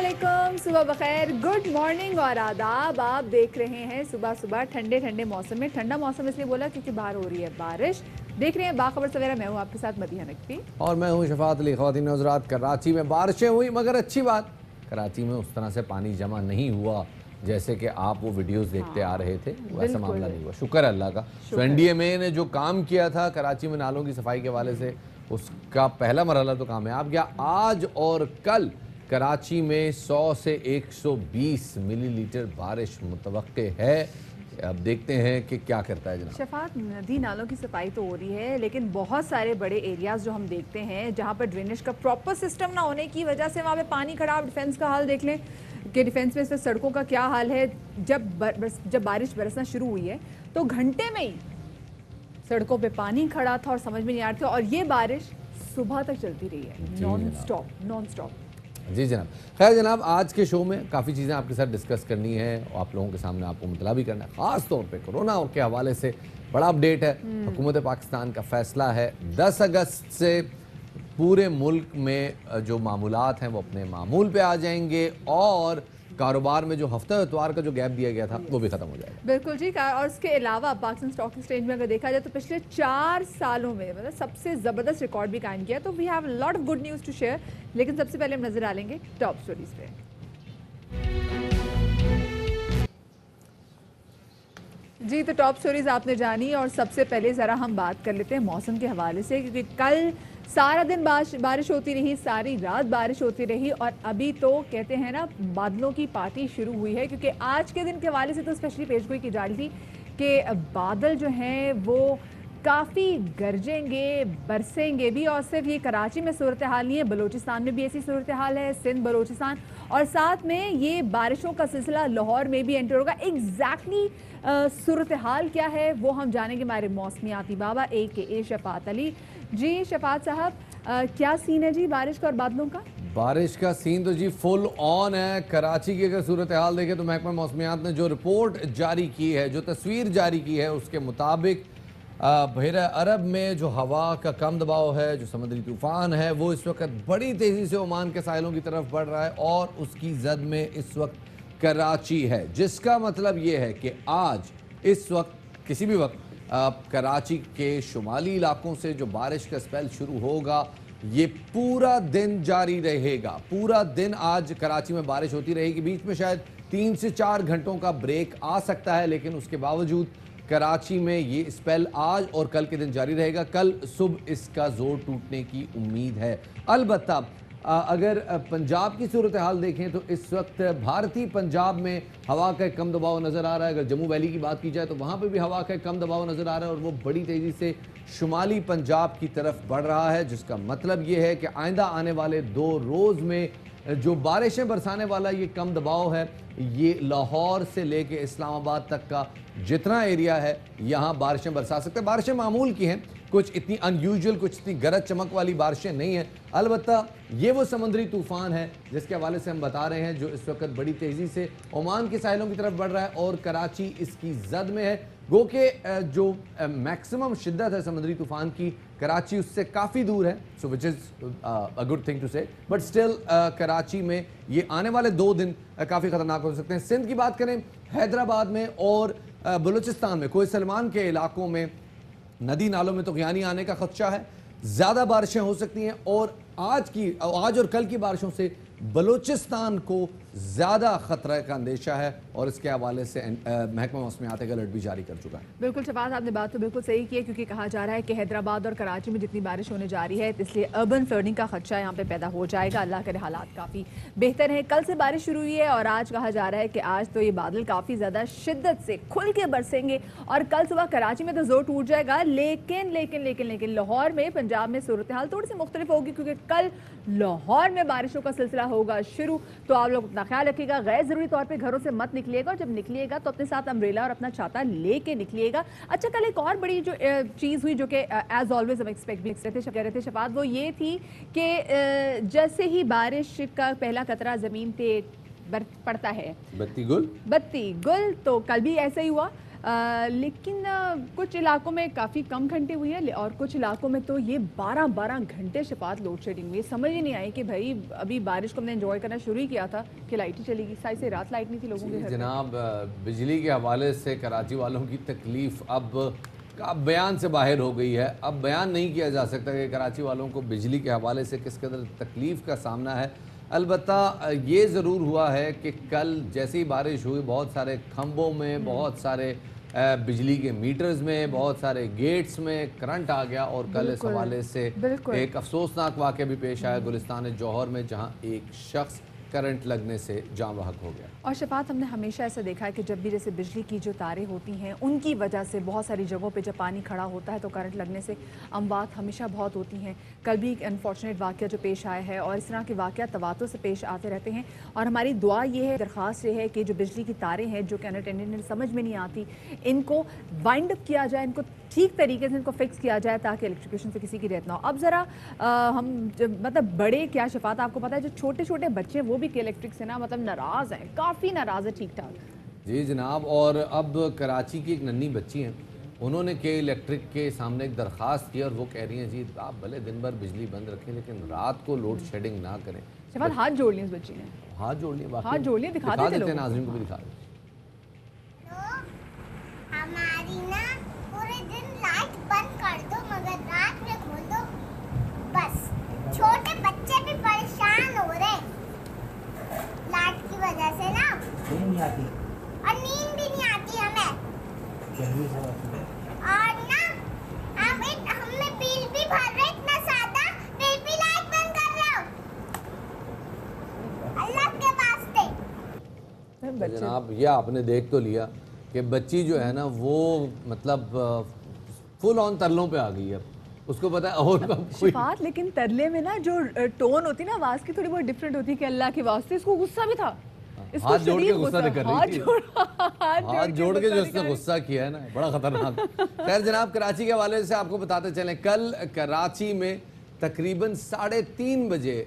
वालेकुम, सुबह बखैर, good morning और आदाब। आप देख रहे हैं सुबह सुबह ठंडे ठंडे मौसम में, ठंडा मौसम इसलिए बोला क्योंकि बाहर हो रही है बारिश। देख रहे हैं बाखबर सवेरा, मैं हूँ आपके साथ मदीहा नकवी और मैं हूँ शफात अली। ख़वातीन हज़रात, कराची में बारिशें हुई मगर अच्छी बात, कराची में उस तरह से पानी जमा नहीं हुआ जैसे कि आप वो वीडियोस देखते आ रहे थे, वैसा मामला नहीं हुआ, शुक्र अल्लाह का। तो NDMA ने जो काम किया था कराची में नालों की सफाई के हवाले से, उसका पहला मरहला तो कामयाब गया। आज और कल कराची में 100 से 120 मिलीलीटर बारिश मुतवक्के है। अब देखते हैं कि क्या करता है जनाब। शफात, नदी नालों की सफाई तो हो रही है, लेकिन बहुत सारे बड़े एरियाज जो हम देखते हैं जहाँ पर ड्रेनेज का प्रॉपर सिस्टम ना होने की वजह से वहाँ पे पानी खड़ा। डिफेंस का हाल देख लें कि डिफेंस में से सड़कों का क्या हाल है। जब बारिश बरसना शुरू हुई है तो घंटे में ही सड़कों पे पानी खड़ा था और समझ में नहीं आ रहा था, और ये बारिश सुबह तक चलती रही है, नॉन स्टॉप। जी जनाब। खैर जनाब, आज के शो में काफ़ी चीज़ें आपके साथ डिस्कस करनी है और आप लोगों के सामने आपको मुतला भी करना है। ख़ास तौर पे कोरोना के हवाले से बड़ा अपडेट है। हुकूमत पाकिस्तान का फ़ैसला है 10 अगस्त से पूरे मुल्क में जो मामूलात हैं वो अपने मामूल पे आ जाएंगे और कारोबार में जो हफ्ता इतवार का जो गैप दिया गया था वो भी ख़त्म हो जाएगा। बिल्कुल जी। और उसके अलावा पाकिस्तान स्टॉक एक्सचेंज में अगर देखा जाए तो पिछले 4 सालों में मतलब सबसे ज़बरदस्त रिकॉर्ड भी कायम किया। तो we have lot of good news to share, लेकिन सबसे पहले हम नजर डालेंगे टॉप स्टोरीज पे। जी, तो टॉप स्टोरीज आपने जानी और सबसे पहले ज़रा हम बात कर लेते हैं मौसम के हवाले से, क्योंकि कल सारा दिन बारिश होती रही, सारी रात बारिश होती रही, और अभी तो कहते हैं ना बादलों की पार्टी शुरू हुई है। क्योंकि आज के दिन के हवाले से तो स्पेशली पेशगोई की जा रही थी कि बादल जो हैं वो काफ़ी गरजेंगे, बरसेंगे भी। और सिर्फ ये कराची में सूरत हाल नहीं है, बलूचिस्तान में भी ऐसी सूरत हाल है, सिंध, बलूचिस्तान, और साथ में ये बारिशों का सिलसिला लाहौर में भी एंटर होगा। एग्जैक्टली सूरत हाल क्या है वो हम जानेंगे हमारे मौसमियाती बाबा AKA शफात अली। जी शफात साहब, क्या सीन है जी बारिश का और बादलों का? बारिश का सीन तो जी फुल ऑन है। कराची की अगर सूरत हाल देखें तो महकमा मौसमियात ने जो रिपोर्ट जारी की है, जो तस्वीर जारी की है, उसके मुताबिक बहर अरब में जो हवा का कम दबाव है, जो समुद्री तूफ़ान है, वो इस वक्त बड़ी तेज़ी से ओमान के साहिलों की तरफ बढ़ रहा है और उसकी जद में इस वक्त कराची है। जिसका मतलब ये है कि आज इस वक्त किसी भी वक्त कराची के शुमाली इलाकों से जो बारिश का स्पेल शुरू होगा ये पूरा दिन जारी रहेगा। पूरा दिन आज कराची में बारिश होती रहेगी। बीच में शायद 3 से 4 घंटों का ब्रेक आ सकता है, लेकिन उसके बावजूद कराची में ये स्पेल आज और कल के दिन जारी रहेगा। कल सुबह इसका जोर टूटने की उम्मीद है। अलबत्ता अगर पंजाब की सूरत हाल देखें तो इस वक्त भारतीय पंजाब में हवा का कम दबाव नज़र आ रहा है। अगर जम्मू वैली की बात की जाए तो वहाँ पे भी हवा का कम दबाव नज़र आ रहा है और वो बड़ी तेज़ी से शुमाली पंजाब की तरफ बढ़ रहा है। जिसका मतलब ये है कि आइंदा आने वाले 2 रोज़ में जो बारिशें बरसाने वाला ये कम दबाव है, ये लाहौर से लेके इस्लामाबाद तक का जितना एरिया है यहाँ बारिशें बरसा सकते हैं। बारिशें मामूल की हैं, कुछ इतनी अनयूजुअल, कुछ इतनी गरज चमक वाली बारिशें नहीं हैं। अलबत्ता ये वो समुद्री तूफ़ान है जिसके हवाले से हम बता रहे हैं, जो इस वक्त बड़ी तेज़ी से ओमान के साहिलों की तरफ बढ़ रहा है और कराची इसकी जद में है। गो के जो मैक्सिमम शिद्दत है समुद्री तूफ़ान की, कराची उससे काफ़ी दूर है, so which is a good thing to say, but still Karachi में ये आने वाले 2 दिन काफ़ी ख़तरनाक हो सकते हैं। सिंध की बात करें, हैदराबाद में और बलूचिस्तान में, कोई सलमान के इलाकों में नदी नालों में तो गियानी आने का खदशा है। ज़्यादा बारिशें हो सकती हैं और आज और कल की बारिशों से बलूचिस्तान को ज़्यादा ख़तरा का अंदेशा है और इसके हवाले से महकमा मौसमियात का अलर्ट भी जारी कर चुका है। बिल्कुल शफात, आपने बात तो बिल्कुल सही की है, क्योंकि कहा जा रहा है कि हैदराबाद और कराची में जितनी बारिश होने जा रही है इसलिए अर्बन फ्लडिंग का खदशा यहाँ पे पैदा हो जाएगा। अल्लाह करे हालात काफ़ी बेहतर है। कल से बारिश शुरू हुई है और आज कहा जा रहा है कि आज तो ये बादल काफ़ी ज़्यादा शिद्दत से खुल के बरसेंगे और कल सुबह कराची में तो जोर टूट जाएगा। लेकिन लेकिन लेकिन लेकिन लाहौर में, पंजाब में सूरत हाल थोड़ी सी मुख्तलिफ होगी, क्योंकि कल लाहौर में बारिशों का सिलसिला होगा शुरू। तो आप लोग अपना ख्याल रखिएगा, गैर ज़रूरी तौर पे घरों से मत निकलिएगा और जब निकलिएगा तो अपने साथ अम्ब्रेला और अपना छाता लेके निकलिएगा। अच्छा, कल एक और बड़ी जो चीज़ हुई जो कि एज ऑलवेज हम एक्सपेक्ट भी कह रहे थे शफात, वो ये थी कि जैसे ही बारिश का पहला कतरा ज़मीन पे पड़ता है, बत्ती गुल, तो कल भी ऐसा ही हुआ। لیکن کچھ علاقوں میں کافی کم گھنٹے ہوئی ہے اور کچھ علاقوں میں تو یہ 12 گھنٹے شفاعت لوڈ شیڈنگ ہوئی ہے. سمجھ ہی نہیں آئی کہ بھائی ابھی بارش کو ہم نے انجوائے کرنا شروع ہی کیا تھا کہ لائٹ ہی چلی گئی. سائے سے رات لائٹ نہیں تھی لوگوں کے گھر. جناب بجلی کے حوالے سے کراچی والوں کی تکلیف اب بیان سے باہر ہو گئی ہے. اب بیان نہیں کیا جا سکتا کہ کراچی والوں کو بجلی کے حوالے سے کس قدر تکلیف کا سامنا ہے. البتہ یہ ضرور ہوا ہے کہ کل جیسی بارش ہوئی بہت سارے کھمبوں میں بہت سارے بجلی کے میٹرز میں بہت سارے گیٹس میں کرنٹ آ گیا اور کل اس حوالے سے ایک افسوسناک واقعہ بھی پیش آیا گلستان جوہر میں جہاں ایک شخص کرنٹ لگنے سے جاں بحق ہو گیا. اور شفاعت ہم نے ہمیشہ ایسا دیکھا ہے کہ جب بھی جیسے بجلی کی جو تاریں ہوتی ہیں ان کی وجہ سے بہت ساری جگہوں پہ جب پانی کھڑا ہوتا ہے تو کرنٹ لگنے سے اموات ہمیشہ بہت ہوتی ہیں. کل بھی ایک انفارچونیٹ واقعہ جو پیش آیا ہے اور اس طرح کے واقعات تواتر سے پیش آتے رہتے ہیں اور ہماری دعا یہ ہے درخواست یہ ہے کہ جو بجلی کی تاریں ہیں جو کہ انٹینڈنٹ سمجھ میں نہیں آتی ان کو وائنڈ اپ کیا جائے, ان کو ٹھیک طریقے سے ان کو فکس کیا جائے تاکہ الیکٹریفیکیشن سے کسی کی ڈیتھ نہ ہو. اب ذرا ہم مطلب بڑے کیا شفاعت آپ کو پتہ ہے جو چھوٹے چھوٹے بچے وہ بھی الیکٹرک سے نا مطلب ناراض ہیں, کافی ناراض ہے. ٹھیک ٹھاک جی جناب. اور اب کراچی کی ایک ننھی بچی ہیں, انہوں نے کہ الیکٹرک کے سامنے ایک درخواست کی اور وہ کہہ رہی ہیں جی آپ بھلے دن بھر بجلی بند رکھیں لیکن رات کو لوڈ شیڈنگ نہ کریں. شفاعت ہاتھ جوڑ لیں اس بچی نے, ہاتھ جوڑ لیں, ہاتھ جوڑ لیں, دکھا دیتے ہیں ناظرین کو بھی دکھا دیتے. ہماری نا پورے دن لائٹ بند کر دو مگر رات میں کھول دو بس. چھوٹے بچے بھی پریشان ہو رہے لائٹ کی وجہ سے نا, نہیں آتی اور نیند بھی نہیں آتی ہمیں. اور نا ہم نے بل بھی بھر رہے اتنا سادہ, پھر بھی لائٹ بند کر رہے ہو. اللہ کے واسطے. جناب یہ آپ نے دیکھ تو لیا کہ بچی جو ہے نا وہ مطلب فل آن ترلوں پہ آ گئی ہے. اس کو پتا ہے اور شفاعت لیکن ترلے میں نا جو ٹون ہوتی ہے نا آواز کی تھوڑی بہت ڈفرینٹ ہوتی ہے کہ اللہ کے واسطے. اس کو غصہ بھی تھا, ہاتھ جوڑ کے غصہ کر رہی تھی, ہاتھ جوڑ کے جو اس نے غصہ کیا ہے نا بڑا خطرناک. خیر جناب کراچی کے حوالے سے آپ کو بتاتے چلیں کل کراچی میں تقریباً 3:30 بجے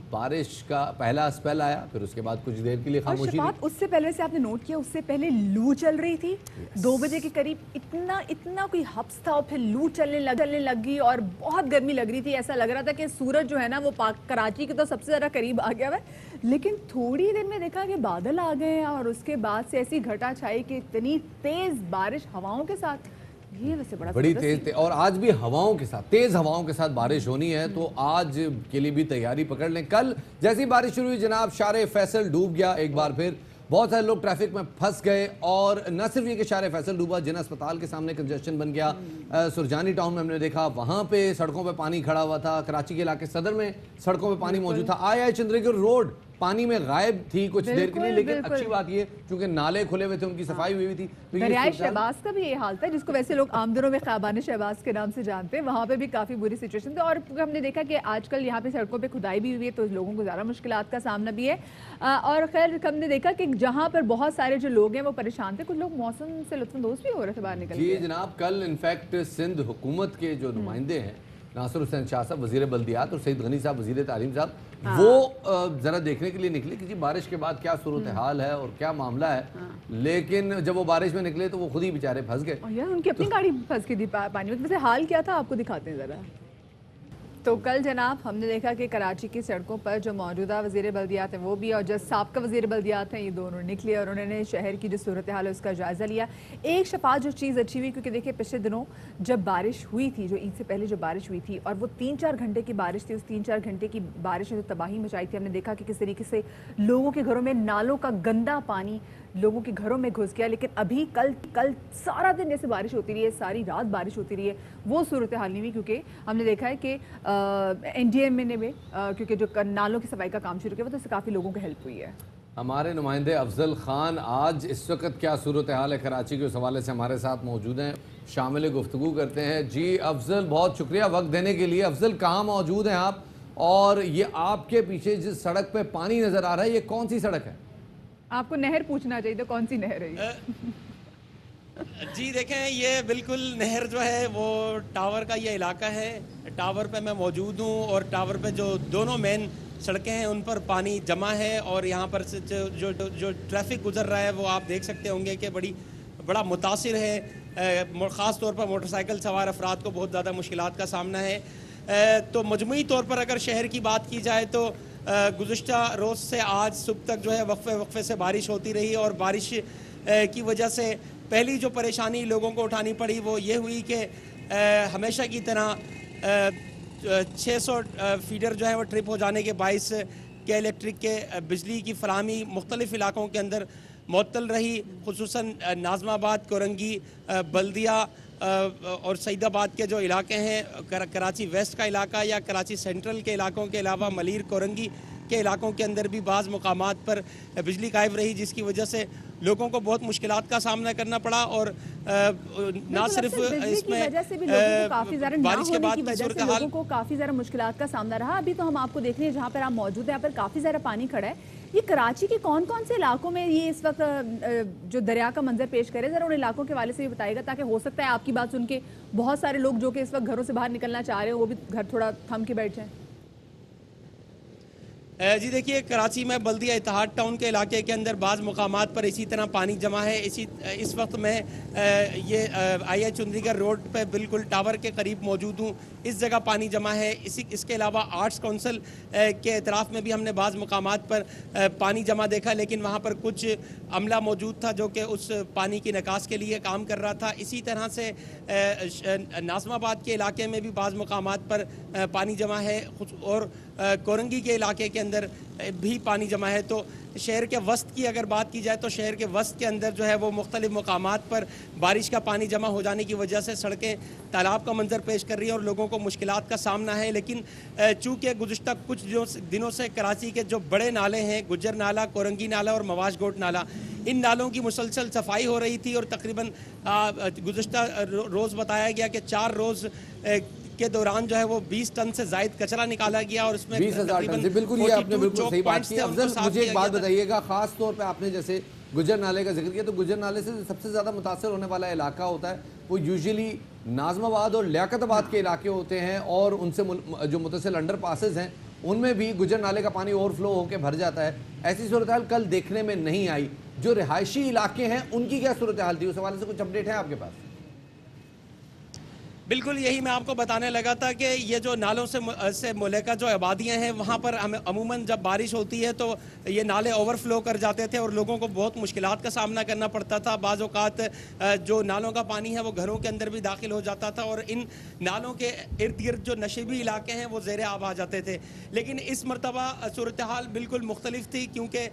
بارش کا پہلا اسپیل آیا, پھر اس کے بعد کچھ دیر کے لیے خاموشی. اس سے پہلے سے آپ نے نوٹ کیا اس سے پہلے لو چل رہی تھی 2 بجے کے قریب, اتنا کوئی حبس تھا اور پھر لو چلنے لگی اور بہت گرمی لگ رہی تھی. ایسا لگ رہا تھا کہ سورج جو ہے نا وہ کراچی کے تو سب سے زیادہ قریب آ گیا ہے. لیکن تھوڑی دیر میں دیکھا کہ بادل آ گئے اور اس کے بعد سے ایسی گھٹا چھائی کہ اتنی تیز بارش ہواؤں کے ساتھ, یہ ویسے بڑی تیز اور آج بھی ہواؤں کے ساتھ تیز ہواؤں کے ساتھ بارش ہونی ہے تو آج کے لیے بھی تیاری پکڑ لیں. کل جیسی بارش شروع ہوئی جناب شارع فیصل ڈوب گیا ایک بار پھر, بہت سارے لوگ ٹریفک میں پھنس گئے اور نہ صرف یہ کہ شارع فیصل ڈوبا, جن اسپتال کے سامنے کنجسشن بن گیا. سرجانی ٹاؤن میں ہم نے دیکھا وہاں پہ سڑکوں پہ پانی کھڑا ہوا تھا, کراچی کے علاقے صدر میں سڑکوں پہ پانی موجود تھا. آئی چندرگر روڈ پانی میں غائب تھی کچھ دیر کے لیے, لیکن اچھی بات یہ چونکہ نالے کھلے ہوئے تھے ان کی صفائی ہوئی تھی. دریائے شہباز کا بھی یہ حال تھا جس کو ویسے لوگ عام دنوں میں خیابان شہباز کے نام سے جانتے ہیں, وہاں پہ بھی کافی بری سچویشن تھی. اور ہم نے دیکھا کہ آج کل یہاں پہ سڑکوں پہ کھدائی بھی ہوئی ہے تو لوگوں کو زیادہ مشکلات کا سامنا بھی ہے. اور خیر ہم نے دیکھا کہ جہاں پر بہت سارے جو لوگ ہیں وہ پریشان تھے, کچھ لوگ موسم سے لطف اندوز بھی ہو رہے تھے باہر نکل کے. جی جناب کل انفیکٹ سندھ حکومت کے جو نمائندے ہیں ناصر حسین شاہ صاحب وزیر بلدیات اور سعید غنی صاحب وزیر تعلیم صاحب, وہ ذرا دیکھنے کے لیے نکلے کہ جی بارش کے بعد کیا صورتحال ہے اور کیا معاملہ ہے. لیکن جب وہ بارش میں نکلے تو وہ خود ہی بیچارے پھنس گئے. یار ان کی اپنی گاڑی پھنس گئی تھی پانی میں. ویسے حال کیا تھا آپ کو دکھاتے ہیں ذرا. تو کل جناب ہم نے دیکھا کہ کراچی کی سڑکوں پر جو موجودہ وزیر بلدیات ہیں وہ بھی اور جو سابقہ وزیر بلدیات ہیں یہ دونوں نکلے اور انہوں نے شہر کی جو صورتحال ہے اس کا جائزہ لیا. ایک شفاعت جو چیز اچھی ہوئی کیونکہ دیکھیں پچھلے دنوں جب بارش ہوئی تھی, جو عید سے پہلے جو بارش ہوئی تھی اور وہ 3-4 گھنٹے کی بارش تھی, اس 3-4 گھنٹے کی بارش نے جو تباہی مچائی تھی, ہم نے دیکھا کہ کس طریقے سے لوگوں کے گھروں میں نالوں کا گندا پانی لوگوں کے گھروں میں گھس گیا. لیکن ابھی کل سارا دن جیسے بارش ہوتی رہی ہے, ساری رات بارش ہوتی رہی ہے, وہ صورتحال نہیں ہوئی کیونکہ ہم نے دیکھا ہے کہ این ڈی ایم نے بھی کیونکہ جو نالوں کی صفائی کا کام شروع کیا وہ تو اس سے کافی لوگوں کو ہیلپ ہوئی ہے. ہمارے نمائندے افضل خان آج اس وقت کیا صورتحال ہے کراچی کے اس حوالے سے ہمارے ساتھ موجود ہیں, شامل گفتگو کرتے ہیں. جی افضل بہت شکریہ وقت دینے کے لیے. افضل کہاں موجود ہیں آپ, اور یہ آپ کے پیچھے جس سڑک پہ پانی نظر آ رہا ہے یہ کون سی سڑک ہے؟ آپ کو نہر پوچھنا چاہیے تو کون سی نہر ہے؟ جی دیکھیں یہ بالکل نہر جو ہے وہ ٹاور کا یہ علاقہ ہے, ٹاور پہ میں موجود ہوں اور ٹاور پہ جو دونوں مین سڑکیں ہیں ان پر پانی جمع ہے اور یہاں پر جو ٹریفک گزر رہا ہے وہ آپ دیکھ سکتے ہوں گے کہ بڑی बड़ा मुतासिर है, ख़ास तौर पर मोटरसाइकिल सवार अफराद को बहुत ज़्यादा मुश्किलात का सामना है। तो मजमूई तौर पर अगर शहर की बात की जाए तो गुज़िश्ता रोज़ से आज सुबह तक जो है वक्फे से बारिश होती रही, और बारिश की वजह से पहली जो परेशानी लोगों को उठानी पड़ी वो ये हुई कि हमेशा की तरह 600 फीडर जो है वो ट्रिप हो जाने के बाइस के इलेक्ट्रिक के बिजली की फराहमी मुख्तलिफ इलाकों के अंदर मुअत्तल रही, खुसूसन नाज़माबाद, कोरंगी, बल्दिया और सईदाबाद के जो इलाके हैं, कराची वेस्ट का इलाका या कराची सेंट्रल के इलाकों के अलावा मलीर, कोरंगी के इलाकों के अंदर भी बाज़ मुकामात पर बिजली गायब रही, जिसकी वजह से लोगों को बहुत मुश्किलात का सामना करना पड़ा। और ना सिर्फ इसमें बारिश के बाद की सूरत हाल को काफ़ी ज़्यादा मुश्किलात का सामना रहा। अभी तो हम आपको देख रहे हैं जहाँ पर आप मौजूद हैं, यहाँ पर काफ़ी ज़्यादा पानी खड़ा है। ये कराची के कौन कौन से इलाकों में ये इस वक्त जो दरिया का मंजर पेश करे, ज़रा उन इलाकों के वाले से भी बताइएगा, ताकि हो सकता है आपकी बात सुन के बहुत सारे लोग जो कि इस वक्त घरों से बाहर निकलना चाह रहे हैं वो भी घर थोड़ा थम के बैठ जाएं। जी देखिए, कराची में बल्दिया इत्तेहाद टाउन के इलाके के अंदर बाज़ मुकामात पर इसी तरह पानी जमा है। इस वक्त मैं ये आई चुंदरीगढ़ रोड पे बिल्कुल टावर के करीब मौजूद हूँ। इस जगह पानी जमा है। इसके अलावा आर्ट्स काउंसिल के इतराफ़ में भी हमने बाज़ मुकामात पर पानी जमा देखा, लेकिन वहाँ पर कुछ अमला मौजूद था जो कि उस पानी की निकास के लिए काम कर रहा था। इसी तरह से नाज़माबाद के इलाके में भी बाज़ मुकामात पर पानी जमा है, और कोरंगी के इलाके के अंदर भी पानी जमा है। तो शहर के वस्त की अगर बात की जाए तो शहर के वस्त के अंदर जो है वो मुख्तलिफ मुकामात पर बारिश का पानी जमा हो जाने की वजह से सड़कें तालाब का मंजर पेश कर रही हैं और लोगों को मुश्किलात का सामना है। लेकिन चूँकि गुज़िश्ता कुछ दिनों से कराची के जो बड़े नाले हैं, गुज्जर नाला, कोरंगी नाला और मवाज गोट नाला, इन नालों की मुसलसल सफाई हो रही थी, और तकरीबन गुज़िश्ता रोज़ बताया गया कि 4 रोज़ के दौरान जो है वो 20 टन से ज़ायद कचरा निकाला गया, और उसमें 20,000 टन से, बिल्कुल ये आपने बिल्कुल सही बात की। अफजल, मुझे एक बात बताइएगा, खास तौर पे आपने जैसे गुज्जर नाले का जिक्र किया, तो गुज्जर नाले से सबसे ज़्यादा मुतासर होने वाला इलाका होता है वो यूजुअली नाज़माबाद और लियाकताबाद के इलाके होते हैं, और उनसे जो मुतसिल अंडर पासेज हैं उनमें भी गुज्जर नाले का पानी ओवरफ्लो होकर भर जाता है। ऐसी सूरत हाल कल देखने में नहीं आई। जो रिहायशी इलाके हैं उनकी क्या सूरत हाल थी, उस हवाले से कुछ अपडेट है आपके पास? बिल्कुल यही मैं आपको बताने लगा था कि ये जो नालों से मुल्का जो आबादियाँ हैं वहाँ पर हमें अमूमन जब बारिश होती है तो ये नाले ओवरफ्लो कर जाते थे और लोगों को बहुत मुश्किलात का सामना करना पड़ता था। बाज़ औक़ात जो नालों का पानी है वो घरों के अंदर भी दाखिल हो जाता था, और इन नालों के इर्द गिर्द जो नशीबी इलाके हैं वो ज़ेर आब आ जाते थे। लेकिन इस मरतबा सूरत हाल बिल्कुल मुख्तलिफ थी, क्योंकि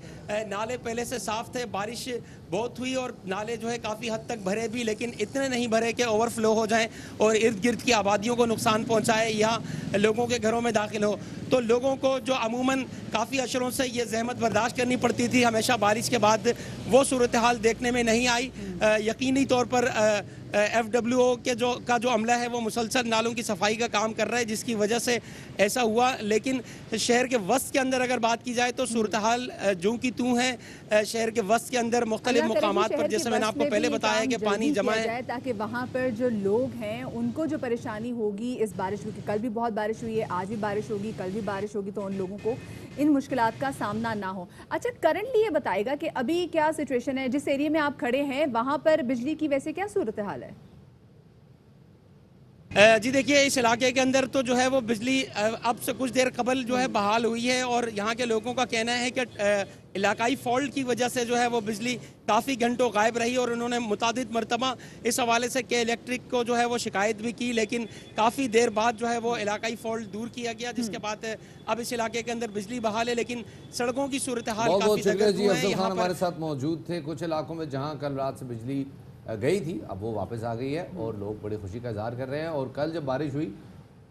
नाले पहले से साफ़ थे, बारिश बहुत हुई और नाले जो है काफ़ी हद तक भरे भी, लेकिन इतने नहीं भरे कि ओवरफ्लो हो जाएँ और इर्द गिर्द की आबादियों को नुकसान पहुंचाए या लोगों के घरों में दाखिल हो। तो लोगों को जो अमूमन काफ़ी अशरों से ये जहमत बर्दाश्त करनी पड़ती थी हमेशा बारिश के बाद, वो सूरत हाल देखने में नहीं आई। यकीनी तौर पर FWO के जो अमला है वो मुसलसल नालों की सफाई का काम कर रहा है, जिसकी वजह से ऐसा हुआ। लेकिन शहर के वस्त के अंदर अगर बात की जाए तो सूरत हाल जो की तू है। शहर के वस्त के अंदर मुख्तलिफ मुकामात पर, जैसे मैंने आपको पहले बताया कि पानी जमा है, ताकि वहाँ पर जो लोग हैं उनको जो परेशानी होगी इस बारिश में, कल भी बहुत बारिश हुई है, आज भी बारिश होगी, कल भी बारिश होगी, तो उन लोगों को इन मुश्किलात का सामना ना हो। अच्छा, करंटली ये बताएगा कि अभी क्या सिचुएशन है, जिस एरिया में आप खड़े हैं वहाँ पर बिजली की वैसे क्या सूरत हाल है? जी देखिए, इस इलाके के अंदर तो जो है वो बिजली अब से कुछ देर कबल जो है बहाल हुई है, और यहाँ के लोगों का कहना है कि इलाकाई फॉल्ट की वजह से जो है वो बिजली काफ़ी घंटों गायब रही, और उन्होंने मुतादिद मरतबा इस हवाले से के इलेक्ट्रिक को जो है वो शिकायत भी की, लेकिन काफ़ी देर बाद जो है वो इलाकाई फॉल्ट दूर किया गया, जिसके बाद अब इस इलाके के अंदर बिजली बहाल है। लेकिन सड़कों की सूरत हाल काफ़ी हमारे साथ मौजूद थे। कुछ इलाकों में जहाँ कल रात से बिजली गई थी अब वो वापस आ गई है और लोग बड़ी खुशी का इजहार कर रहे हैं। और कल जब बारिश हुई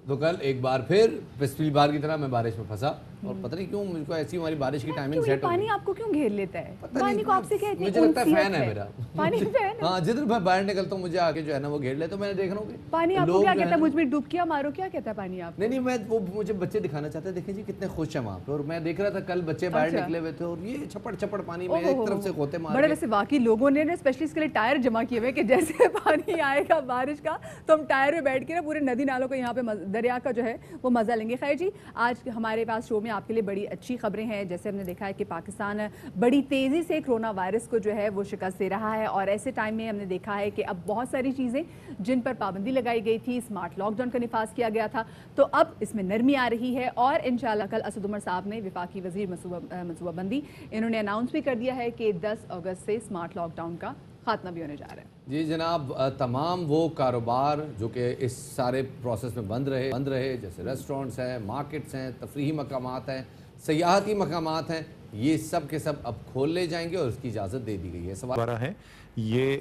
तो कल एक बार फिर पिछली बार की तरह मैं बारिश में फंसा, और पता नहीं क्यों मुझको ऐसी हमारी बारिश की टाइमिंग सेट हो गई। पानी आपको क्यों घेर लेता है? पानी को आपसे क्या, मुझे लगता है फैन है मेरा, पानी फैन। हाँ, जिधर मैं बाहर निकलता हूँ मुझे आके जो है ना वो घेर ले, तो मैंने देख रहा हूँ पानी आपको क्या कहता है, मुझ में डुबकियां मारो, क्या कहता है पानी आपको? नहीं, मैं वो मुझे बच्चे दिखाना चाहते हैं, देखें जी कितने खुश हैं वहाँ पे, और मैं देख रहा था कल बच्चे बाहर निकले हुए थे और ये छपड़ छपड़ पानी में एक तरफ से खोते मार बड़े। वैसे बाकी लोगों ने स्पेशली इसके लिए टायर जमा किए हुए कि जैसे पानी आएगा बारिश का तो हम टायर में बैठ के ना पूरे नदी नालों को यहाँ पे دریا کا جو ہے وہ مزہ لیں گے. خیر جی, آج ہمارے پاس شو میں آپ کے لیے بڑی اچھی خبریں ہیں. جیسے ہم نے دیکھا ہے کہ پاکستان بڑی تیزی سے کرونا وائرس کو جو ہے وہ شکست دے رہا ہے, اور ایسے ٹائم میں ہم نے دیکھا ہے کہ اب بہت ساری چیزیں جن پر پابندی لگائی گئی تھی, اسمارٹ لاک ڈاؤن کا نفاذ کیا گیا تھا, تو اب اس میں نرمی آ رہی ہے. اور انشاءاللہ کل اسد عمر صاحب نے, وفاقی وزیر منصوبہ بندی, انہوں نے اناؤنس بھی کر دیا ہے کہ 10 اگست سے اسمارٹ لاک ڈاؤن کا خاتمہ بھی ہونے جا رہا ہے. جی جناب, تمام وہ کاروبار جو کہ اس سارے پروسیس میں بند رہے جیسے ریسٹورنٹس ہیں, مارکیٹس ہیں, تفریحی مقامات ہیں, سیاحتی مقامات ہیں, یہ سب کے سب اب کھول لے جائیں گے اور اس کی اجازت دے دی گئی ہے. سوال ہے یہ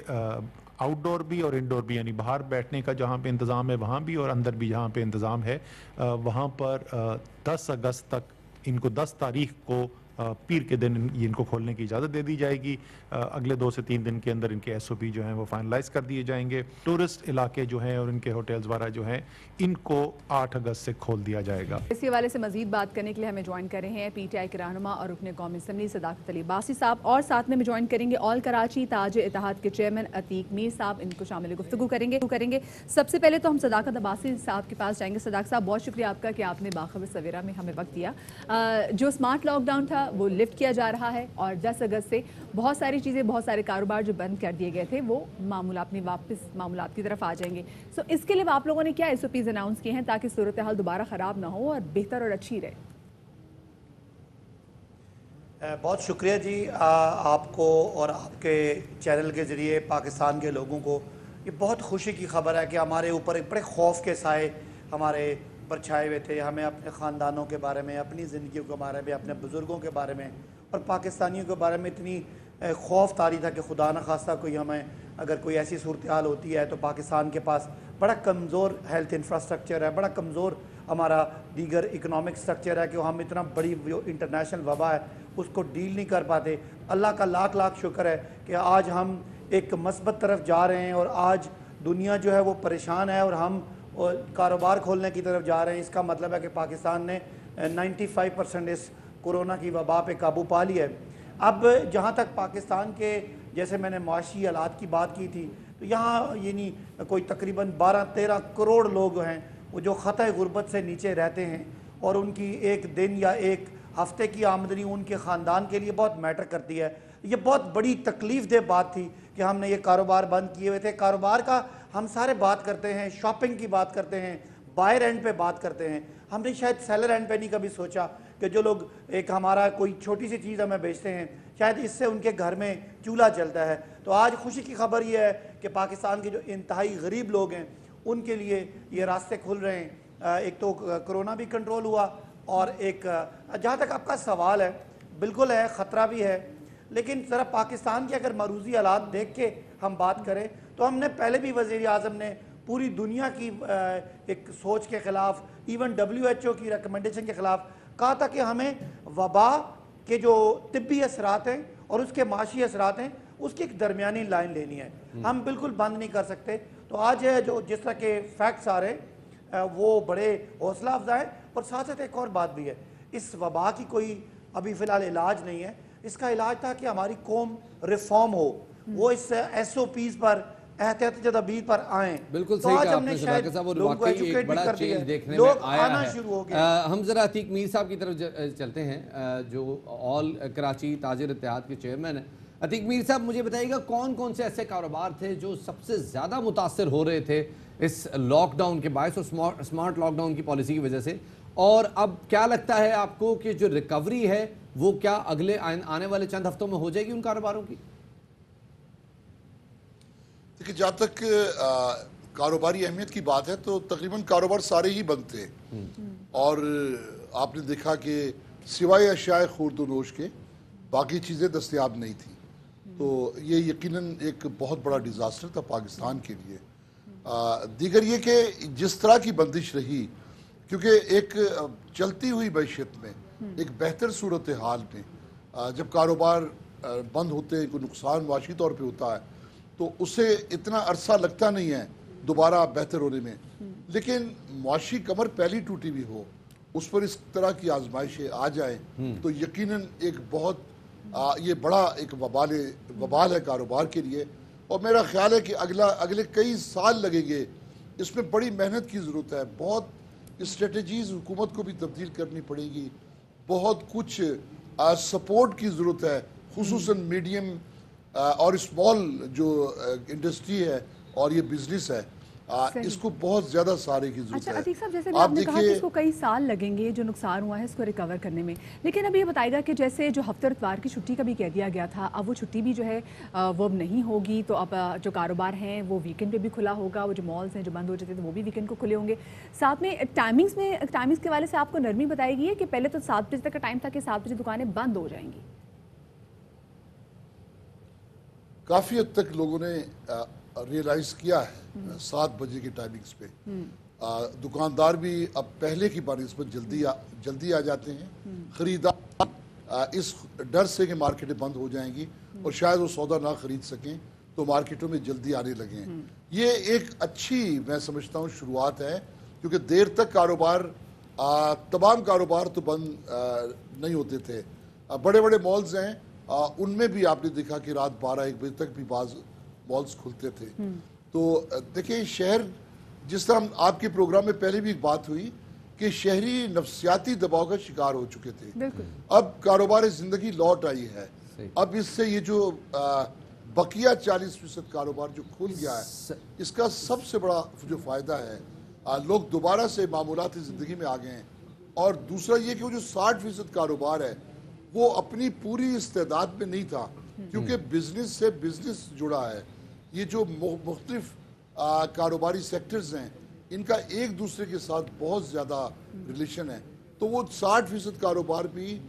آؤٹ ڈور بھی اور انڈور بھی, یعنی باہر بیٹھنے کا جہاں پہ انتظام ہے وہاں بھی, اور اندر بھی جہاں پہ انتظام ہے وہاں پر 10 اگست تک, ان کو 10 تاریخ کو پیر کے دن ان کو کھولنے کی اجازت دے دی جائے گی. اگلے 2 سے 3 دن کے اندر ان کے ایس او پی جو ہیں وہ فائنلائز کر دیے جائیں گے. ٹورسٹ علاقے جو ہیں اور ان کے ہوٹلز وغیرہ جو ہیں ان کو 8 اگست سے کھول دیا جائے گا. اس حوالے سے مزید بات کرنے کے لیے ہمیں جوائن کر رہے ہیں پی ٹی آئی کے رہنما اور رکن قومی اسمبلی صداقت علی عباسی صاحب, اور ساتھ میں جوائن کریں گے آل کراچی تاج اتحاد کے چیئرمین عتیق میر صاحب. ان کو شامل گفتگو کریں گے. سب سے پہلے تو ہم صداقت عباسی صاحب کے پاس جائیں گے. صداقت صاحب, بہت شکریہ آپ کا کہ آپ نے باخبر سویرا میں ہمیں وقت دیا. جو اسمارٹ لاک ڈاؤن تھا وہ لفٹ کیا جا رہا ہے, اور 10 اگست سے بہت ساری چیزیں, بہت سارے کاروبار جو بند کر دیے گئے تھے وہ اپنی واپس معمولات کی طرف آ جائیں گے. سو اس کے لیے آپ لوگوں نے کیا ایس او پیز اناؤنس کیے ہیں تاکہ صورتحال دوبارہ خراب نہ ہو اور بہتر اور اچھی رہے؟ بہت شکریہ جی آپ کو اور آپ کے چینل کے ذریعے پاکستان کے لوگوں کو. یہ بہت خوشی کی خبر ہے کہ ہمارے اوپر ایک بڑے خوف کے سائے ہمارے پر چھائے ہوئے تھے. ہمیں اپنے خاندانوں کے بارے میں, اپنی زندگیوں کے بارے میں, اپنے بزرگوں کے بارے میں اور پاکستانیوں کے بارے میں اتنی خوف طاری تھا کہ خدا نخواستہ اگر کوئی ایسی صورتحال ہوتی ہے تو پاکستان کے پاس بڑا کمزور ہیلتھ انفراسٹرکچر ہے, بڑا کمزور ہمارا دیگر اکنامک سٹرکچر ہے کہ ہم اتنا بڑی انٹرنیشنل وبا ہے اس کو ڈیل نہیں کر پاتے. اللہ کا لاکھ لاکھ شکر ہے کہ آج ہم ایک مثبت طرف جا رہے ہیں, اور آج دنیا جو ہے وہ پریشان ہے اور ہم کاروبار کھولنے کی طرف جا رہے ہیں. اس کا مطلب ہے کہ پاکستان نے 95% اس کورونا کی وبا پہ قابو پا لیا ہے. اب جہاں تک پاکستان کے, جیسے میں نے معاشی حالات کی بات کی تھی, تو یہاں یعنی کوئی تقریباً 12-13 کروڑ لوگ ہیں وہ جو خطۂ غربت سے نیچے رہتے ہیں, اور ان کی ایک دن یا ایک ہفتے کی آمدنی ان کے خاندان کے لیے بہت میٹر کرتی ہے. یہ بہت بڑی تکلیف دہ بات تھی کہ ہم نے یہ کاروبار بند کیے ہوئے تھے. کاروبار کا ہم سارے بات کرتے ہیں, شاپنگ کی بات کرتے ہیں, بائر اینڈ پہ بات کرتے ہیں, ہم نے شاید سیلر اینڈ پہ نہیں کبھی سوچا کہ جو لوگ ایک ہمارا کوئی چھوٹی سی چیز ہمیں بیچتے ہیں, شاید اس سے ان کے گھر میں چولہا جلتا ہے. تو آج خوشی کی خبر یہ ہے کہ پاکستان کے جو انتہائی غریب لوگ ہیں ان کے لیے یہ راستے کھل رہے ہیں. ایک تو کرونا بھی کنٹرول ہوا, اور ایک جہاں تک آپ کا سوال ہے, بالکل ہے, خطرہ بھی ہے, لیکن ذرا پاکستان کے اگر معروضی حالات دیکھ کے ہم بات کریں تو ہم نے پہلے بھی وزیر اعظم نے پوری دنیا کی ایک سوچ کے خلاف, ایون WHO کی ریکمنڈیشن کے خلاف کہا تھا کہ ہمیں وبا کے جو طبی اثرات ہیں اور اس کے معاشی اثرات ہیں اس کی ایک درمیانی لائن لینی ہے. ہم بالکل بند نہیں کر سکتے. تو آج جو جس طرح کے فیکٹس آ رہے ہیں وہ بڑے حوصلہ افزا ہے. اور ساتھ ساتھ ایک اور بات بھی ہے, اس وبا کی کوئی ابھی فی الحال علاج نہیں ہے. اس کا علاج تھا کہ ہماری قوم ریفارم ہو, وہ اس ایس او پیز پر, احتیاطی تدابیر پر آئیں. بالکل صحیح کہا آپ نے صداقت صاحب, اور واقعی ایک بڑا چینج دیکھنے میں آیا ہے. ہم ذرا عتیق میر صاحب کی طرف چلتے ہیں جو آل کراچی تاجر اتحاد کے چیئرمین ہیں. عتیق میر صاحب, مجھے بتائیے گا کون کون سے ایسے کاروبار تھے جو سب سے زیادہ متاثر ہو رہے تھے اس لاک ڈاؤن کے باعث اور اسمارٹ لاک ڈاؤن کی پالیسی کی وجہ سے, اور اب کیا لگتا ہے آپ کو کہ جو ریکوری ہے وہ کیا اگلے آنے والے چند ہفتوں میں ہو جائے گی ان کاروباروں کی؟ دیکھیں, جہاں تک کاروباری اہمیت کی بات ہے تو تقریباً کاروبار سارے ہی بند تھے, اور آپ نے دیکھا کہ سوائے اشیاء خورد و نوش کے باقی چیزیں دستیاب نہیں تھیں. تو یہ یقیناً ایک بہت بڑا ڈیزاسٹر تھا پاکستان کے لیے. دیگر یہ کہ جس طرح کی بندش رہی, کیونکہ ایک چلتی ہوئی معیشت میں, ایک بہتر صورتحال میں جب کاروبار بند ہوتے ہیں, کوئی نقصان معاشی طور پہ ہوتا ہے تو اسے اتنا عرصہ لگتا نہیں ہے دوبارہ بہتر ہونے میں. لیکن معاشی کمر پہلی ٹوٹی بھی ہو, اس پر اس طرح کی آزمائشیں آ جائیں تو یقیناً ایک بہت یہ بڑا ایک وبال ہے کاروبار کے لیے. اور میرا خیال ہے کہ اگلے کئی سال لگیں گے, اس میں بڑی محنت کی ضرورت ہے, بہت स्ट्रेटजीज हुकूमत को भी तब्दील करनी पड़ेगी, बहुत कुछ सपोर्ट की ज़रूरत है, खुसूसन मीडियम और स्मॉल जो इंडस्ट्री है और ये बिजनेस है, इसको बहुत ज्यादा सहारे की जरूरत अच्छा है। अतीक साहब, जैसे आपने कहा कि इसको कई साल लगेंगे जो नुकसान हुआ है इसको रिकवर करने में, लेकिन अब ये बताएगा कि जैसे जो हफ्ते इतवार की छुट्टी का भी कह दिया गया था, अब वो छुट्टी भी जो है वो अब नहीं होगी, तो अब जो कारोबार हैं वो वीकेंड पे भी खुला होगा, वो जो मॉल्स हैं जो बंद हो जाते थे वो भी वीकेंड को खुले होंगे। साथ में टाइमिंग्स के वाले से आपको नरमी बताएगी है कि पहले तो 7 बजे तक का टाइम था कि 7 बजे दुकानें बंद हो जाएंगी। काफी हद तक लोगों ने रियलाइज किया है 7 बजे की टाइमिंग्स पे। दुकानदार भी अब पहले की बानिस्बत जल्दी आ जाते हैं। खरीदार इस डर से कि मार्केटें बंद हो जाएंगी और शायद वो सौदा ना खरीद सकें तो मार्केटों में जल्दी आने लगे हैं। ये एक अच्छी मैं समझता हूँ शुरुआत है, क्योंकि देर तक कारोबार तमाम कारोबार तो बंद नहीं होते थे। बड़े बड़े मॉल्स हैं, उनमें भी आपने देखा कि रात 12-1 बजे तक भी बाज मॉल्स खुलते थे। तो देखिए शहर, जिस तरह आपके प्रोग्राम में पहले भी एक बात हुई कि शहरी नफसियाती दबाव का शिकार हो चुके थे, अब कारोबार जिंदगी लौट आई है। अब इससे ये जो बकिया 40% कारोबार जो खुल गया है, इसका सबसे बड़ा जो फायदा है, लोग दोबारा से मामूलाती जिंदगी में आ गए हैं। और दूसरा ये कि वो जो 60% कारोबार है वो अपनी पूरी इस्तेदाद में नहीं था, क्योंकि बिजनेस से बिजनेस जुड़ा है। ये जो मुख्तलिफ कारोबारी सेक्टर्स हैं, इनका एक दूसरे के साथ बहुत ज़्यादा रिलेशन है, तो वो 60% कारोबार भी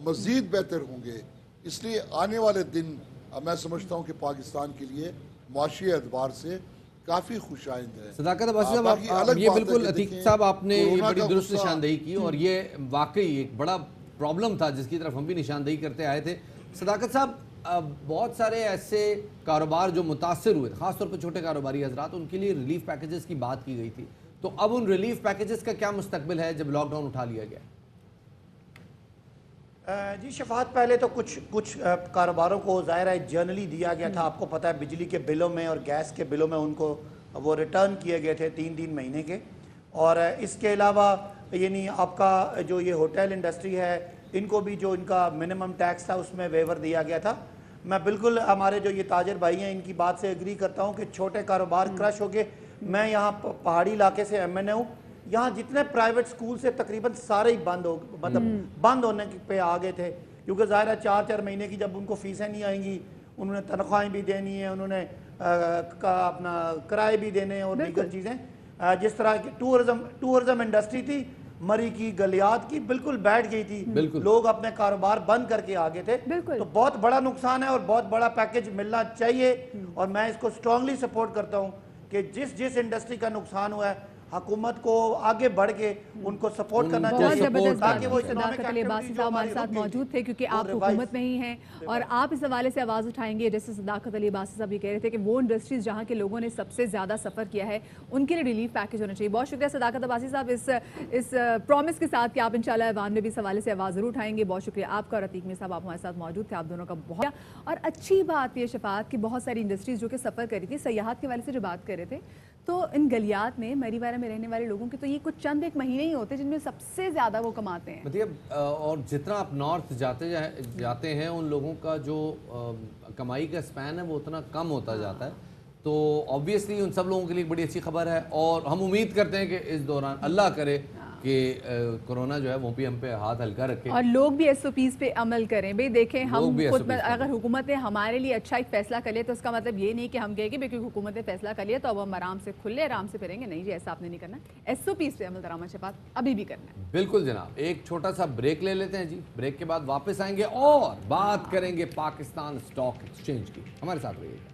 मज़ीद बेहतर होंगे। इसलिए आने वाले दिन मैं समझता हूँ कि पाकिस्तान के लिए माशी एतबार से काफ़ी खुशाइंद है। सदाकत अब्बासी साहब, ये बिल्कुल अतीक साहब आपने ये बड़ी दुरुस्त निशानदेही की, और ये वाकई एक बड़ा प्रॉब्लम था जिसकी तरफ हम भी निशानदेही करते आए थे। सदाकत साहब, बहुत सारे ऐसे कारोबार जो मुतासर हुए थे, खासतौर पर छोटे कारोबारी हजरात, उनके लिए रिलीफ पैकेजेस की बात की गई थी, तो अब उन रिलीफ पैकेजेस का क्या मुस्तकबिल है जब लॉकडाउन उठा लिया गया? जी शफात, पहले तो कुछ कारोबारों को ज़ाहिर है जनरली दिया गया था। आपको पता है बिजली के बिलों में और गैस के बिलों में उनको वो रिटर्न किए गए थे 3 महीने के। और इसके अलावा यानी आपका जो ये होटल इंडस्ट्री है, इनको भी जो इनका मिनिमम टैक्स था उसमें वेवर दिया गया था। मैं बिल्कुल हमारे जो ये ताजर भाई हैं इनकी बात से एग्री करता हूँ कि छोटे कारोबार क्रश हो गए। मैं यहाँ पहाड़ी इलाके से MNA हूँ, यहाँ जितने प्राइवेट स्कूल से तकरीबन सारे ही बंद होने पे आ गए थे, क्योंकि ज़ाहिर है 4 महीने की जब उनको फीसें नहीं आएंगी, उन्होंने तनख्वाहें भी देनी है, उन्होंने अपना किराए भी देने और दीगर चीज़ें। जिस तरह की टूरिज्म इंडस्ट्री थी, मरी की गलियात की बिल्कुल बैठ गई थी, लोग अपने कारोबार बंद करके आ गए थे। तो बहुत बड़ा नुकसान है और बहुत बड़ा पैकेज मिलना चाहिए, और मैं इसको स्ट्रांगली सपोर्ट करता हूँ कि जिस इंडस्ट्री का नुकसान हुआ है, हुकूमत को आगे बढ़ के उनको सपोर्ट करना चाहिए, ताकि वो सदाकत अली अब्बासी साहब हमारे साथ मौजूद थे, क्योंकि आप हुकूमत में ही हैं और आप इस हवाले से आवाज़ उठाएंगे। जैसे सदाकत अली अब्बासी साहब ये कह रहे थे कि वो इंडस्ट्रीज जहाँ के लोगों ने सबसे ज़्यादा सफ़र किया है उनके लिए रिलीफ पैकेज होना चाहिए। बहुत शुक्रिया सदाकत अब्बासी साहब, इस प्रॉमिस के साथ कि आप इंशाल्लाह ऐवान में भी इस हवाले से आवाज़ ज़रूर उठाएंगे। बहुत शुक्रिया आपका, और अतीक में साहब आप हमारे साथ मौजूद थे, आप दोनों का बहुत। और अच्छी बात ये शफात कि बहुत सारी इंडस्ट्रीज़ जो कि सफ़र कर रही थी, सयाहत के हवाले से जो बात कर रहे थे, तो इन गलियात में मरीवाला में रहने वाले लोगों के तो ये कुछ चंद एक महीने ही होते हैं जिनमें सबसे ज़्यादा वो कमाते हैं। मतलब और जितना आप नॉर्थ जाते हैं उन लोगों का जो कमाई का स्पैन है वो उतना कम होता जाता है। तो ऑब्वियसली उन सब लोगों के लिए बड़ी अच्छी खबर है, और हम उम्मीद करते हैं कि इस दौरान अल्लाह करे कि कोरोना जो है वो भी हम पे हाथ हल्का रखे और लोग भी SOPs पे अमल करें। भाई देखें, हम खुद अगर हुकूमत ने हमारे लिए अच्छा एक फैसला कर लिया तो उसका मतलब ये नहीं कि हम कहें कि क्योंकि हुकूमत ने फैसला कर लिया तो अब हम आराम से खुले आराम से फिरेंगे। नहीं जी, ऐसा आपने नहीं करना। SOPs पे अमल दरामद शफात अभी भी करना है। बिल्कुल जनाब, एक छोटा सा ब्रेक ले लेते हैं जी, ब्रेक के बाद वापस आएंगे और बात करेंगे पाकिस्तान स्टॉक एक्सचेंज की। हमारे साथ रहिएगा।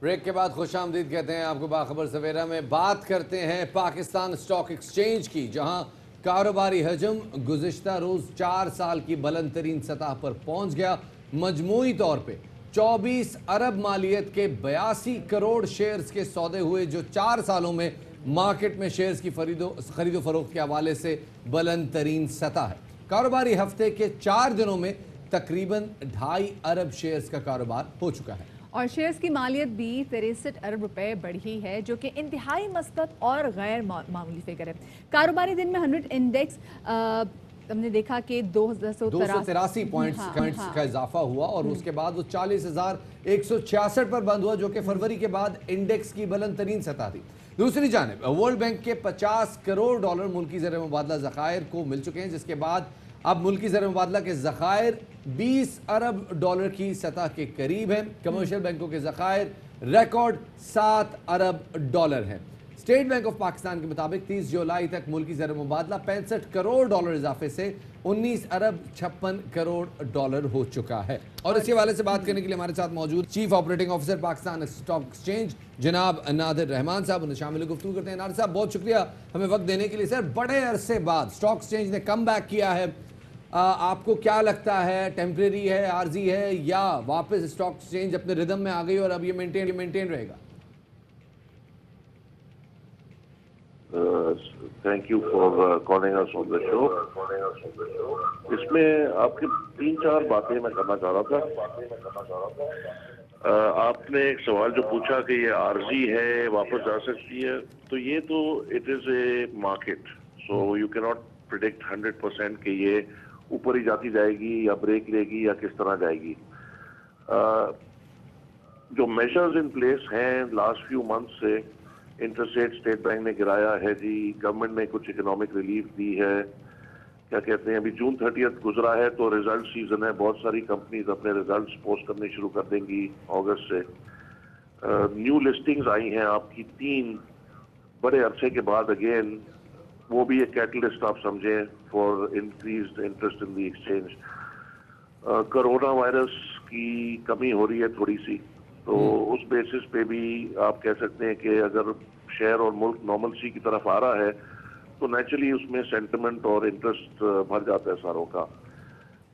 ब्रेक के बाद खुश आमदीद कहते हैं आपको। बाखबर सवेरा में बात करते हैं पाकिस्तान स्टॉक एक्सचेंज की, जहां कारोबारी हजम गुज़िश्ता रोज़ 4 साल की बुलंद तरीन सतह पर पहुंच गया। मजमूई तौर पे 24 अरब मालियत के 82 करोड़ शेयर्स के सौदे हुए, जो 4 सालों में मार्केट में शेयर्स की खरीदो फरोख्त के हवाले से बुलंद तरीन सतह है। कारोबारी हफ्ते के 4 दिनों में तकरीबन 2.5 अरब शेयर्स का कारोबार हो चुका है और शेयर्स की मालियत भी 63 अरब रुपए बढ़ी है, जो कि इंतहाई मस्बत और गैर मामूली फिगर है। कारोबारी दिन में 100 इंडेक्स हमने देखा कि 283 पॉइंट्स का इजाफा हुआ और उसके बाद वो 40,166 पर बंद हुआ, जो कि फरवरी के बाद इंडेक्स की बुलंद तरीन सतह थी। दूसरी जानिब वर्ल्ड बैंक के 50 करोड़ डॉलर मुल्की ज़र मुबादला ज़खायर को मिल चुके हैं, जिसके बाद अब मुल्की ज़र मुबादला के ज़खायर 20 अरब डॉलर की सतह के करीब हैं। कमर्शियल बैंकों के ज़खायर रिकॉर्ड 7 अरब डॉलर हैं। स्टेट बैंक ऑफ पाकिस्तान के मुताबिक 30 जुलाई तक मुल्की ज़र मुबादला 65 करोड़ डॉलर इजाफे से 19 अरब 56 करोड़ डॉलर हो चुका है। और इसी हवाले से बात करने के लिए हमारे साथ मौजूद chief operating officer Pakistan stock exchange जनाब नादिर रहमान साहब, उन्हें शामिल गुफ्तगू करते हैं। नादिर साहब, बहुत शुक्रिया हमें वक्त देने के लिए। सर, बड़े अरसे बाद स्टॉक एक्सचेंज ने कम बैक किया है, आपको क्या लगता है, टेम्परेरी है, आर्जी है, या वापस स्टॉक एक्सचेंज अपने रिदम में आ गई और अब ये मेंटेन रहेगा? Thank you for calling us on the show. इसमें आपकी 3-4 बातें मैं करना चाह रहा था। आपने एक सवाल जो पूछा कि ये आर्जी है, वापस जा सकती है, तो ये तो it is a market, so you can not predict 100% कि ये ऊपर ही जाती जाएगी या ब्रेक लेगी या किस तरह जाएगी। जो मेजर्स इन प्लेस हैं लास्ट फ्यू मंथ से, इंटरेस्ट रेट स्टेट बैंक ने गिराया है जी, गवर्नमेंट ने कुछ इकोनॉमिक रिलीफ दी है, क्या कहते हैं, अभी जून 30 गुजरा है तो रिजल्ट सीजन है, बहुत सारी कंपनीज अपने रिजल्ट्स पोस्ट करने शुरू कर देंगी अगस्त से। न्यू लिस्टिंग्स आई हैं आपकी 3 बड़े अरसे के बाद, अगेन वो भी एक कैटलिस्ट आप समझें for increased interest in the exchange. Corona virus की कमी हो रही है थोड़ी सी, तो उस बेसिस पे भी आप कह सकते हैं कि अगर शहर और मुल्क नॉर्मलसी की तरफ आ रहा है तो नेचुरली उसमें सेंटिमेंट और इंटरेस्ट भर जाता है सारों का।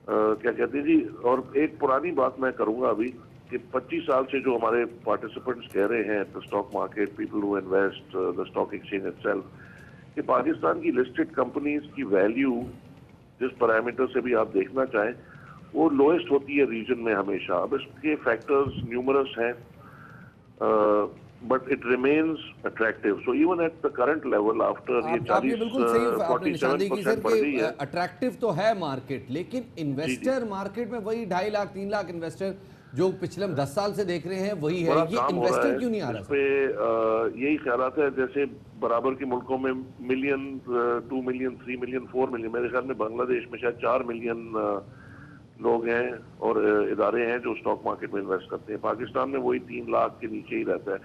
क्या कहते हैं जी, और एक पुरानी बात मैं करूंगा अभी कि 25 साल से जो हमारे पार्टिसिपेंट्स कह रहे हैं, the stock market, people who invest, the stock exchange itself, कि पाकिस्तान की लिस्टेड कंपनीज की वैल्यू जिस पैरामीटर से भी आप देखना चाहें वो लोएस्ट होती है रीजन में हमेशा। अब इसके फैक्टर्स न्यूमरस हैं, but it remains attractive, so even at the current level after ये 47% बढ़ गई है। अट्रैक्टिव तो है मार्केट, लेकिन इन्वेस्टर मार्केट में वही 2.5 लाख 3 लाख इन्वेस्टर जो पिछले 10 साल से देख रहे हैं वही है। ये इन्वेस्टर क्यों नहीं आ रहा? इस पे यही ख्यालात है, जैसे बराबर के मुल्कों में मिलियन, 2 मिलियन, 3 मिलियन, 4 मिलियन, मेरे ख्याल में बांग्लादेश में शायद 4 मिलियन लोग हैं और इदारे हैं जो स्टॉक मार्केट में इन्वेस्ट करते हैं। पाकिस्तान में वही 3 लाख के नीचे ही रहता है।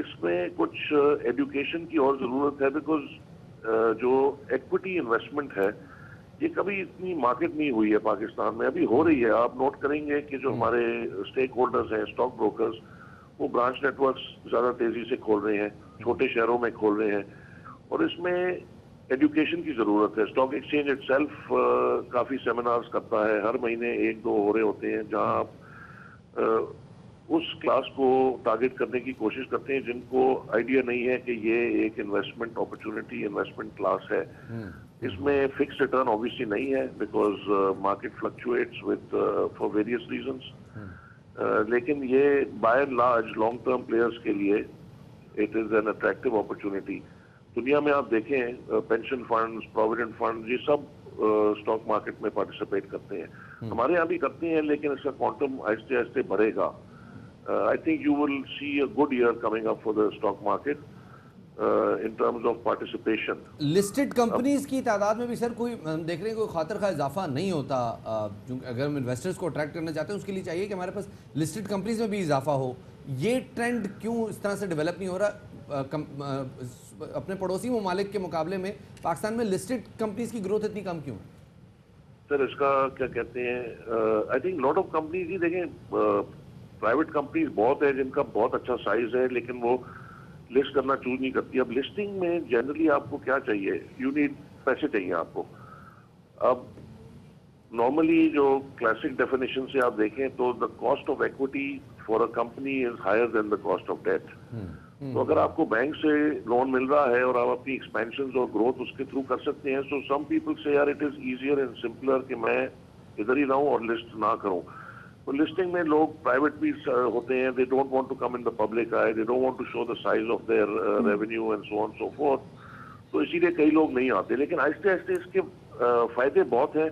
इसमें कुछ एजुकेशन की और ज़रूरत है, बिकॉज जो एक्विटी इन्वेस्टमेंट है ये कभी इतनी मार्केट नहीं हुई है पाकिस्तान में, अभी हो रही है। आप नोट करेंगे कि जो हमारे स्टेक होल्डर्स हैं, स्टॉक ब्रोकर्स, वो ब्रांच नेटवर्क्स ज़्यादा तेज़ी से खोल रहे हैं, छोटे शहरों में खोल रहे हैं, और इसमें एजुकेशन की ज़रूरत है। स्टॉक एक्सचेंज इटसेल्फ काफ़ी सेमिनार्स करता है, हर महीने 1-2 हो रहे होते हैं जहां आप उस क्लास को टारगेट करने की कोशिश करते हैं जिनको आइडिया नहीं है कि ये एक इन्वेस्टमेंट अपॉर्चुनिटी, इन्वेस्टमेंट क्लास है। इसमें फिक्स रिटर्न ऑब्वियसली नहीं है because market fluctuates with for various reasons, लेकिन ये by and large long term players के लिए it is an attractive opportunity. दुनिया में आप देखें पेंशन फंड्स, प्रोविडेंट फंड, ये सब स्टॉक मार्केट में पार्टिसिपेट करते हैं। हमारे यहाँ भी करते हैं, लेकिन इसका क्वांटम आहिस्ते आहिस्ते बढ़ेगा। I think you will see a good year coming up for the stock market in terms of participation. Listed companies की तादाद में भी सर कोई हम देख रहे हैं कोई खातिर खा इजाफा नहीं होता। अगर हम इन्वेस्टर्स को अट्रैक्ट करना चाहते हैं उसके लिए चाहिए कि हमारे पास लिस्टेड कंपनीज में भी इजाफा हो। ये ट्रेंड क्यों इस तरह से डेवलप नहीं हो रहा? अपने पड़ोसी ममालिक के मुकाबले में पाकिस्तान में लिस्टेड कंपनीज की ग्रोथ इतनी कम क्यों है? सर इसका क्या कहते हैं, I think lot of companies ही देखें, प्राइवेट कंपनीज बहुत है जिनका बहुत अच्छा साइज है लेकिन वो लिस्ट करना चूज नहीं करती। अब लिस्टिंग में जनरली आपको क्या चाहिए, यू नीड पैसे चाहिए आपको। अब नॉर्मली जो क्लासिक डेफिनेशन से आप देखें तो the cost of equity for a company is higher than the cost of debt. तो अगर आपको बैंक से लोन मिल रहा है और आप अपनी एक्सपेंशन और ग्रोथ उसके थ्रू कर सकते हैं, सो सम पीपल से यार it is easier and simpler कि मैं इधर ही रहूं और लिस्ट ना करूं। तो लिस्टिंग में लोग प्राइवेट भी होते हैं, they don't want to come in the public eye, they don't want to show the size of their revenue and so on so forth, तो इसीलिए कई लोग नहीं आते। लेकिन आहिस्ते आहिस्ते इसके फायदे बहुत हैं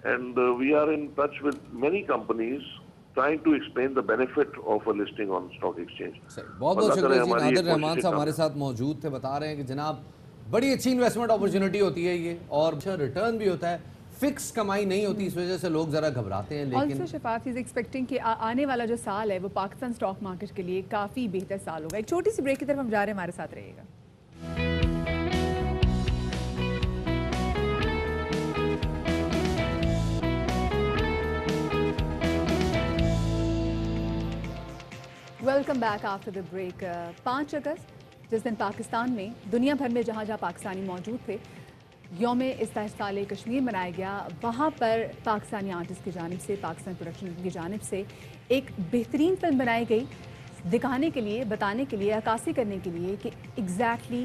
and we are in touch with many companies trying to explain the benefit of a listing on stock exchange। बहुत बहुत शुक्रिया जी। नादिर रहमान साहब हमारे साथ मौजूद थे, बता रहे हैं कि जनाब बड़ी अच्छी इन्वेस्टमेंट अपॉर्चुनिटी होती है ये, और अच्छा रिटर्न भी होता है, फिक्स कमाई नहीं होती, इस वजह से लोग जरा घबराते हैं। लेकिन ऑल्सो शफात इज एक्सपेक्टिंग कि आने वाला जो साल है वो पाकिस्तान स्टॉक मार्केट के लिए काफ़ी बेहतर साल होगा। एक छोटी सी ब्रेक की तरफ हम जा रहे हैं, हमारे साथ रहिएगा। Welcome back after the break. 5 अगस्त जिस दिन पाकिस्तान में दुनिया भर में जहाँ जहाँ पाकिस्तानी मौजूद थे यौम इस्तिहसाल कश्मीर मनाया गया, वहाँ पर पाकिस्तानी आर्टिस्ट की जानिब से, पाकिस्तान प्रोडक्शन की जानिब से एक बेहतरीन फिल्म बनाई गई, दिखाने के लिए, बताने के लिए, अक्कासी करने के लिए कि एग्जैक्टली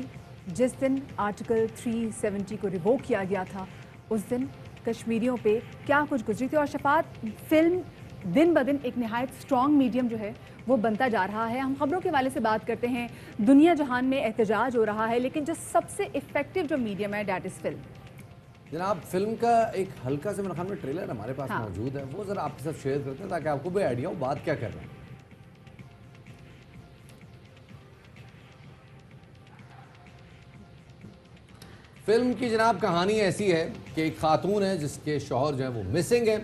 जिस दिन आर्टिकल 370 को रिवोक किया गया था उस दिन कश्मीरियों पे क्या कुछ गुजरी थी। और शफात, फिल्म दिन ब दिन एक नहायत स्ट्रॉन्ग मीडियम जो है वो बनता जा रहा है। हम खबरों के हवाले से बात करते हैं, दुनिया जहान में एहतजाज हो रहा है, लेकिन जो सबसे इफेक्टिव जो मीडियम है डैट इज़ फिल्म। जनाब फिल्म का एक हल्का से मेरे ख्याल में ट्रेलर हमारे पास मौजूद है, वो ज़रा आपके साथ शेयर करते हैं ताकि आपको भी आइडिया हो बात क्या कर रहे हैं। फिल्म की जनाब कहानी ऐसी है कि एक खातून है जिसके शौहर जो है वो मिसिंग है,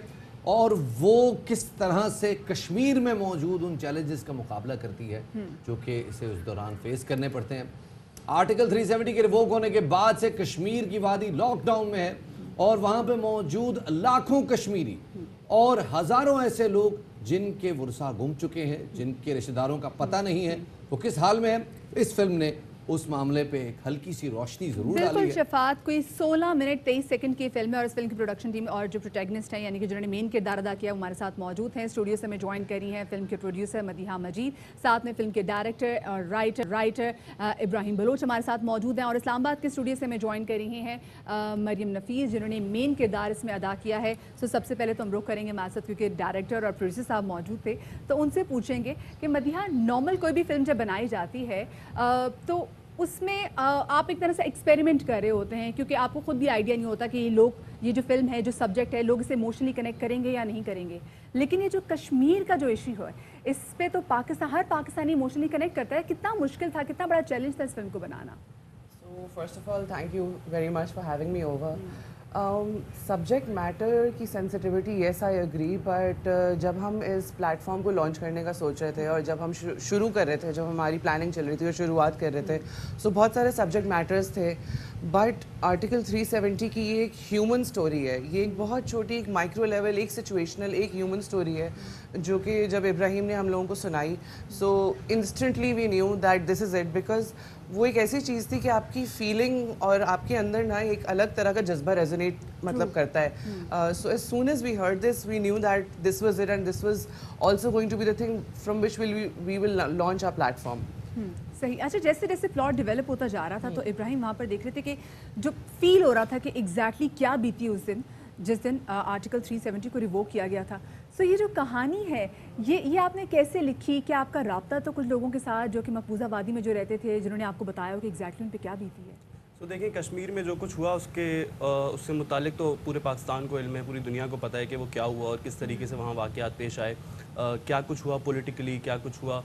और वो किस तरह से कश्मीर में मौजूद उन चैलेंजेस का मुकाबला करती है जो कि इसे उस दौरान फेस करने पड़ते हैं। आर्टिकल 370 के रिवोक होने के बाद से कश्मीर की वादी लॉकडाउन में है, और वहाँ पे मौजूद लाखों कश्मीरी और हज़ारों ऐसे लोग जिनके वुरसा गुम चुके हैं, जिनके रिश्तेदारों का पता नहीं है वो किस हाल में है, इस फिल्म ने उस मामले पे एक हल्की सी रोशनी जरूर डाली है। बिल्कुल शफात, कोई 16 मिनट 23 सेकंड की फिल्म है और इस फिल्म की प्रोडक्शन टीम और जो प्रोटैगनिस्ट हैं यानी कि जिन्होंने मेन किरदार अदा किया वो हमारे साथ मौजूद हैं। स्टूडियो से हमें ज्वाइन करी हैं फिल्म के प्रोड्यूसर मदीहा मजीद, साथ में फिल्म के डायरेक्टर और राइटर इब्राहिम बलोच हमारे साथ मौजूद हैं, और इस्लामाबाद के स्टूडियो से हमें ज्वाइन करी हैं मरियम नफीस जिन्होंने मेन किरदार इसमें अदा किया है। सो सबसे पहले तो हम रुख करेंगे हमारे साथ, क्योंकि डायरेक्टर और प्रोड्यूसर साहब मौजूद थे, तो उनसे पूछेंगे कि मदीहा, नॉर्मल कोई भी फिल्म जब बनाई जाती है तो उसमें आप एक तरह से एक्सपेरिमेंट कर रहे होते हैं, क्योंकि आपको खुद भी आइडिया नहीं होता कि ये जो फिल्म है, जो सब्जेक्ट है, लोग इसे इमोशनली कनेक्ट करेंगे या नहीं करेंगे। लेकिन ये जो कश्मीर का जो इशू है इस पे तो हर पाकिस्तानी इमोशनली कनेक्ट करता है। कितना मुश्किल था, कितना बड़ा चैलेंज था इस फिल्म को बनाना? So first of all, thank you very much for having me over. Subject matter की sensitivity, yes I agree, but जब हम इस प्लेटफॉर्म को लॉन्च करने का सोच रहे थे और जब हम शुरू कर रहे थे, जब हमारी प्लानिंग चल रही थी और शुरुआत कर रहे थे, सो बहुत सारे सब्जेक्ट मैटर्स थे, बट आर्टिकल 370 की ये एक ह्यूमन स्टोरी है, ये एक बहुत छोटी, एक माइक्रो लेवल, एक सिचुएशनल, एक ह्यूमन स्टोरी है जो कि जब इब्राहिम ने हम लोगों को सुनाई, so instantly we knew that this is it, because वो एक ऐसी चीज़ थी कि आपकी फीलिंग और आपके अंदर ना एक अलग तरह का जज्बा रेजोनेट मतलब करता है। So as soon as we heard this we knew that this was it and this was also going to be the thing from which we will launch our platform. सही। अच्छा, जैसे जैसे प्लॉट डेवलप होता जा रहा था तो इब्राहिम वहाँ पर देख रहे थे कि जो फील हो रहा था कि एग्जैक्टली क्या बीती उस दिन जिस दिन आर्टिकल 370 को रिवोक किया गया था। सो ये जो कहानी है ये आपने कैसे लिखी? क्या आपका राब्ता तो कुछ लोगों के साथ जो कि मकबूजा वादी में जो रहते थे जिन्होंने आपको बताया हो कि एग्जैक्टली उन पे क्या बीती है? तो देखिए, कश्मीर में जो कुछ हुआ उससे मुतालिक तो पूरे पाकिस्तान को इल्म है, पूरी दुनिया को पता है कि वो क्या हुआ और किस तरीके से वहाँ वाक़यात पेश आए, क्या कुछ हुआ पॉलिटिकली, क्या कुछ हुआ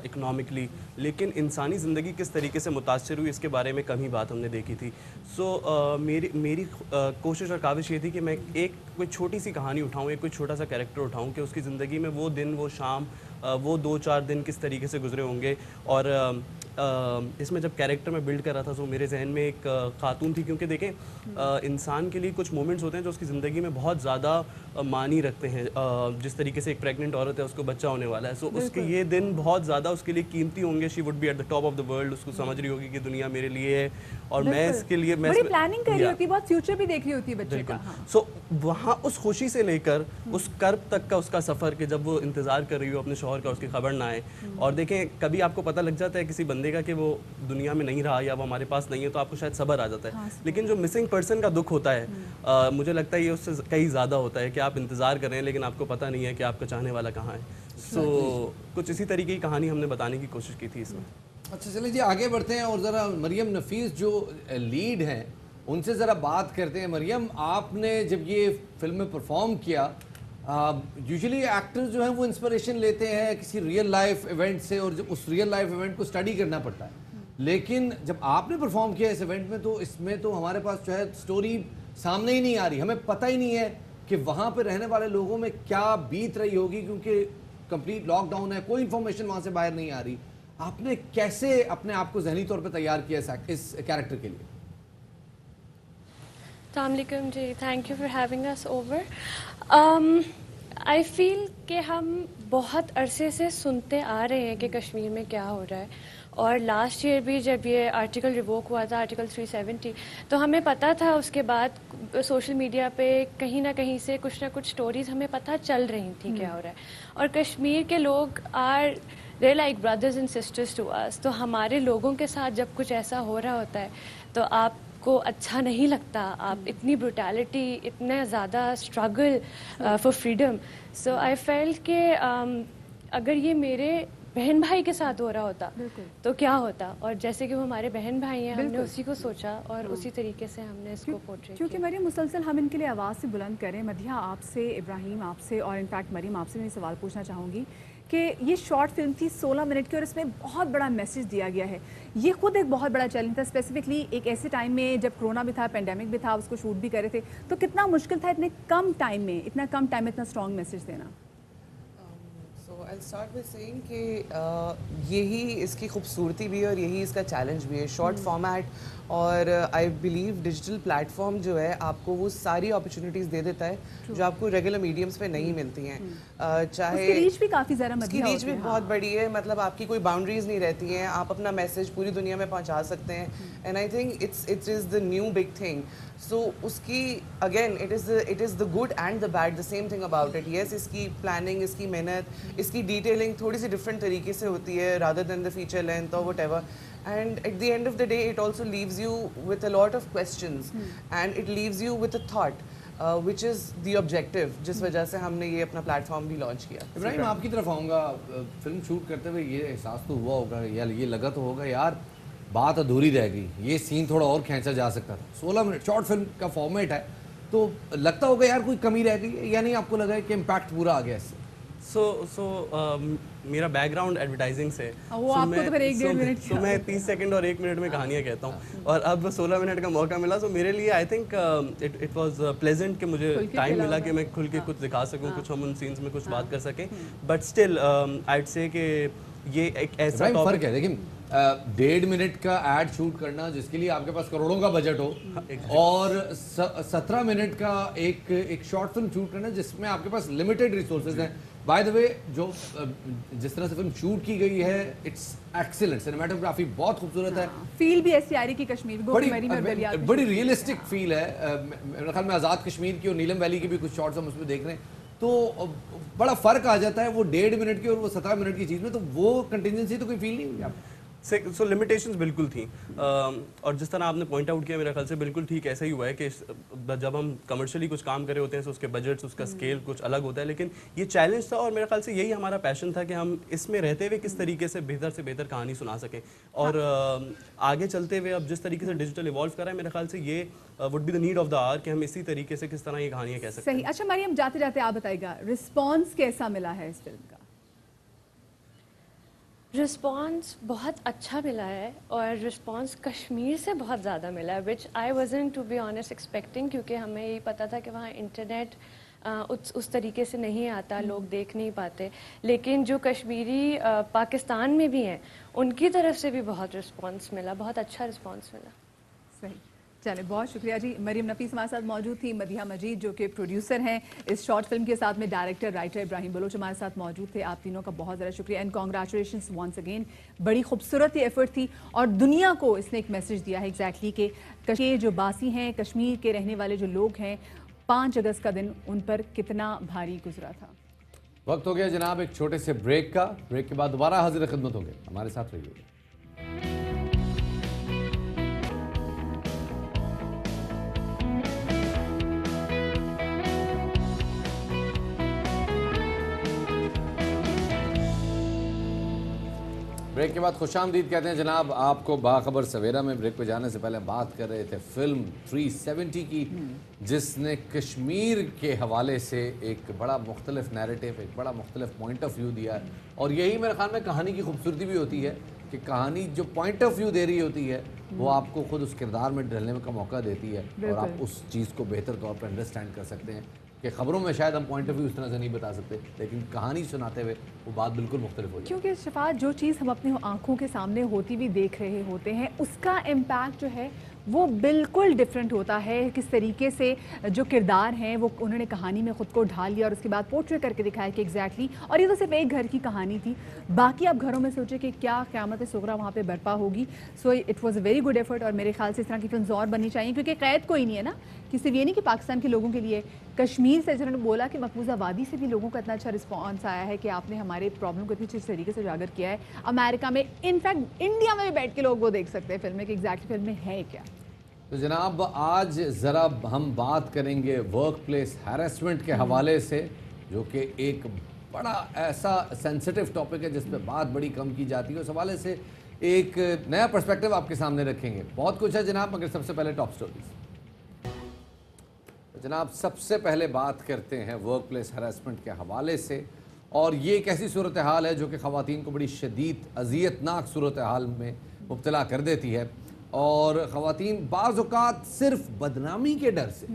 इकनॉमिकली, लेकिन इंसानी ज़िंदगी किस तरीके से मुतासर हुई इसके बारे में कम ही बात हमने देखी थी। सो मेरी कोशिश और काविश ये थी कि मैं एक कोई छोटी सी कहानी उठाऊँ, एक कोई छोटा सा कैरेक्टर उठाऊँ कि उसकी ज़िंदगी में वो दिन, वो शाम, वो 2-4 दिन किस तरीके से गुजरे होंगे। और इसमें जब कैरेक्टर में बिल्ड कर रहा था तो मेरे जहन में एक खातून थी, क्योंकि देखें इंसान के लिए कुछ मोमेंट्स होते हैं जो उसकी ज़िंदगी में बहुत ज़्यादा मानी रखते हैं। जिस तरीके से एक प्रेग्नेंट औरत है, उसको बच्चा होने वाला है, सो उसके ये दिन बहुत ज़्यादा उसके लिए कीमती होंगे। She would be at the top of the world, उसको समझ रही होगी कि दुनिया मेरे लिए है और मैं इसके लिए बड़ी प्लानिंग कर रही होती है, बहुत फ्यूचर भी देख रही होती है बच्चे का। सो वहाँ उस खुशी से लेकर उस कर्ब तक का उसका सफ़र, कि जब वो इंतज़ार कर रही हो अपने शौहर का, उसकी खबर ना आए। और देखें, कभी आपको पता लग जाता है किसी बंदे بندے کا کہ وہ دنیا میں نہیں رہا یا وہ ہمارے پاس نہیں ہے تو آپ کو شاید صبر آ جاتا ہے, لیکن جو مسنگ پرسن کا دکھ ہوتا ہے مجھے لگتا ہے یہ اس سے کئی زیادہ ہوتا ہے کہ آپ انتظار کر رہے ہیں لیکن آپ کو پتہ نہیں ہے کہ آپ کا چاہنے والا کہاں ہے. سو کچھ اسی طریقے کی کہانی ہم نے بتانے کی کوشش کی تھی اس میں. اچھا چلیں جی آگے بڑھتے ہیں اور ذرا مریم نفیس جو لیڈ ہیں ان سے ذرا بات کرتے ہیں. مریم, آپ نے جب یہ فلم میں پرفارم کیا, یوزلی ایکٹرز جو ہیں وہ انسپریشن لیتے ہیں کسی ریئل لائف ایونٹ سے اور جب اس ریئل لائف ایونٹ کو اسٹڈی کرنا پڑتا ہے, لیکن جب آپ نے پرفارم کیا اس ایونٹ میں تو اس میں تو ہمارے پاس جو ہے اسٹوری سامنے ہی نہیں آ رہی, ہمیں پتہ ہی نہیں ہے کہ وہاں پہ رہنے والے لوگوں میں کیا بیت رہی ہوگی کیونکہ کمپلیٹ لاک ڈاؤن ہے, کوئی انفارمیشن وہاں سے باہر نہیں آ رہی. آپ نے کیسے اپنے آپ کو ذہنی طور پہ تیار کیا اس کیریکٹر کے لیے؟ السلام علیکم جی, thank you for having us over. I feel کہ ہم بہت عرصے سے سنتے آ رہے ہیں کہ کشمیر میں کیا ہو رہا ہے, اور لاسٹ ایئر بھی جب یہ آرٹیکل ریووک ہوا تھا, آرٹیکل 370, تو ہمیں پتہ تھا اس کے بعد سوشل میڈیا پہ کہیں نہ کہیں سے کچھ نہ کچھ سٹوریز ہمیں پتہ چل رہی تھیں کیا ہو رہا ہے. اور کشمیر کے لوگ they're like brothers and sisters to us. تو ہمارے لوگوں کے ساتھ جب کچھ ایسا ہو رہا ہوتا ہے تو آپ کو اچھا نہیں لگتا, آپ اتنی بروٹیلٹی, اتنا زیادہ struggle for freedom. So I felt کہ اگر یہ میرے بہن بھائی کے ساتھ ہو رہا ہوتا تو کیا ہوتا, اور جیسے کہ وہ ہمارے بہن بھائی ہیں ہم نے اسی کو سوچا اور اسی طریقے سے ہم نے اس کو پورٹریٹ کیا. کیونکہ مریم مسلسل ہم ان کے لیے آواز سے بلند کریں. مدیحہ آپ سے, ابراہیم آپ سے, اور انفیکٹ مریم آپ سے میں سوال پوچھنا چاہوں گی کہ یہ شارٹ فلم تھی 16 منٹ کی اور اس میں بہت بڑا میسیج دیا گیا ہے. یہ خود ایک بہت بڑا چیلنج تھا, اسپیسیفکلی ایک ایسے ٹائم میں جب کرونا بھی تھا, پینڈیمک بھی تھا, اس کو شوٹ بھی کر رہے تھے, تو کتنا مشکل تھا اتنے کم ٹائم میں اتنا اسٹرانگ میسیج دینا؟ I'll start by saying کہ یہی اس کی خوبصورتی بھی ہے اور یہی اس کا چیلنج بھی ہے. شارٹ فارمیٹ اور I believe digital plate form جو ہے آپ کو وہ ساری اپرچونیٹیز دے دیتا ہے جو آپ کو ریگولر میڈیمس پہ نہیں ملتی ہیں. چاہے ریچ بھی کافی زیادہ, اس کی ریچ بھی بہت بڑی ہے, مطلب آپ کی کوئی باؤنڈریز نہیں رہتی ہیں, آپ اپنا میسیج پوری دنیا میں پہنچا سکتے ہیں. And I think it is the new big thing. So اس کی again it is the good and the bad, the same thing about it. Yes, اس کی پلاننگ, اس کی محنت, اس کی ڈیٹیلنگ تھوڑی سی ڈفرینٹ طریقے سے ہوتی ہے rather than the feature length اور whatever. And at the end of the day, it also leaves you with a lot of questions and it leaves you with a thought, which is the objective, جس وجہ سے ہم نے یہ اپنا plate form بھی launch کیا. ابراہیم, آپ کی طرف آؤں گا. فلم شوٹ کرتے ہوئے یہ احساس تو ہوا ہوگا یا یہ لگا تو ہوگا یار بات ادھوری رہ گئی, یہ سین تھوڑا اور کھینچا جا سکتا تھا. 16 منٹ شارٹ فلم کا فارمیٹ ہے تو لگتا ہوگا یار کوئی کمی رہ گئی, یا نہیں آپ کو لگا ہے کہ امپیکٹ پورا آ گیا اس سے؟ میرا بیک گراؤنڈ ایڈورٹائزنگ سے, تو میں 30 سیکنڈ اور 1 منٹ میں کہانیاں کہتا ہوں, اور اب 16 منٹ کا موقع ملا. سو میرے لیے آئی تھنک اٹ واز پلیزنٹ کہ مجھے ٹائم ملا کہ میں کھل کے کچھ دکھا سکوں, کچھ ہم ان سینس میں کچھ بات کر سکیں. بٹ اسٹل آئیڈ سے کہ یہ ایک ایسا فرق ہے. لیکن 1.5 منٹ کا ایڈ شوٹ کرنا جس کے لیے آپ کے پاس کروڑوں کا بجٹ ہو, اور 17 منٹ کا ایک شارٹ فلم شوٹ کرنا جس میں آپ کے پاس لمیٹڈ ریسورسز ہیں. بائی دا وے جو جس طرح سے فلم شوٹ کی گئی ہے اٹس ایکسیلنٹ, سینیمیٹوگرافی بہت خوبصورت ہے, فیل بھی ایسی آ رہی کہ کشمیر بڑی ریئلسٹک فیل ہے. میرے خیال میں آزاد کشمیر کی اور نیلم ویلی کی بھی کچھ شارٹس ہم اس میں دیکھ رہے ہیں تو بڑا فرق آ جاتا ہے وہ 1.5 منٹ کی اور وہ 17 منٹ کی چیز میں. تو وہ کنٹینجنسی تو کوئی فیل نہیں ہوئی آپ کو؟ سو لمیٹیشنز بالکل تھیں, اور جس طرح آپ نے پوائنٹ آؤٹ کیا میرے خیال سے بالکل ٹھیک ایسا ہی ہوا ہے کہ جب ہم کمرشلی کچھ کام کر رہے ہوتے ہیں تو اس کے بجٹس, اس کا اسکیل کچھ الگ ہوتا ہے, لیکن یہ چیلنج تھا اور میرے خیال سے یہی ہمارا پیشن تھا کہ ہم اس میں رہتے ہوئے کس طریقے سے بہتر کہانی سنا سکیں. اور آگے چلتے ہوئے اب جس طریقے سے ڈیجیٹل ایوالو کر رہا ہے میرے خیال سے یہ would be the need of the hour کہ ہم اسی طریقے سے کس طرح یہ کہانیاں کہہ سکتے ہیں. صحیح. اچھا مریم, جاتے جاتے آپ بتائیے گا رسپانس کیسا ملا ہے اس فلم کا؟ رسپانس بہت اچھا ملا ہے, اور رسپانس کشمیر سے بہت زیادہ ملا ہے, which I wasn't to be honest expecting, کیونکہ ہمیں یہ پتہ تھا کہ وہاں انٹرنیٹ اس طریقے سے نہیں آتا, لوگ دیکھ نہیں پاتے. لیکن جو کشمیری پاکستان میں بھی ہیں ان کی طرف سے بھی بہت رسپانس ملا, بہت اچھا رسپانس ملا. صحیح. چلے, بہت شکریہ جی. مریم نفیس ہمارے ساتھ موجود تھی, مدیحہ مجید جو کہ پروڈیوسر ہیں اس شارٹ فلم کے, ساتھ میں ڈائریکٹر رائٹر ابراہیم بلوچ ہمارے ساتھ موجود تھے. آپ تینوں کا بہت زیادہ شکریہ اینڈ کانگریچولیشنس ونس اگین. بڑی خوبصورت یہ ایفرٹ تھی اور دنیا کو اس نے ایک میسج دیا ہے ایگزیکٹلی کہ کشمیر جو باسی ہیں, کشمیر کے رہنے والے جو لوگ ہیں, 5 اگست کا دن ان پر کتنا بھاری گزرا تھا. وقت ہو گیا جناب ایک چھوٹے سے بریک کا. بریک کے بعد دوبارہ حاضر خدمت ہوں گے, ہمارے ساتھ رہیے. ब्रेक के बाद खुशामदीद कहते हैं जनाब आपको। बाखबर सवेरा में ब्रेक पे जाने से पहले बात कर रहे थे फिल्म 370 की, जिसने कश्मीर के हवाले से एक बड़ा मुख्तलिफ नैरेटिव, एक बड़ा मुख्तलिफ पॉइंट ऑफ व्यू दिया है। और यही मेरे ख्याल में कहानी की खूबसूरती भी होती है कि कहानी जो पॉइंट ऑफ व्यू दे रही होती है वो आपको खुद उस किरदार में ढलने का मौका देती है और आप उस चीज़ को बेहतर तौर पर अंडरस्टैंड कर सकते हैं कि खबरों में शायद हम पॉइंट ऑफ व्यू इस तरह से नहीं बता सकते, लेकिन कहानी सुनाते हुए वो बात बिल्कुल मुख्तलिफ हो जाती है। क्योंकि शफात जो चीज़ हम अपनी आंखों के सामने होती भी देख रहे होते हैं उसका इम्पैक्ट जो है वो बिल्कुल डिफरेंट होता है। किस तरीके से जो किरदार हैं वो उन्होंने कहानी में ख़ुद को ढाल लिया और उसके बाद पोर्ट्रे करके दिखाया कि एग्जैक्टली। और ये तो सिर्फ एक घर की कहानी थी, बाकी आप घरों में सोचे कि क्या क़यामत सुगरा वहाँ पे बर्पा होगी। So it was a very good effort और मेरे ख्याल से इस तरह की फिल्म और बननी चाहिए, क्योंकि क़ैद कोई नहीं है ना, कि सिर्फ ये नहीं कि पाकिस्तान के लोगों के लिए, कश्मीर से जिन्होंने बोला कि मकबूजा वादी से भी लोगों का इतना अच्छा रिस्पॉन्स आया है कि आपने हमारे प्रॉब्लम को इतनी अच्छी तरीके से उजागर किया है। अमेरिका में, इनफैक्ट इंडिया में भी बैठ के लोग वो देख सकते हैं फिल्म में कि एग्जैक्टली फिल्म में है क्या। तो जनाब आज ज़रा हम बात करेंगे वर्क प्लेस हैरेसमेंट के हवाले से, जो कि एक बड़ा ऐसा सेंसिटिव टॉपिक है जिस पर बात बड़ी कम की जाती है। उस हवाले से एक नया पर्सपेक्टिव आपके सामने रखेंगे। बहुत कुछ है जनाब, मगर सबसे पहले टॉप स्टोरीज। जनाब सबसे पहले बात करते हैं वर्क प्लेस हैरेसमेंट के हवाले से, और ये एक ऐसी सूरत हाल है जो कि ख़वातीन को बड़ी शदीद अज़ियतनाक सूरत हाल में मुब्तला कर देती है। और ख़वातीन बाज़ औक़ात सिर्फ बदनामी के डर से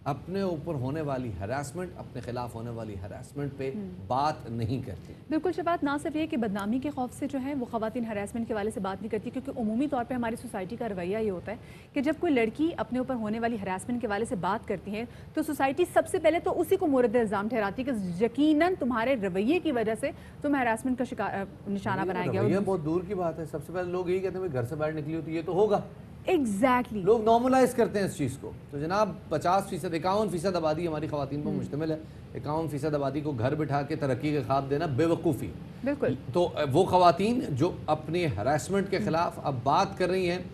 अपने ऊपर होने वाली हरासमेंट, अपने खिलाफ होने वाली हरासमेंट पे बात नहीं करती। बिल्कुल शबात, ना सिर्फ ये कि बदनामी के खौफ से जो है वो ख़वातीन हरासमेंट के वाले से बात नहीं करती, क्योंकि उमूमी तौर पे हमारी सोसाइटी का रवैया ये होता है कि जब कोई लड़की अपने ऊपर होने वाली हरासमेंट के वाले से बात करती है तो सोसाइटी सबसे पहले तो उसी को मोरद इल्ज़ाम ठहराती है कि यकीनन तुम्हारे रवैये की वजह से तुम्हें हरासमेंट का शिकार निशाना बनाया गया। ये बहुत दूर की बात है, सबसे पहले लोग यही कहते हैं घर से बाहर निकली हो तो ये तो होगा। एग्जैक्टली लोग नॉर्मलाइज करते हैं इस चीज़ को। तो जनाब 50%, 51% आबादी हमारी ख़वातीन पर मुश्तमिल है। 51% आबादी को घर बिठा के तरक्की के ख्वाब देना बेवकूफ़ी। बिल्कुल। तो वो ख़वातीन जो अपनी हरासमेंट के ख़िलाफ़ अब बात कर रही हैं,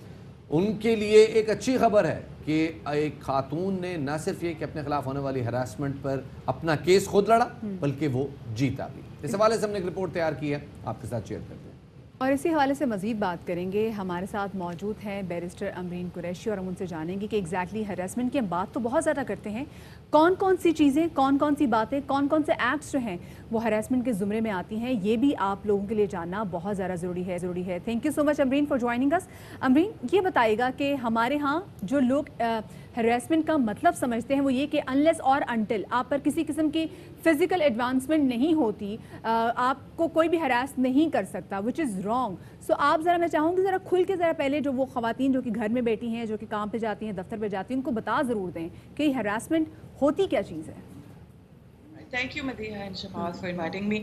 उनके लिए एक अच्छी खबर है कि एक खातून ने न सिर्फ ये कि अपने खिलाफ होने वाली हरासमेंट पर अपना केस खुद लड़ा, बल्कि वो जीता भी। इस हवाले से हमने एक रिपोर्ट तैयार की है, आपके साथ शेयर करते हैं। और इसी हवाले से मज़ीद बात करेंगे। हमारे साथ मौजूद हैं बैरिस्टर अमरीन कुरैशी और हम उनसे जानेंगे कि एग्जैक्टली हरासमेंट की हम बात तो बहुत ज़्यादा करते हैं, कौन कौन सी चीज़ें, कौन कौन सी बातें, कौन कौन से एक्ट्स जो हैं वो हरासमेंट के ज़ुमरे में आती हैं, ये भी आप लोगों के लिए जानना बहुत ज़्यादा ज़रूरी है। Thank you so much Amreen for joining us. Amreen, ये बताइएगा कि हमारे यहाँ जो लोग हरासमेंट का मतलब समझते हैं वो ये कि अनलेस और अनटिल आप पर किसी किस्म की फिजिकल एडवांसमेंट नहीं होती, आपको कोई भी हरास नहीं कर सकता, विच इज़ रॉन्ग। सो आप ज़रा, मैं चाहूँगी ज़रा खुल के ज़रा पहले जो वो ख़वातीन जो कि घर में बैठी हैं, जो कि काम पे जाती हैं, दफ्तर पे जाती हैं, उनको बता ज़रूर दें कि हरासमेंट होती क्या चीज़ है। Thank you, Madiha and Shahbaz, for inviting me.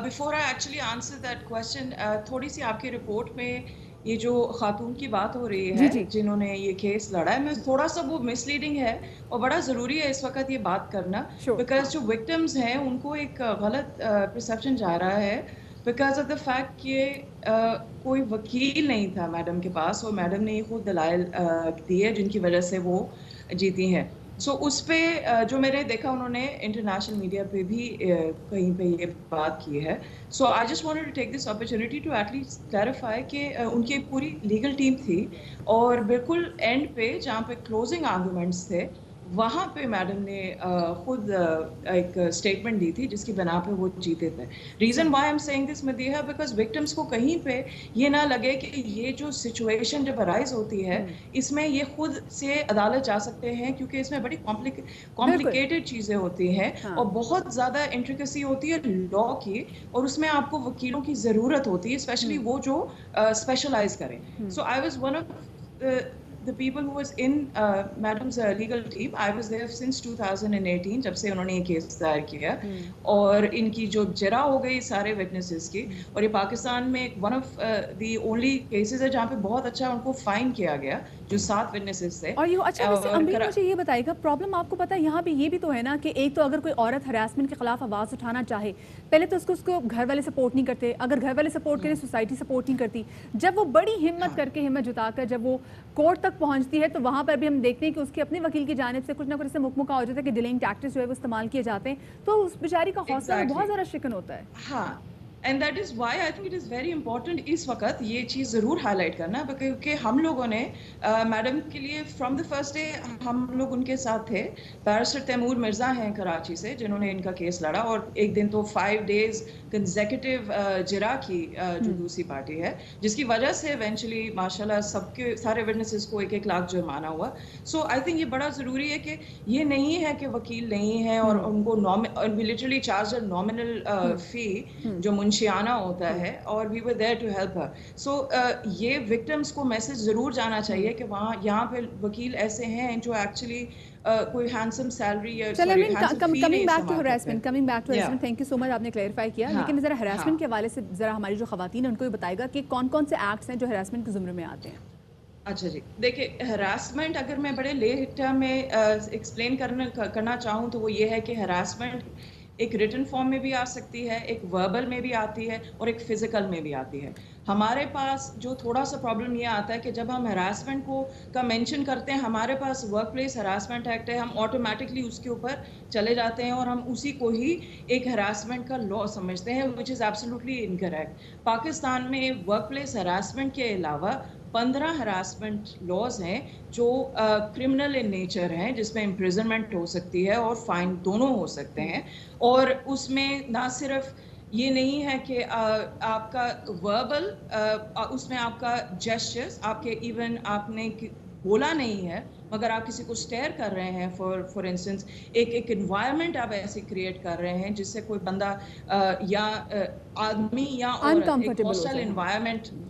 Before I actually answer that question, थोड़ी सी आपकी रिपोर्ट में ये जो खातून की बात हो रही है जिन्होंने ये केस लड़ा है, मैं थोड़ा सा वो मिसलीडिंग है और बड़ा ज़रूरी है इस वक्त ये बात करना, बिकॉज जो विक्टिम्स हैं उनको एक गलत परसेप्शन जा रहा है बिकॉज ऑफ द फैक्ट कि कोई वकील नहीं था मैडम के पास और मैडम ने ये खुद दलाइल दिए जिनकी वजह से वो जीती हैं। सो उस पे जो मैंने देखा उन्होंने इंटरनेशनल मीडिया पे भी कहीं पे ये बात की है। So I just wanted to take this opportunity to at least clarify कि उनकी एक पूरी लीगल टीम थी और बिल्कुल एंड पे जहाँ पे क्लोजिंग आर्गूमेंट्स थे वहाँ पे मैडम ने खुद एक स्टेटमेंट दी थी जिसकी बना पे वो जीते थे। Reason why I am saying this Madiha, because victims को कहीं पे ये ना लगे कि ये जो सिचुएशन जब अराइज होती है इसमें ये खुद से अदालत जा सकते हैं, क्योंकि इसमें बड़ी कॉम्प्लिकेटेड चीज़ें होती हैं और बहुत ज़्यादा इंट्रिकेसी होती है लॉ की, और उसमें आपको वकीलों की ज़रूरत होती है, स्पेशली वो जो स्पेशलाइज करें। So I was one of the people who was in madam's legal team. I was there since 2018 जब से उन्होंने ये केस दायर किया और इनकी जो जरा हो गई सारे विटनेसेस की, और ये पाकिस्तान में one of the only cases है जहाँ पे बहुत अच्छा उनको फाइन किया गया जो 7 विटनेसेस थे। और ये अच्छा अमरीन मुझे ये बताइएगा, प्रॉब्लम आपको पता है यहाँ पे ये भी तो है ना कि एक तो अगर कोई औरत हरासमेंट के खिलाफ आवाज़ उठाना चाहे, पहले तो उसको घर वाले सपोर्ट नहीं करते, अगर घर वाले सपोर्ट करें सोसाइटी सपोर्ट नहीं करती, जब वो बड़ी हिम्मत करके, हिम्मत जुटाकर जब वो कोर्ट तक पहुंचती है तो वहां पर भी हम देखते हैं कि उसके अपने वकील की जानिब से कुछ ना कुछ ऐसे मुकमुका हो जाता है कि डिलेइंग टैक्टिक्स जो है वो इस्तेमाल किए जाते हैं, तो उस बेचारी का हौसला बहुत ज़्यादा शिकन होता है। हाँ and that is why I think it is very important इस वक्त ये चीज़ ज़रूर हाईलाइट करना, क्योंकि हम लोगों ने मैडम के लिए फ्रॉम द फर्स्ट डे हम लोग उनके साथ थे। बैरिस्टर तैमूर मिर्ज़ा हैं कराची से जिन्होंने इनका केस लड़ा, और एक दिन तो 5 days कंसेक्यूटिव जिरा की जो दूसरी पार्टी है, जिसकी वजह से इवेंचुअली माशाल्लाह सबके सारे विटनेसेस को 1-1 लाख जुर्माना हुआ। सो आई थिंक ये बड़ा ज़रूरी है कि ये नहीं है कि वकील नहीं है और उनको लिटरली चार्ज नॉमिनल फी जो मुंशियाना होता है, और we were there to help her. So ये विक्टिम्स को मैसेज ज़रूर जाना चाहिए कि वहाँ यहाँ पे वकील ऐसे हैं जो एक्चुअली कोई हैंडसम सैलरी या coming back to harassment thank you so much, आपने क्लैरिफाई किया। लेकिन ज़रा हरासमेंट के हवाले से ज़रा हमारी जो ख़वातीन है उनको भी बताएगा कि कौन कौन से एक्ट्स हैं जो हरासमेंट के ज़ुम्रे में आते हैं। अच्छा जी, देखिए हरासमेंट अगर मैं बड़े ले टर्म में एक्सप्लेन करना चाहूँ तो वो ये है कि हरासमेंट एक रिटन फॉर्म में भी आ सकती है, एक वर्बल में भी आती है और एक फिजिकल में भी आती है। हमारे पास जो थोड़ा सा प्रॉब्लम ये आता है कि जब हम हरासमेंट का मेंशन करते हैं, हमारे पास वर्क प्लेस हरासमेंट एक्ट है, हम ऑटोमेटिकली उसके ऊपर चले जाते हैं और हम उसी को ही एक हरासमेंट का लॉ समझते हैं, which is absolutely incorrect. Pakistan में वर्क प्लेस हरासमेंट के अलावा 15 हरासमेंट लॉज हैं जो क्रिमिनल इन नेचर हैं, जिसमें इम्प्रिजनमेंट हो सकती है और फाइन दोनों हो सकते हैं। और उसमें ना सिर्फ ये नहीं है कि आपका वर्बल, उसमें आपका जेस्चर्स, आपके इवन आपने बोला नहीं है मगर आप किसी को स्टेयर कर रहे हैं, फॉर इंस्टेंस एक इन्वायरमेंट आप ऐसे क्रिएट कर रहे हैं जिससे कोई बंदा या आदमी या औरत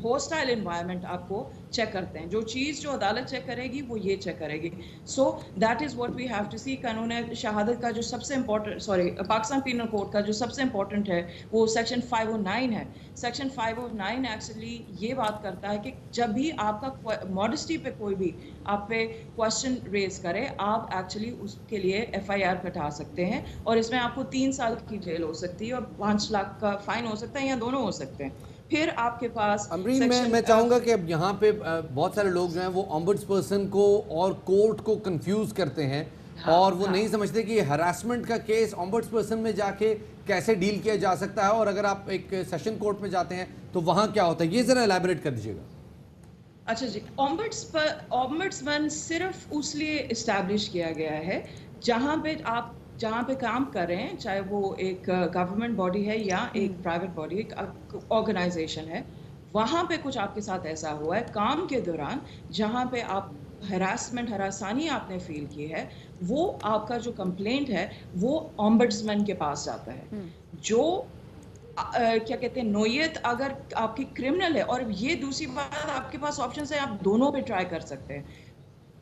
हॉस्टाइल इन्वायरमेंट आपको चेक करते हैं। जो चीज़ जो अदालत चेक करेगी वो ये चेक करेगी। So that is what we have to see. कानून शहादत का जो सबसे इम्पोर्टेंट, पाकिस्तान पीनल कोड का जो सबसे इम्पोर्टेंट है वो सेक्शन 509 है। सेक्शन 509 एक्चुअली ये बात करता है कि जब भी आपका मॉडेस्टी पे कोई भी आप पे क्वेश्चन रेज करे, आप एक्चुअली उसके लिए FIR कटा सकते हैं और इसमें आपको 3 साल की जेल हो सकती है और 5 लाख का फाइन हो सकता है, या दोनों हो सकते हैं। फिर आपके पास अमरीन, मैं चाहूंगा कि अब यहाँ पे बहुत सारे लोग जो हैं वो ऑम्बुड्सपर्सन को और कोर्ट को कंफ्यूज करते हैं और वो नहीं समझते कि हरासमेंट का केस ऑम्बुड्सपर्सन में जाके कैसे डील किया जा सकता है और अगर आप एक सेशन कोर्ट में जाते हैं तो वहाँ क्या होता है, ये जरा एलैबोरेट कर दीजिएगा। अच्छा जी, ऑम्बुड्समैन सिर्फ उस लिए इस्टेब्लिश किया गया है जहाँ पे काम कर रहे हैं, चाहे वो एक गवर्नमेंट बॉडी है या एक प्राइवेट बॉडी, एक ऑर्गेनाइजेशन है, वहाँ पे कुछ आपके साथ ऐसा हुआ है काम के दौरान जहाँ पे आप हरासानी आपने फील की है, वो आपका जो कंप्लेंट है वो ऑम्बुड्समैन के पास जाता है। जो क्या कहते हैं, नोयत अगर आपकी क्रिमिनल है, और ये दूसरी बात आपके पास ऑप्शन है, आप दोनों पे ट्राई कर सकते हैं।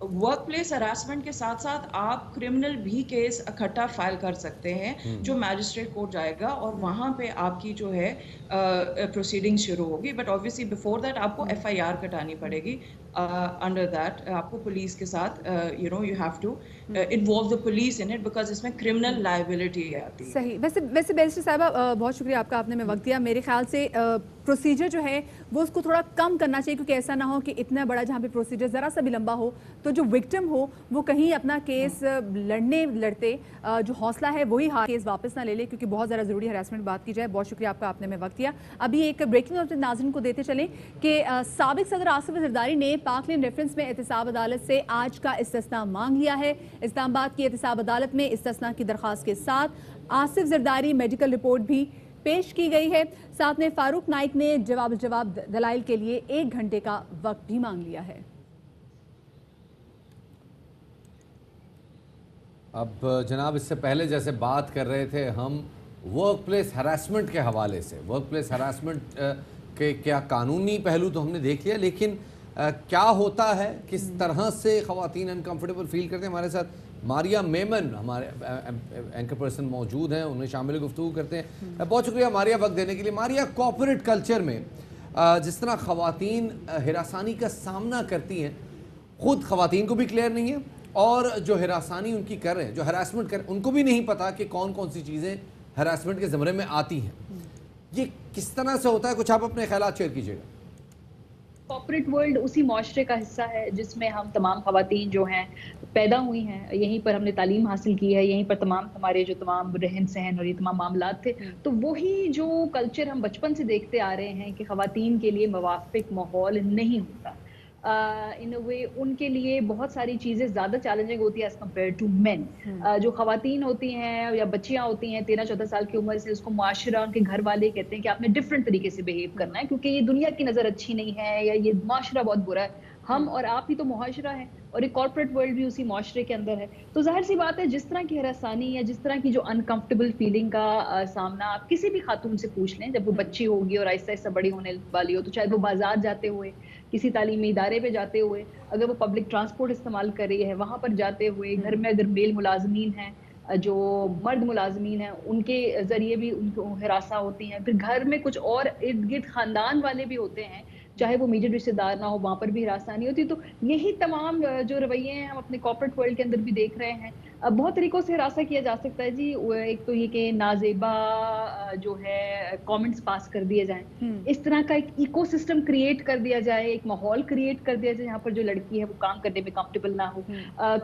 वर्क प्लेस हरासमेंट के साथ साथ आप क्रिमिनल भी केस इकट्ठा फाइल कर सकते हैं जो मैजिस्ट्रेट कोर्ट जाएगा और वहाँ पे आपकी जो है प्रोसीडिंग शुरू होगी। बट ऑब्वियसली बिफोर दैट आपको FIR कटानी पड़ेगी। अंडर दैट आपको पुलिस के साथ you have to involve the police in it, because इसमें क्रिमिनल लायबिलिटी आती है। सही। वैसे बैरिस्टर साहिबा बहुत शुक्रिया आपका, आपने में वक्त दिया। मेरे ख्याल से प्रोसीजर जो है वो उसको थोड़ा कम करना चाहिए, क्योंकि ऐसा ना हो कि इतना बड़ा जहाँ पे प्रोसीजर ज़रा सा भी लंबा हो तो जो विक्टिम हो वो कहीं अपना केस लड़ते जो हौसला है वही केस वापस ना ले ले, क्योंकि बहुत ज़्यादा ज़रूरी हरासमेंट बात की जाए। बहुत शुक्रिया आपका, आपने में वक्त दिया। अभी एक ब्रेकिंग न्यूज़ नाज़रीन को देते चलें कि साबिक सदर आसिफ जरदारी ने पाक लैंड रेफरेंस में एहतसाब अदालत से आज का इस्तिस्ना मांग लिया है। इस्लामाबाद की एहतसाब अदालत में इस्तिस्ना की दरख्वास्त के साथ आसिफ जरदारी मेडिकल रिपोर्ट भी पेश की गई है। साथ में फारूक नाइक ने जवाब दलाइल के लिए 1 घंटे का वक्त भी मांग लिया है। अब जनाब, इससे पहले जैसे बात कर रहे थे हम वर्क प्लेस हरासमेंट के हवाले से, वर्क प्लेस हरासमेंट के क्या कानूनी पहलू तो हमने देख लिया, लेकिन क्या होता है, किस तरह से ख़वातीन अनकम्फर्टेबल फील करते हैं। हमारे साथ मारिया मेमन हमारे एंकर पर्सन मौजूद हैं, उन्हें शामिल गुफ्तगू करते हैं। बहुत शुक्रिया मारिया वक्त देने के लिए। मारिया, कॉर्पोरेट कल्चर में जिस तरह ख़वातीन हिरासानी का सामना करती हैं, ख़ुद ख़वातीन को भी क्लियर नहीं है और जो हिरासानी उनकी कर रहे हैं, जो हरासमेंट कर, उनको भी नहीं पता कि कौन कौन सी चीज़ें हरासमेंट के ज़मरे में आती हैं। ये किस तरह से होता है, कुछ आप अपने ख्यालात शेयर कीजिएगा। कॉर्पोरेट वर्ल्ड उसी माशरे का हिस्सा है जिसमें हम तमाम खवातीन जो हैं पैदा हुई हैं, यहीं पर हमने तालीम हासिल की है, यहीं पर तमाम हमारे जो तमाम रहन सहन और ये तमाम मामलात थे, तो वही जो कल्चर हम बचपन से देखते आ रहे हैं कि खवातीन के लिए मुवाफिक माहौल नहीं होता। इन अ वे उनके लिए बहुत सारी चीज़ें ज़्यादा चैलेंजिंग होती है एज़ कम्पेयर टू मेन। जो खवातीन होती हैं या बच्चियाँ होती हैं 13-14 साल की उम्र से, उसको माशरा, उनके घर वाले कहते हैं कि आपने डिफरेंट तरीके से बिहेव करना है क्योंकि ये दुनिया की नज़र अच्छी नहीं है या ये माशरा बहुत बुरा है। हम और आप ही तो मुआशरा है और एक कॉर्पोरेट वर्ल्ड भी उसी माशरे के अंदर है। तो जाहिर सी बात है, जिस तरह की हरासानी या जिस तरह की जो अनकंफर्टेबल फीलिंग का सामना आप किसी भी खातून से पूछ लें जब वो बच्ची होगी और आहिस्ता आहिस्ता बड़ी होने वाली हो, तो चाहे वो बाजार जाते हुए, किसी तालीमी इदारे पे जाते हुए, अगर वो पब्लिक ट्रांसपोर्ट इस्तेमाल कर रही है वहाँ पर जाते हुए, घर में अगर मेल मुलाजमीन हैं, जो मर्द मुलाजमीन हैं उनके ज़रिए भी उनको हिरासा होती हैं। फिर घर में कुछ और इर्द गिर्द ख़ानदान वाले भी होते हैं, चाहे वो मीडियट रिश्तेदार ना हो, वहाँ पर भी हिरासानी होती है। तो यही तमाम जो रवैये हैं हम अपने कॉर्पोरेट वर्ल्ड के अंदर भी देख रहे हैं। बहुत तरीक़ों से हिरासा किया जा सकता है जी। एक तो ये कि नाज़ेबा जो है कमेंट्स पास कर दिए जाएं, इस तरह का एक इकोसिस्टम क्रिएट कर दिया जाए, एक माहौल क्रिएट कर दिया जाए जहाँ पर जो लड़की है वो काम करने में कंफर्टेबल ना हो।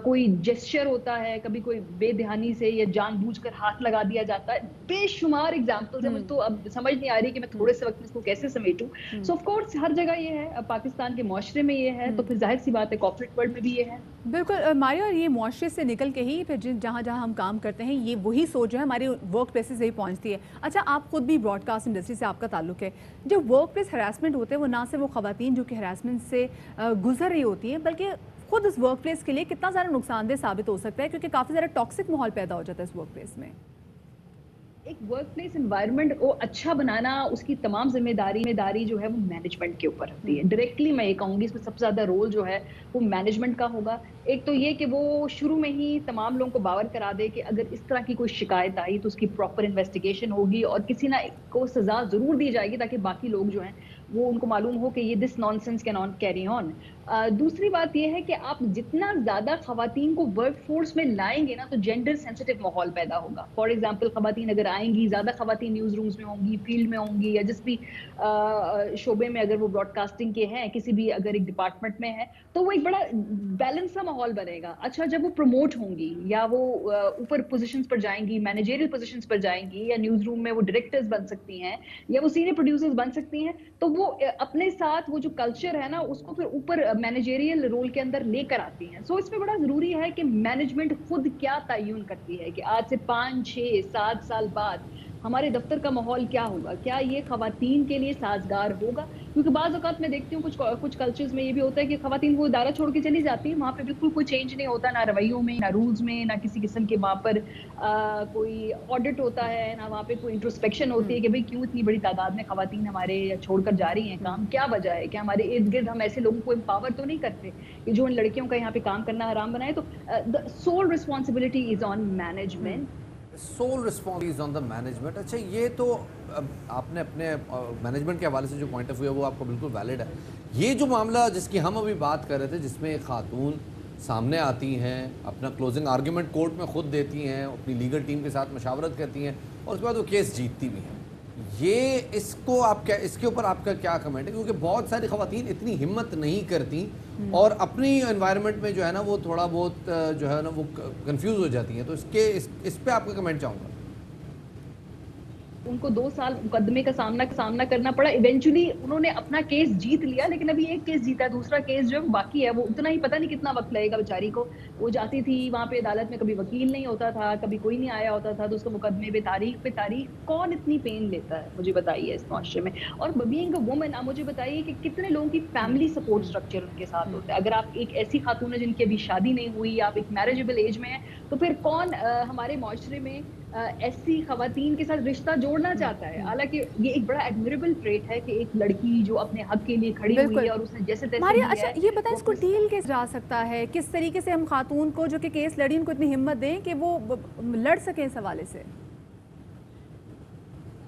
कोई जेस्चर होता है, कभी कोई बेध्यानी से या जानबूझकर हाथ लगा दिया जाता है। बेशुमार एग्जाम्पल्स हैं, मुझे तो अब समझ नहीं आ रही कि मैं थोड़े से वक्त में इसको कैसे समेटूं। सो ऑफ कोर्स हर जगह ये है, पाकिस्तान के मुआशरे में ये है, तो फिर जाहिर सी बात है कॉर्पोरेट वर्ल्ड में भी ये है। बिल्कुल मारिया, और ये मुआशरे से निकल के ही फिर जहाँ जहाँ हम काम करते हैं ये वही सोच जो है हमारी वर्क प्लेसेस से ही पहुँचती है। अच्छा, आप खुद भी ब्रॉडकास्ट इंडस्ट्री से आपका ताल्लुक है, जो वर्क प्लेस हरासमेंट होते हैं वो ना सिर्फ वो खवातीन जो कि हरासमेंट से गुजर रही होती हैं, बल्कि खुद उस वर्क प्लेस के लिए कितना ज़्यादा नुकसानदेह साबित हो सकता है, क्योंकि काफ़ी ज़्यादा टॉक्सिक माहौल पैदा हो जाता है इस वर्क प्लेस में। एक वर्क प्लेस एनवायरनमेंट को अच्छा बनाना, उसकी तमाम जिम्मेदारी जो है वो मैनेजमेंट के ऊपर होती है। डायरेक्टली मैं ये कहूँगी इसमें सबसे ज़्यादा रोल जो है वो मैनेजमेंट का होगा। एक तो ये कि वो शुरू में ही तमाम लोगों को बावर करा दे कि अगर इस तरह की कोई शिकायत आई तो उसकी प्रॉपर इन्वेस्टिगेशन होगी और किसी ना को सज़ा ज़रूर दी जाएगी, ताकि बाकी लोग जो हैं वो उनको मालूम हो कि ये this nonsense can not carry on. दूसरी बात ये है कि आप जितना ज़्यादा खवातीन को वर्क फोर्स में लाएंगे ना, तो जेंडर सेंसिटिव माहौल पैदा होगा। फॉर एग्जांपल, खवातीन अगर आएंगी, ज़्यादा खवातीन न्यूज़ रूम्स में होंगी, फील्ड में होंगी, या जिस भी शोबे में अगर वो ब्रॉडकास्टिंग के हैं, किसी भी अगर एक डिपार्टमेंट में है, तो वो एक बड़ा बैलेंस सा माहौल बनेगा। अच्छा, जब वो प्रमोट होंगी या वो ऊपर पोजीशंस पर जाएंगी, मैनेजरियल पोजीशंस पर जाएंगी, या न्यूज़ रूम में वो डायरेक्टर्स बन सकती हैं या वो सीनियर प्रोड्यूसर्स बन सकती हैं, तो वो अपने साथ वो जो कल्चर है ना उसको फिर ऊपर मैनेजरियल रोल के अंदर लेकर आती हैं। सो इसमें बड़ा ज़रूरी है कि मैनेजमेंट खुद क्या तयन करती है कि आज से 5, 6, 7 साल बाद हमारे दफ्तर का माहौल क्या होगा, क्या ये खवातीन के लिए साजगार होगा। क्योंकि बाज़ औक़ात मैं देखती हूँ कुछ कल्चर्स में ये भी होता है कि खवातीन वो इदारा छोड़ के चली जाती है, वहाँ पे बिल्कुल कोई चेंज नहीं होता, ना रवैयों में, ना रूल्स में, ना किसी किस्म के वहाँ पर कोई ऑडिट होता है, ना वहाँ पे कोई इंट्रोस्पेक्शन होती है कि भाई क्यों इतनी बड़ी तादाद में खवातीन हमारे छोड़कर जा रही हैं काम, क्या वजह है, क्या हमारे इर्द गिर्द हम ऐसे लोगों को एम्पावर तो नहीं करते कि जो उन लड़कियों का यहाँ पे काम करना हराम बनाए। तो the sole responsibility is on management. Sole responsibility on the management. अच्छा, ये तो आपने अपने मैनेजमेंट के हवाले से जो पॉइंट ऑफ व्यू है वो आपको बिल्कुल वैलिड है। ये जो मामला जिसकी हम अभी बात कर रहे थे, जिसमें एक खातून सामने आती हैं, अपना क्लोजिंग आर्ग्यूमेंट कोर्ट में खुद देती हैं, अपनी लीगल टीम के साथ मशावरत करती हैं और उसके बाद वो केस जीतती भी हैं, ये इसको आप क्या, इसके ऊपर आपका क्या कमेंट है? क्योंकि बहुत सारी खवातीन इतनी हिम्मत नहीं करती और अपनी एनवायरनमेंट में जो है ना वो थोड़ा बहुत जो है ना वो कंफ्यूज हो जाती हैं, तो इस पे आपका कमेंट चाहूँगा। उनको 2 साल मुकदमे का सामना करना पड़ा। इवेंचुअली उन्होंने अपना केस जीत लिया, लेकिन अभी एक केस जीता, दूसरा केस जो बाकी है वो उतना ही पता नहीं कितना वक्त लगेगा बेचारी को। वो जाती थी वहाँ पे अदालत में, कभी वकील नहीं होता था, कभी कोई नहीं आया होता था, तो उसको मुकदमे पे तारीख कौन इतनी पेन लेता है, मुझे बताइए इस माशरे में। और बीइंग अ वुमन, आप मुझे बताइए कि कितने लोगों की फैमिली सपोर्ट स्ट्रक्चर उनके साथ होता है। अगर आप एक ऐसी खातून है जिनकी अभी शादी नहीं हुई, आप एक मैरिजेबल एज में है, तो फिर कौन हमारे माशरे में ऐसी खवातीन के साथ रिश्ता जोड़ना चाहता है। हालांकि ये एक बड़ा एडमिरेबल ट्रेट है कि एक लड़की जो अपने हक के लिए खड़ी हुई है और उसने जैसे तैसे मारिया, अच्छा ये बताएं इसको डील कैसे जा सकता है, किस तरीके से हम खातून को जो कि केस लड़ी उनको इतनी हिम्मत दें कि वो लड़ सके इस हवाले से?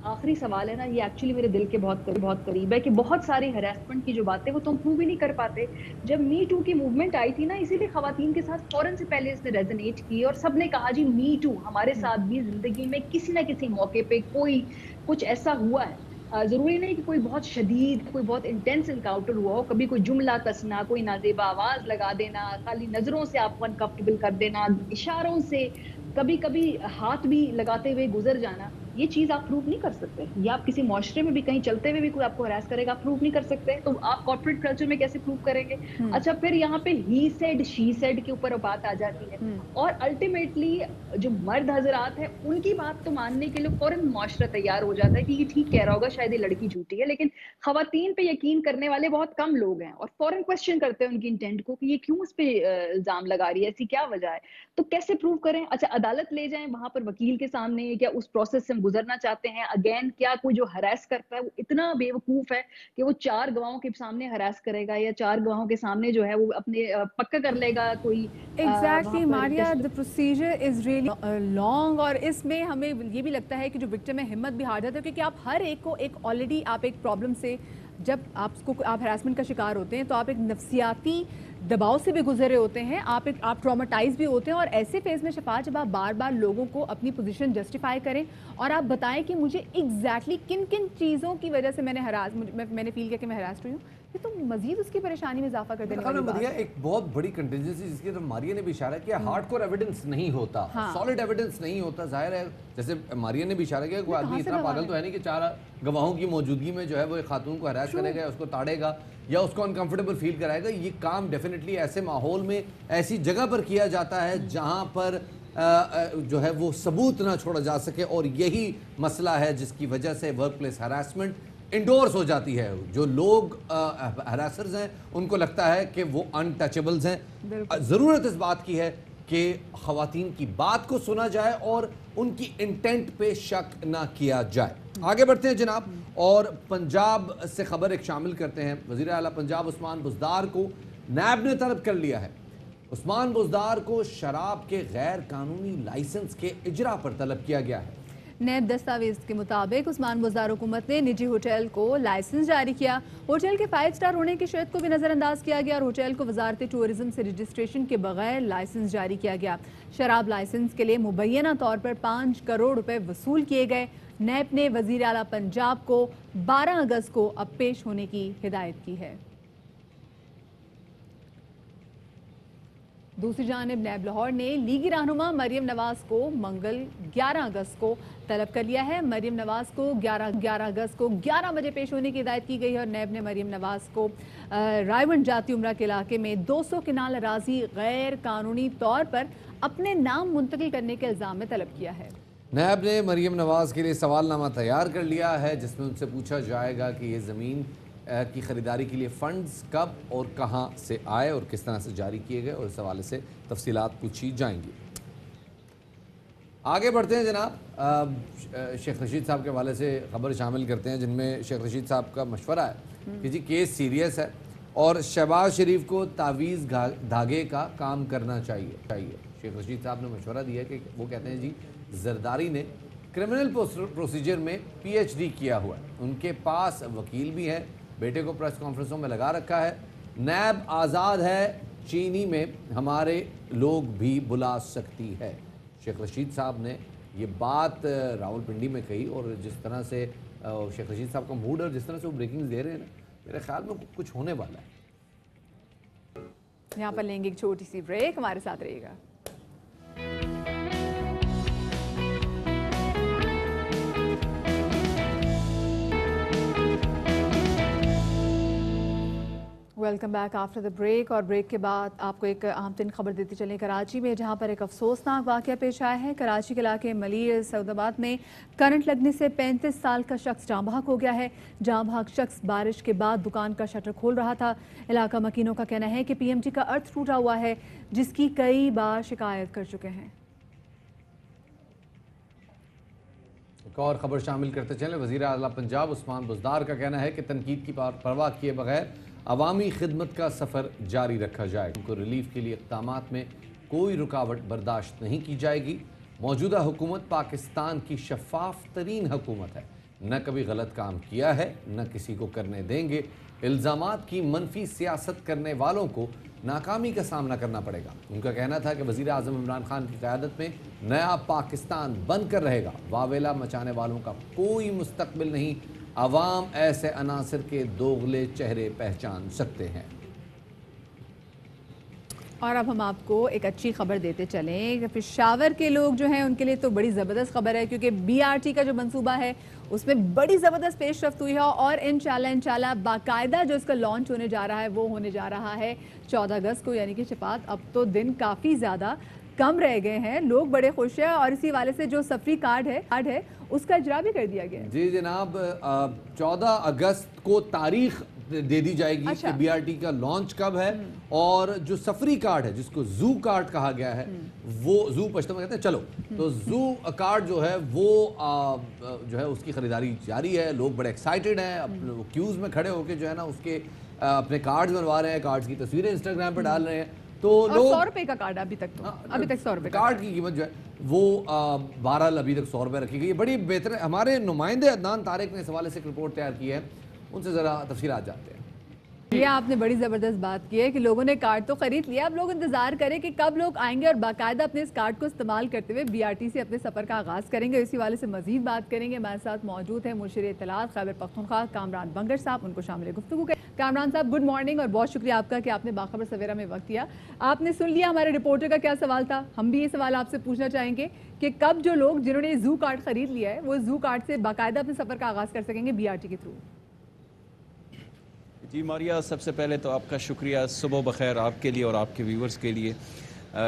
आखिरी सवाल है ना, ये एक्चुअली मेरे दिल के बहुत करीब है कि बहुत सारी हरासमेंट की जो बातें वो तो हम प्रूव ही नहीं कर पाते। जब मी टू की मूवमेंट आई थी ना, इसीलिए खवातीन के साथ फौरन से पहले इसने रेजोनेट की और सबने कहा जी मी टू, हमारे साथ भी जिंदगी में किसी ना किसी मौके पे कोई कुछ ऐसा हुआ है ज़रूरी नहीं कि कोई बहुत शदीद, कोई बहुत इंटेंस इनकाउंटर हुआ हो, कभी कोई जुमला कसना, कोई नाज़ेबा आवाज़ लगा देना, खाली नज़रों से आपको अनकम्फर्टेबल कर देना, इशारों से, कभी-कभी हाथ भी लगाते हुए गुजर जाना, ये चीज़ आप प्रूव नहीं कर सकते। या आप किसी मुआशरे में भी कहीं चलते हुए भी कोई आपको हरास करेगा, आप प्रूव नहीं कर सकते, तो आप कॉर्पोरेट कल्चर में कैसे प्रूव करेंगे? अच्छा, फिर यहाँ पे ही सेड, शी सेड के ऊपर बात आ जाती है, और अल्टीमेटली जो मर्द हजरात हैं, उनकी बात तो मानने के लिए फौरन मुआशरा तैयार हो जाता है कि ये ठीक कह रहा होगा, शायद ये लड़की झूठी है, लेकिन खवातीन पे यकीन करने वाले बहुत कम लोग हैं, और फौरन क्वेश्चन करते हैं उनकी इंटेंट को कि ये क्यों इस पे इल्जाम लगा रही है, ऐसी क्या वजह है? तो कैसे प्रूव करें? अच्छा, अदालत ले जाएं, वहां पर वकील के सामने, क्या उस प्रोसेस से हम गुजरना चाहते हैं? अगेन, क्या कोई जो हरास करता है वो इतना बेवकूफ है कि वो 4 गवाहों के सामने हरास करेगा, या 4 गवाहों के सामने जो है वो अपने पक्का कर लेगा कोई? Exactly Maria, the procedure is really long, और इसमें हमें ये भी लगता है कि जो विक्टिम है हिम्मत भी हार जाता है, क्योंकि आप हर एक को एक ऑलरेडी आप एक प्रॉब्लम से, जब आप हरासमेंट का शिकार होते हैं तो आप एक नफ्सियाती दबाव से भी गुजर रहे होते हैं, आप ट्रॉमेटाइज भी होते हैं, और ऐसे फेज में शफा जब आप बार बार लोगों को अपनी पोजीशन जस्टिफाई करें और आप बताएं कि मुझे एग्जैक्टली किन किन चीज़ों की वजह से मैंने फील किया कि मैं हरास हुई हूँ, ये तो मजीद उसकी परेशानी में इजाफा कर देने वाली बात है। एक बहुत बड़ी कंटिजेंसी जिसकी तरफ मारिया ने भी इशारा किया, हार्डकोर एविडेंस नहीं होता, सॉलिड एविडेंस नहीं होता। जाहिर है, जैसे मारिया ने भी इशारा किया, कोई आदमी इतना पागल तो है नहीं कि 4 गवाहों की मौजूदगी में जो है वो एक खातून को हरास करेगा, उसको ताड़ेगा या उसको अनकंफर्टेबल फील कराएगा। ये काम डेफिनेटली ऐसे माहौल में, ऐसी जगह पर किया जाता है जहां पर जो है वो सबूत ना छोड़ा जा सके, और यही मसला है जिसकी वजह से वर्क प्लेस हरासमेंट इंडोर्स हो जाती है। जो लोग हरासर्स हैं उनको लगता है कि वो अनटचेबल्स हैं। ज़रूरत इस बात की है कि ख़वातीन की बात को सुना जाए और उनकी इंटेंट पे शक ना किया जाए। आगे बढ़ते हैं जनाब, और पंजाब से खबर एक शामिल करते हैं। वज़ीर आला पंजाब उस्मान बुज़दार को नैब ने तलब कर लिया है। उस्मान बुज़दार को शराब के गैर कानूनी लाइसेंस के इजरा पर तलब किया गया है। नैब दस्तावेज के मुताबिक उस्मान बुज़दार हुकूमत ने निजी होटल को लाइसेंस जारी किया। होटल के 5 स्टार होने की शर्त को भी नज़रअंदाज किया गया और होटल को वजारत टूरिज्म से रजिस्ट्रेशन के बगैर लाइसेंस जारी किया गया। शराब लाइसेंस के लिए मुबैना तौर पर 5 करोड़ रुपए वसूल किए गए। नैब ने वज़ीर आला पंजाब को 12 अगस्त को अब पेश होने की हिदायत की है। दूसरी जानिब नैब लाहौर ने लीगी रहनुमा मरियम नवाज को मंगल 11 अगस्त को तलब कर लिया है। मरियम नवाज को 11 अगस्त को 11 बजे पेश होने की हिदायत की गई है, और नैब ने मरियम नवाज को रायवंड जाती उम्रा के इलाके में 200 किनाल अराजी गैर कानूनी तौर पर अपने नाम मुंतकिल करने के इल्ज़ाम में तलब किया है। नैब ने मरियम नवाज के लिए सवालनामा तैयार कर लिया है, जिसमें उनसे पूछा जाएगा कि ये ज़मीन की ख़रीदारी के लिए फ़ंड्स कब और कहां से आए और किस तरह से जारी किए गए, और इस हवाले से तफसीलात पूछी जाएंगी। आगे बढ़ते हैं जनाब, शेख रशीद साहब के हवाले से खबर शामिल करते हैं, जिनमें शेख रशीद साहब का मशवरा है कि जी केस सीरियस है और शहबाज शरीफ को तावीज़ धागे का काम करना चाहिए। शेख रशीद साहब ने मशवरा दिया कि वो कहते हैं जी जरदारी ने क्रिमिनल प्रोसीजर में PhD किया हुआ है, उनके पास वकील भी है, बेटे को प्रेस कॉन्फ्रेंसों में लगा रखा है, नैब आज़ाद है, चीनी में हमारे लोग भी बुला सकती है। शेख रशीद साहब ने ये बात रावलपिंडी में कही, और जिस तरह से शेख रशीद साहब का मूड और जिस तरह से वो ब्रेकिंग दे रहे हैं ना, मेरे ख्याल में कुछ होने वाला है। यहाँ पर लेंगे एक छोटी सी ब्रेक, हमारे साथ रहेगा। Welcome back after the break. और ब्रेक के बाद आपको एक अहम तरीन खबर देती चलें कराची में, जहां पर एक अफसोसनाक वाक़या पेश आया है। कराची के इलाके मलीर सऊदाबाद में करंट लगने से 35 साल का शख्स जाँ बहक हो गया है। जाँ बहक शख्स बारिश के बाद दुकान का शटर खोल रहा था। इलाका मकीनों का कहना है कि PMT का अर्थ टूटा हुआ है, जिसकी कई बार शिकायत कर चुके हैं। एक और खबर शामिल करते चलें, वज़ीर आला पंजाब उस्मान बुज़दार का कहना है कि तनकीद की परवाह किए बगैर अवामी खिदमत का सफ़र जारी रखा जाए। उनको रिलीफ के लिए इक़दामात में कोई रुकावट बर्दाश्त नहीं की जाएगी। मौजूदा हुकूमत पाकिस्तान की शफाफ तरीन हुकूमत है, न कभी गलत काम किया है न किसी को करने देंगे। इल्ज़ामात की मनफी सियासत करने वालों को नाकामी का सामना करना पड़ेगा। उनका कहना था कि वज़ीर आज़म इमरान खान की क़यादत में नया पाकिस्तान बनकर रहेगा। वावेला मचाने वालों का कोई मुस्तकबिल नहीं, عوام ایسے عناصر کے دوغلے چہرے پہچان سکتے ہیں۔ اور اب ہم آپ کو ایک اچھی خبر دیتے چلیں کہ پشاور کے لوگ جو ہیں ان کے لیے تو بڑی زبردست خبر ہے، کیونکہ BRT کا جو منصوبہ ہے اس میں بڑی زبردست پیش رفت ہوئی ہے، اور انشاءاللہ باقاعدہ جو اس کا لانچ ہونے جا رہا ہے وہ ہونے جا رہا ہے 14 اگست کو، یعنی کہ شفاعت اب تو دن کافی زیادہ کم رہ گئے ہیں، لوگ بڑے خوش ہیں، اور اسی والے سے جو سفری کارڈ ہے اس کا اجرا بھی کر دیا گیا ہے۔ جی جناب، 14 اگست کو تاریخ دے دی جائے گی کہ BRT کا لانچ کب ہے، اور جو سفری کارڈ ہے جس کو زو کارڈ کہا گیا ہے، وہ زو پشتو میں کہتے ہیں چلو، تو زو کارڈ جو ہے وہ جو ہے اس کی خریداری جاری ہے، لوگ بڑے ایکسائٹڈ ہیں، کیوز میں کھڑے ہو کے جو ہے نا اس کے اپنے کارڈز بنوا رہے ہیں، کارڈز کی تصویریں انسٹاگرام پہ ڈال رہے ہیں، تو لوگ 100 روپے کا کارڈ ابھی تک 100 روپے کارڈ کی قیمت جو ہے وہ بہرحال ابھی تک 100 روپے رکھی گئی ہے۔ بڑی بہتر ہے، ہمارے نمائندے عدنان طارق نے اس حوالے سے ایک رپورٹ تیار کی ہے، ان سے ذرا تفصیلات جانتے ہیں۔ یہ آپ نے بڑی زبردست بات کی ہے کہ لوگوں نے کارڈ تو خرید لیا، اب لوگ انتظار کریں کہ کب لوگ آئیں گے اور باقاعدہ اپنے اس کارڈ کو استعمال کرتے ہوئے BRT سے اپنے سفر کا آغاز کریں گے۔ اسی والے سے مزید بات کریں گے، ہمارے ساتھ موجود ہیں مشیر اطلاعات خیبر پختونخوا کامران بنگر صاحب، ان کو شامل گفتگو کریں۔ کامران صاحب گڈ مارننگ، اور بہت شکریہ آپ کا کہ آپ نے باخبر سویرا میں وقت دیا۔ آپ نے سن لیا ہمارے رپورٹر کا کیا سوال تھا، ہم بھی یہ سوال آپ سے پوچھنا چاہیں گے کہ کب جو لوگ جنہوں نے زو کارڈ خرید لیا ہے وہ زو کارڈ سے باقاعدہ اپنے سفر کا آغاز کر سکیں گے BRT کے تھرو؟ جی ماریا، سب سے پہلے تو آپ کا شکریہ، صبح بخیر آپ کے لیے اور آپ کے ویورز کے لیے،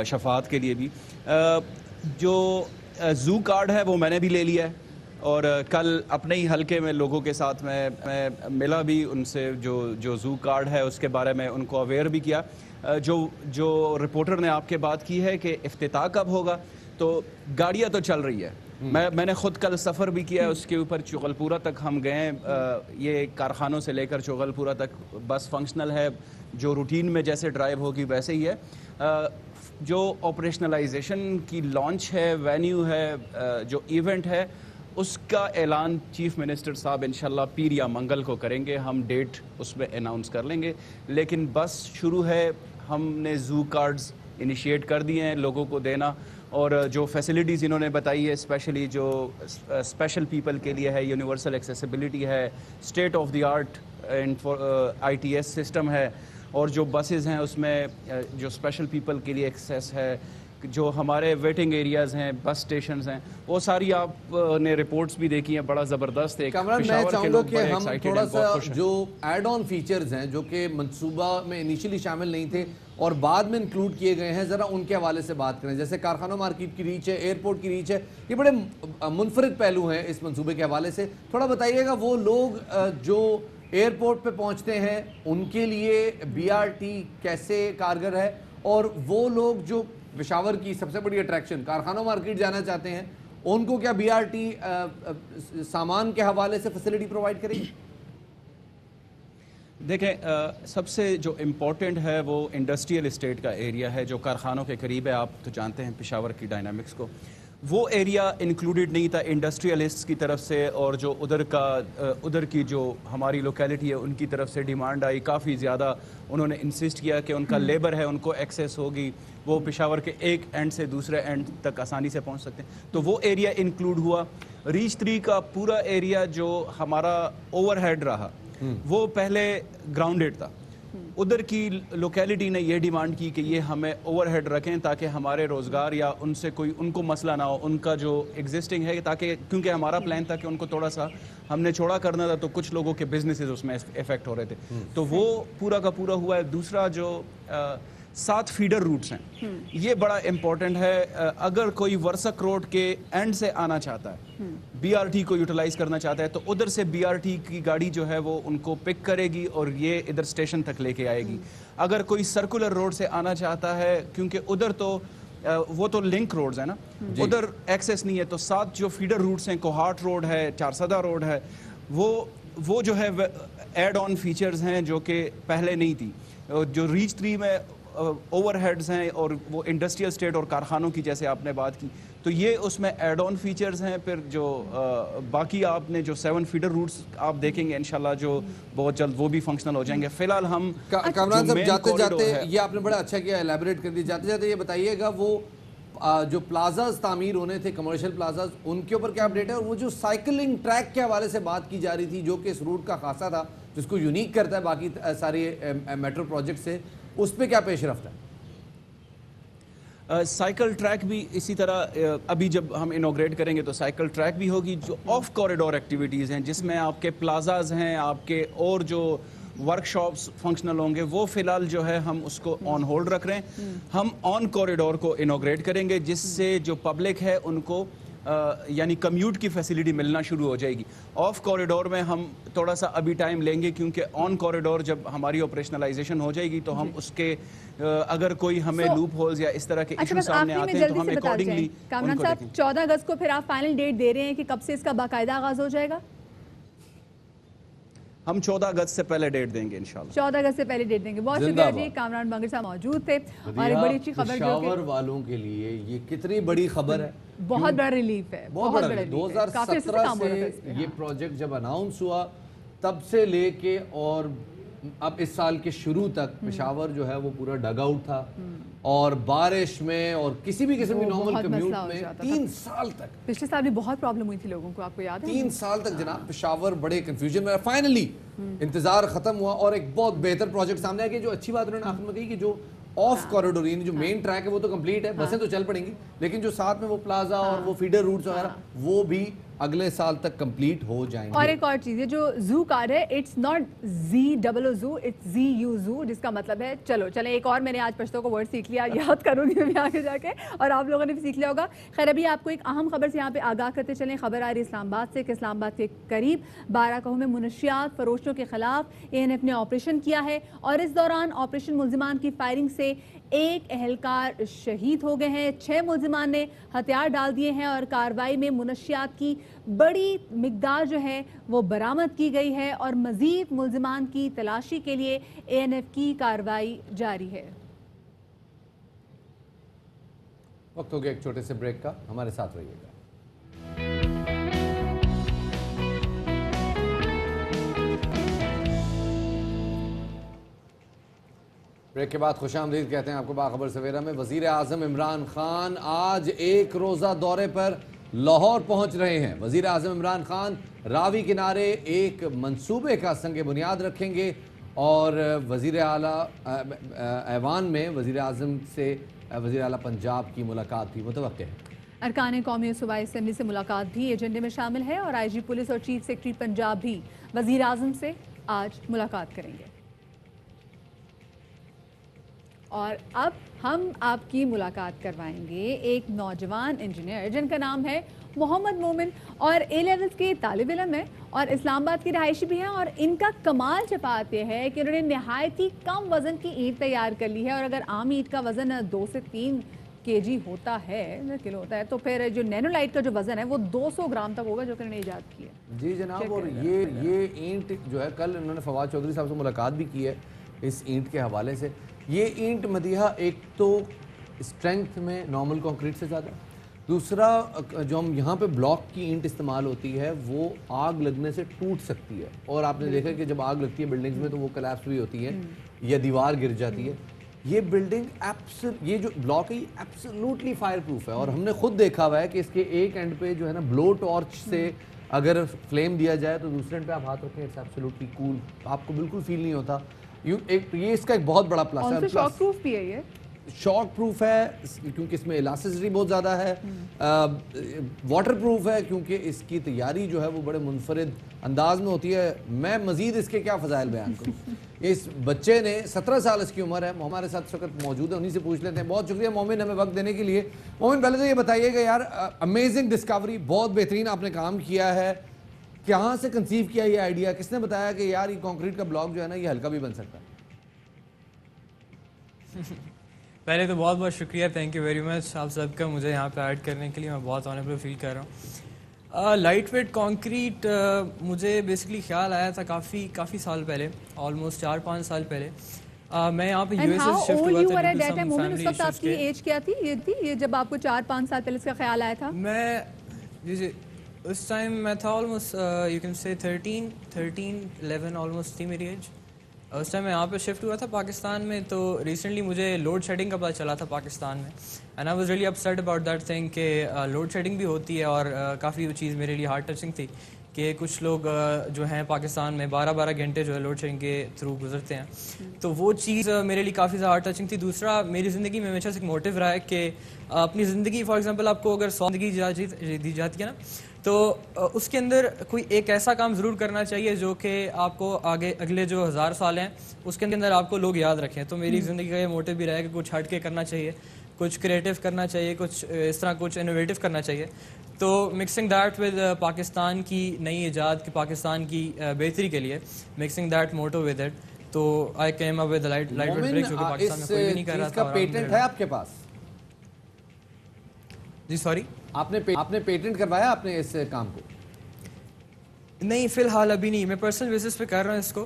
شفاعت کے لیے بھی۔ جو زو کارڈ ہے وہ میں نے بھی لے لیا ہے، اور کل اپنے ہی حلقے میں لوگوں کے ساتھ میں ملا بھی ان سے، جو زو کارڈ ہے اس کے بارے میں ان کو اویئر بھی کیا۔ جو رپورٹر نے آپ کے بات کی ہے کہ افتتاح کب ہوگا، تو گاڑیاں تو چل رہی ہے، میں نے خود کل سفر بھی کیا ہے اس کے اوپر، چغل پورہ تک ہم گئے، یہ کارخانوں سے لے کر چغل پورہ تک بس فنکشنل ہے، جو روٹین میں جیسے ڈرائیو ہوگی ویسے ہی ہے۔ جو آپریشنلائزیشن کی لانچ ہے، وینیو ہے، جو ایونٹ ہے، اس کا اعلان چیف منسٹر صاحب انشاءاللہ پیر یا منگل کو کریں گے، ہم ڈیٹ اس میں اناؤنس کر لیں گے، لیکن بس شروع ہے، ہم نے زو کارڈز انیشیٹ کر دیے ہیں لوگوں کو دینا، اور جو فیسلٹیز انہوں نے بتائی ہے اسپیشلی جو اسپیشل پیپل کے لیے ہے، یونیورسل ایکسیسیبلٹی ہے، state of the art ITS system ہے، اور جو بسز ہیں اس میں جو اسپیشل پیپل کے لیے ایکسیس ہے، جو ہمارے ویٹنگ ایریاز ہیں، بس سٹیشنز ہیں، وہ ساری آپ نے رپورٹس بھی دیکھی ہیں، بڑا زبردست ہے۔ کامران، میں چاہوں گا کہ ہم تھوڑا سا جو ایڈ آن فیچرز ہیں جو کہ منصوبہ میں انیشلی شامل نہیں تھے اور بعد میں انکلوڈ کیے گئے ہیں، ذرا ان کے حوالے سے بات کریں، جیسے کارخانوں مارکیٹ کی ریچ ہے، ایئرپورٹ کی ریچ ہے، یہ بڑے منفرد پہلو ہیں اس منصوبے کے حوالے سے، تھوڑا بتائیے گا وہ لوگ جو ایئرپورٹ پہ پہنچتے ہیں ان کے لیے BRT کیسے کارگر ہے، اور وہ لوگ جو پشاور کی سب سے بڑی اٹریکشن کارخانوں مارکیٹ جانا چاہتے ہیں ان کو کیا BRT سامان کے حوالے سے فیسلٹی پرووائڈ کرے گی؟ دیکھیں، سب سے جو امپورٹنٹ ہے وہ انڈسٹریل اسٹیٹ کا ایریا ہے جو کارخانوں کے قریب ہے، آپ تو جانتے ہیں پشاور کی ڈائنامکس کو، وہ ایریا انکلوڈڈ نہیں تھا انڈسٹریلسٹ کی طرف سے، اور جو ادھر کی جو ہماری لوکیلٹی ہے ان کی طرف سے ڈیمانڈ آئی کافی زیادہ، انہوں نے انسسٹ کیا کہ ان کا لیبر ہے ان کو ایکسیس ہوگی، وہ پشاور کے ایک اینڈ سے دوسرے اینڈ تک آسانی سے پہنچ سکتے ہیں، تو وہ ایریا انکلوڈ ہوا۔ ریچ 3 کا پورا ایریا جو ہمارا اوور ہیڈ رہا وہ پہلے گراؤنڈڈ تھا، ادھر کی لوکیلٹی نے یہ ڈیمانڈ کی کہ یہ ہمیں اوور ہیڈ رکھیں تاکہ ہمارے روزگار یا ان سے کوئی ان کو مسئلہ نہ ہو، ان کا جو ایگزسٹنگ ہے، تاکہ کیونکہ ہمارا پلان تھا کہ ان کو تھوڑا سا ہم نے چوڑا کرنا تھا، تو کچھ لوگوں کے بزنسز اس میں افیکٹ ہو رہے تھے، تو وہ پورا کا پورا ہوا ہے۔ دوسرا جو 7 فیڈر روٹس ہیں، یہ بڑا امپورٹنٹ ہے، اگر کوئی ورسک روڈ کے اینڈ سے آنا چاہتا ہے، BRT کو یوٹیلائز کرنا چاہتا ہے، تو ادھر سے BRT کی گاڑی جو ہے وہ ان کو پک کرے گی اور یہ ادھر اسٹیشن تک لے کے آئے گی۔ اگر کوئی سرکولر روڈ سے آنا چاہتا ہے، کیونکہ ادھر تو وہ تو لنک روڈز ہیں نا، ادھر ایکسیس نہیں ہے، تو 7 جو فیڈر روٹس ہیں، کوہاٹ روڈ ہے، چارسدہ روڈ ہے، وہ جو ہے ایڈ آن فیچرز ہیں جو کہ پہلے نہیں تھی۔ جو ریچ 3 میں اوور ہیڈز ہیں اور وہ انڈسٹریل اسٹیٹ اور کارخانوں کی جیسے آپ نے بات کی، تو یہ اس میں ایڈ آن فیچرز ہیں۔ پھر جو باقی آپ نے جو 7 فیڈر روٹس آپ دیکھیں گے انشاءاللہ جو بہت جلد وہ بھی فنکشنل ہو جائیں گے۔ فی الحال ہم کامران صاحب جاتے جاتے یہ آپ نے بڑا اچھا کیا، ایلیبریٹ کر دی، جاتے جاتے یہ بتائیے گا وہ جو پلازاز تعمیر ہونے تھے کمرشل پلازاز ان کے اوپر کیا اپڈیٹ ہے؟ اور وہ جو سائیکلنگ ٹریک کے حوالے سے بات کی جا رہی تھی جو کہ اس روٹ کا خاصہ تھا جس کو یونیک کرتا ہے باقی ساری میٹرو پروجیکٹ سے، اس پہ کیا پیش رفت ہے؟ سائیکل ٹریک بھی اسی طرح ابھی جب ہم انوگریٹ کریں گے تو سائیکل ٹریک بھی ہوگی. جو آف کوریڈور ایکٹیویٹیز ہیں جس میں آپ کے پلازاز ہیں، آپ کے اور جو ورک شاپس فنکشنل ہوں گے، وہ فی الحال جو ہے ہم اس کو آن ہولڈ رکھ رہے ہیں. ہم آن کوریڈور کو انوگریٹ کریں گے جس سے جو پبلک ہے ان کو یعنی کمیوٹ کی فیسیلیٹی ملنا شروع ہو جائے گی. آف کوریڈور میں ہم تھوڑا سا ابھی ٹائم لیں گے کیونکہ آن کوریڈور جب ہماری آپریشنلائزیشن ہو جائے گی تو ہم اس کے اگر کوئی ہمیں لوپ ہولز یا اس طرح کے ایشو سامنے آتے ہیں تو ہم اکارڈنگلی. کامران صاحب 14 اگست کو پھر آپ فائنل ڈیٹ دے رہے ہیں کہ کب سے اس کا باقاعدہ آغاز ہو جائے گا؟ ہم 14 اگست سے پہلے ڈیٹ دیں گے انشاءاللہ. 14 اگست سے پہلے ڈیٹ دیں گے. بہت شکریہ جی. کامران بنگر صاحب موجود تھے اور ایک بڑی اچھی خبر جو کہ پشاور والوں کے لیے یہ کتنی بڑی خبر ہے، بہت بڑا ریلیف ہے. بہت بڑا 2017 سے یہ پروجیکٹ جب اناؤنس ہوا تب سے لے کے اور اب اس سال کے شروع تک پشاور جو ہے وہ پورا ڈگ آؤٹ تھا اور بارش میں اور کسی بھی قسم کی نارمل کمیوٹ میں 3 سال تک. پچھلے سال بھی بہت پرابلم ہوئی تھی لوگوں کو، آپ کو یاد ہے؟ 3 سال تک جناب پشاور بڑے کنفیوژن میں. فائنلی انتظار ختم ہوا اور ایک بہت بہتر پروجیکٹ سامنے آیا کہ جو اچھی بات انہوں نے آخر میں کہی کہ جو آف کوریڈور یعنی جو مین ٹریک ہے وہ تو کمپلیٹ ہے، بسیں تو چل پڑیں گی، لیکن جو ساتھ میں وہ پلازا اور وہ فیڈر روٹس وغیرہ وہ بھی اگلے سال تک کمپلیٹ ہو جائیں گے. اور ایک اور چیز، یہ جو زو کارڈ ہے it's not ZOO zoo, it's ZU زو، جس کا مطلب ہے چلیں. ایک اور میں نے آج پشتو کو ورڈ سیکھ لیا، یاد کروں گی میں آگے جا کے، اور آپ لوگوں نے بھی سیکھ لیا ہوگا. خیر ابھی آپ کو ایک اہم خبر سے یہاں پہ آگاہ کرتے چلیں. خبر آ رہی اسلام آباد سے کہ اسلام آباد کے قریب بارہ میں منشیات فروشوں کے خلاف ANF نے آپریشن کیا ہے اور اس دوران آپریشن ملزمان کی فائرنگ سے ایک اہلکار شہید ہو گئے ہیں. 6 ملزمان نے ہتھیار ڈال دیے ہیں اور کارروائی میں منشیات کی بڑی مقدار جو ہے وہ برآمد کی گئی ہے اور مزید ملزمان کی تلاشی کے لیے ANF کی کارروائی جاری ہے. وقت ہو گیا ایک چھوٹے سے بریک کا، ہمارے ساتھ رہیے گا. بریک کے بعد خوش آمدید کہتے ہیں آپ کو باخبر سویرا میں. وزیر اعظم عمران خان آج ایک روزہ دورے پر لاہور پہنچ رہے ہیں. وزیر اعظم عمران خان راوی کنارے ایک منصوبے کا سنگ بنیاد رکھیں گے اور وزیر اعلیٰ ایوان میں وزیر اعظم سے وزیر اعلیٰ پنجاب کی ملاقات بھی متوقع ہے. ارکان قومی صوبائی اسمبلی سے ملاقات بھی ایجنڈے میں شامل ہے اور IG پولیس اور چیف سیکرٹری پنجاب بھی وزیر اعظم سے آج ملاقات کریں گے. اور اب ہم آپ کی ملاقات کروائیں گے ایک نوجوان انجینئر جن کا نام ہے محمد مومن اور A لیولز کے طالب علم ہیں اور اسلام آباد کی رہائشی بھی ہیں. اور ان کا کمال چپات یہ ہے کہ انہوں نے نہایتی کم وزن کی اینٹ تیار کر لی ہے اور اگر عام اینٹ کا وزن 2 سے 3 kg ہوتا ہے کلو ہوتا ہے تو پھر جو نینو لائٹ کا جو وزن ہے وہ 200 گرام تک ہوگا جو کہ انہوں نے ایجاد کی ہے. جی جناب. اور یہ اینٹ جو ہے کل انہوں نے فواد چودھری صاحب سے ملاقات بھی کی ہے اس اینٹ کے حوالے سے. یہ اینٹ مدیحہ ایک تو اسٹرینگتھ میں نارمل کانکریٹ سے زیادہ، دوسرا جو ہم یہاں پہ بلاک کی اینٹ استعمال ہوتی ہے وہ آگ لگنے سے ٹوٹ سکتی ہے اور آپ نے دیکھا کہ جب آگ لگتی ہے بلڈنگز میں تو وہ کلیپس بھی ہوتی ہے یا دیوار گر جاتی ہے. یہ بلڈنگ یہ جو بلاک ہے یہ ایبسولوٹلی فائر پروف ہے اور ہم نے خود دیکھا ہوا ہے کہ اس کے ایک اینڈ پہ جو ہے نا بلو ٹارچ سے اگر فلیم دیا جائے تو دوسرے اینڈ پہ آپ ہاتھ رکھیں اٹس ایبسولوٹلی کول، آپ کو بالکل فیل نہیں ہوتا. یہ اس کا ایک بہت بڑا پلس ہے. شاک پروف بھی ہے، یہ شاک پروف ہے کیونکہ اس میں الاسٹسٹی بہت زیادہ ہے. واٹر پروف ہے کیونکہ اس کی تیاری جو ہے وہ بڑے منفرد انداز میں ہوتی ہے. میں مزید اس کے کیا فضائل بیان کروں. اس بچے نے 17 سال اس کی عمر ہے، ہمارے ساتھ اس وقت موجود ہے، انہی سے پوچھ لیتے ہیں. بہت شکریہ مومن ہمیں وقت دینے کے لیے. مومن پہلے تو یہ بتائیے کہ یار امیزنگ ڈسکوری، بہت بہترین آپ نے کام کیا ہے. کہاں سے کنسیو کیا یہ آئیڈیا، کس نے بتایا کہ یار یہ کانکریٹ کا بلاک جو ہے نا یہ ہلکا بھی بن سکتا ہے؟ پہلے تو بہت بہت شکریہ، تھینک یو ویری مچ آپ سب کا مجھے یہاں پہ ایڈ کرنے کے لیے. میں بہت آنریبل فیل کر رہا ہوں. لائٹ ویٹ کانکریٹ مجھے بیسکلی خیال آیا تھا کافی سال پہلے، آلموسٹ 4-5 سال پہلے. میں یہاں پہ US سے شفٹ ہوا تھا. اس وقت آپ کی ایج کیا تھی یہ جب آپ کو 4-5 سال پہلے اس کا خیال آیا تھا؟ میں جی اس ٹائم میں تھا almost you can say 13-11 almost تھی میری ایج. उस टाइम मैं यहाँ पे शिफ्ट हुआ था पाकिस्तान में, तो रिसेंटली मुझे लोड शेडिंग का पता चला था पाकिस्तान में, and I was really upset about that thing कि लोड शेडिंग भी होती है, और काफ़ी वो चीज़ मेरे लिए हार्ट टचिंग थी कि कुछ लोग जो हैं पाकिस्तान में 12-12 घंटे जो है लोड शेडिंग के थ्रू गुजरते हैं, तो वो चीज़ मेरे लिए काफ़ी ज़्यादा हार्ट टचिंग थी। दूसरा, मेरी ज़िंदगी में हमेशा से एक मोटिव रहा है कि अपनी ज़िंदगी, फॉर एग्जांपल आपको अगर 100 ज़िंदगी दी जाती है ना, तो उसके अंदर कोई एक ऐसा काम ज़रूर करना चाहिए जो कि आपको आगे अगले जो 1000 साल हैं उसके अंदर आपको लोग याद रखें। तो मेरी ज़िंदगी का ये मोटिव भी रहा है कि कुछ हट के करना चाहिए, कुछ क्रिएटिव करना चाहिए, कुछ इस तरह कुछ इनोवेटिव करना चाहिए। तो मिक्सिंग दैट विद पाकिस्तान की नई ईजाद की, पाकिस्तान की बेहतरी के लिए, mixing that motto with it, तो I came up with light break जो कि पाकिस्तान में कोई भी नहीं कर रहा था। इसका पेटेंट है आपके पास? जी सॉरी, आपने पेटेंट करवाया आपने इस काम को? नहीं, फिलहाल अभी नहीं, मैं पर्सनल बेसिस पे कर रहा हूँ इसको।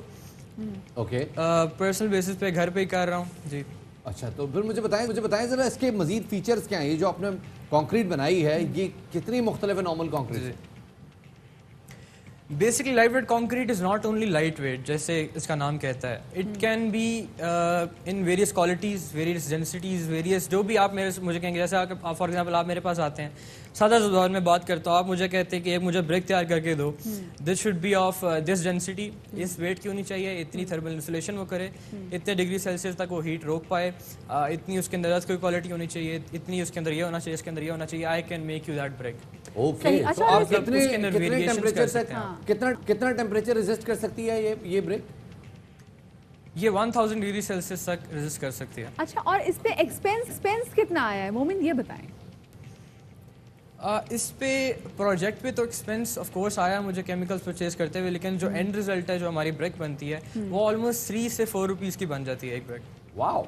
ओके, पर्सनल बेसिस पे घर पे ही कर रहा हूँ जी। अच्छा, तो फिर मुझे बताएं ज़रा इसके मज़ीद फीचर्स क्या हैं? ये जो आपने कंक्रीट बनाई है ये कितनी मुख्तलिफ है नॉर्मल कंक्रीट से? Basically light weight concrete is not only light weight, जैसे इसका नाम कहता है, it can be in various qualities, various densities, various जो भी आप मुझे कहेंगे। जैसे आप फॉर एग्जांपल आप मेरे पास आते हैं, सादा जुबान में बात करता हूँ, आप मुझे कहते हैं कि मुझे ब्रिक तैयार करके दो, this should be of this density, इस वेट की होनी चाहिए, इतनी थर्मल इंसुलेशन वो करे, इतने डिग्री सेल्सियस तक वो हीट रोक पाए, इतनी उसके अंदर कोई क्वालिटी होनी चाहिए, इतनी उसके अंदर ये होना चाहिए, इसके अंदर ये होना चाहिए, I can make you that brick. Okay, तो आप कितना टेम्परेचर रेजिस्ट कर सकती है ये ब्रिक? ये 1000 डिग्री सेल्सियस तक रेजिस्ट कर सकती है। अच्छा, और इस पे एक्सपेंस कितना आया है मोमिन, ये बताएं। इस पे प्रोजेक्ट पे तो एक्सपेंस ऑफ कोर्स आया मुझे केमिकल्स परचेज करते हुए, लेकिन जो एंड रिजल्ट है, जो हमारी ब्रिक बनती है, वो ऑलमोस्ट 3 से 4 रुपीज़ की बन जाती है एक ब्रिक। वाओ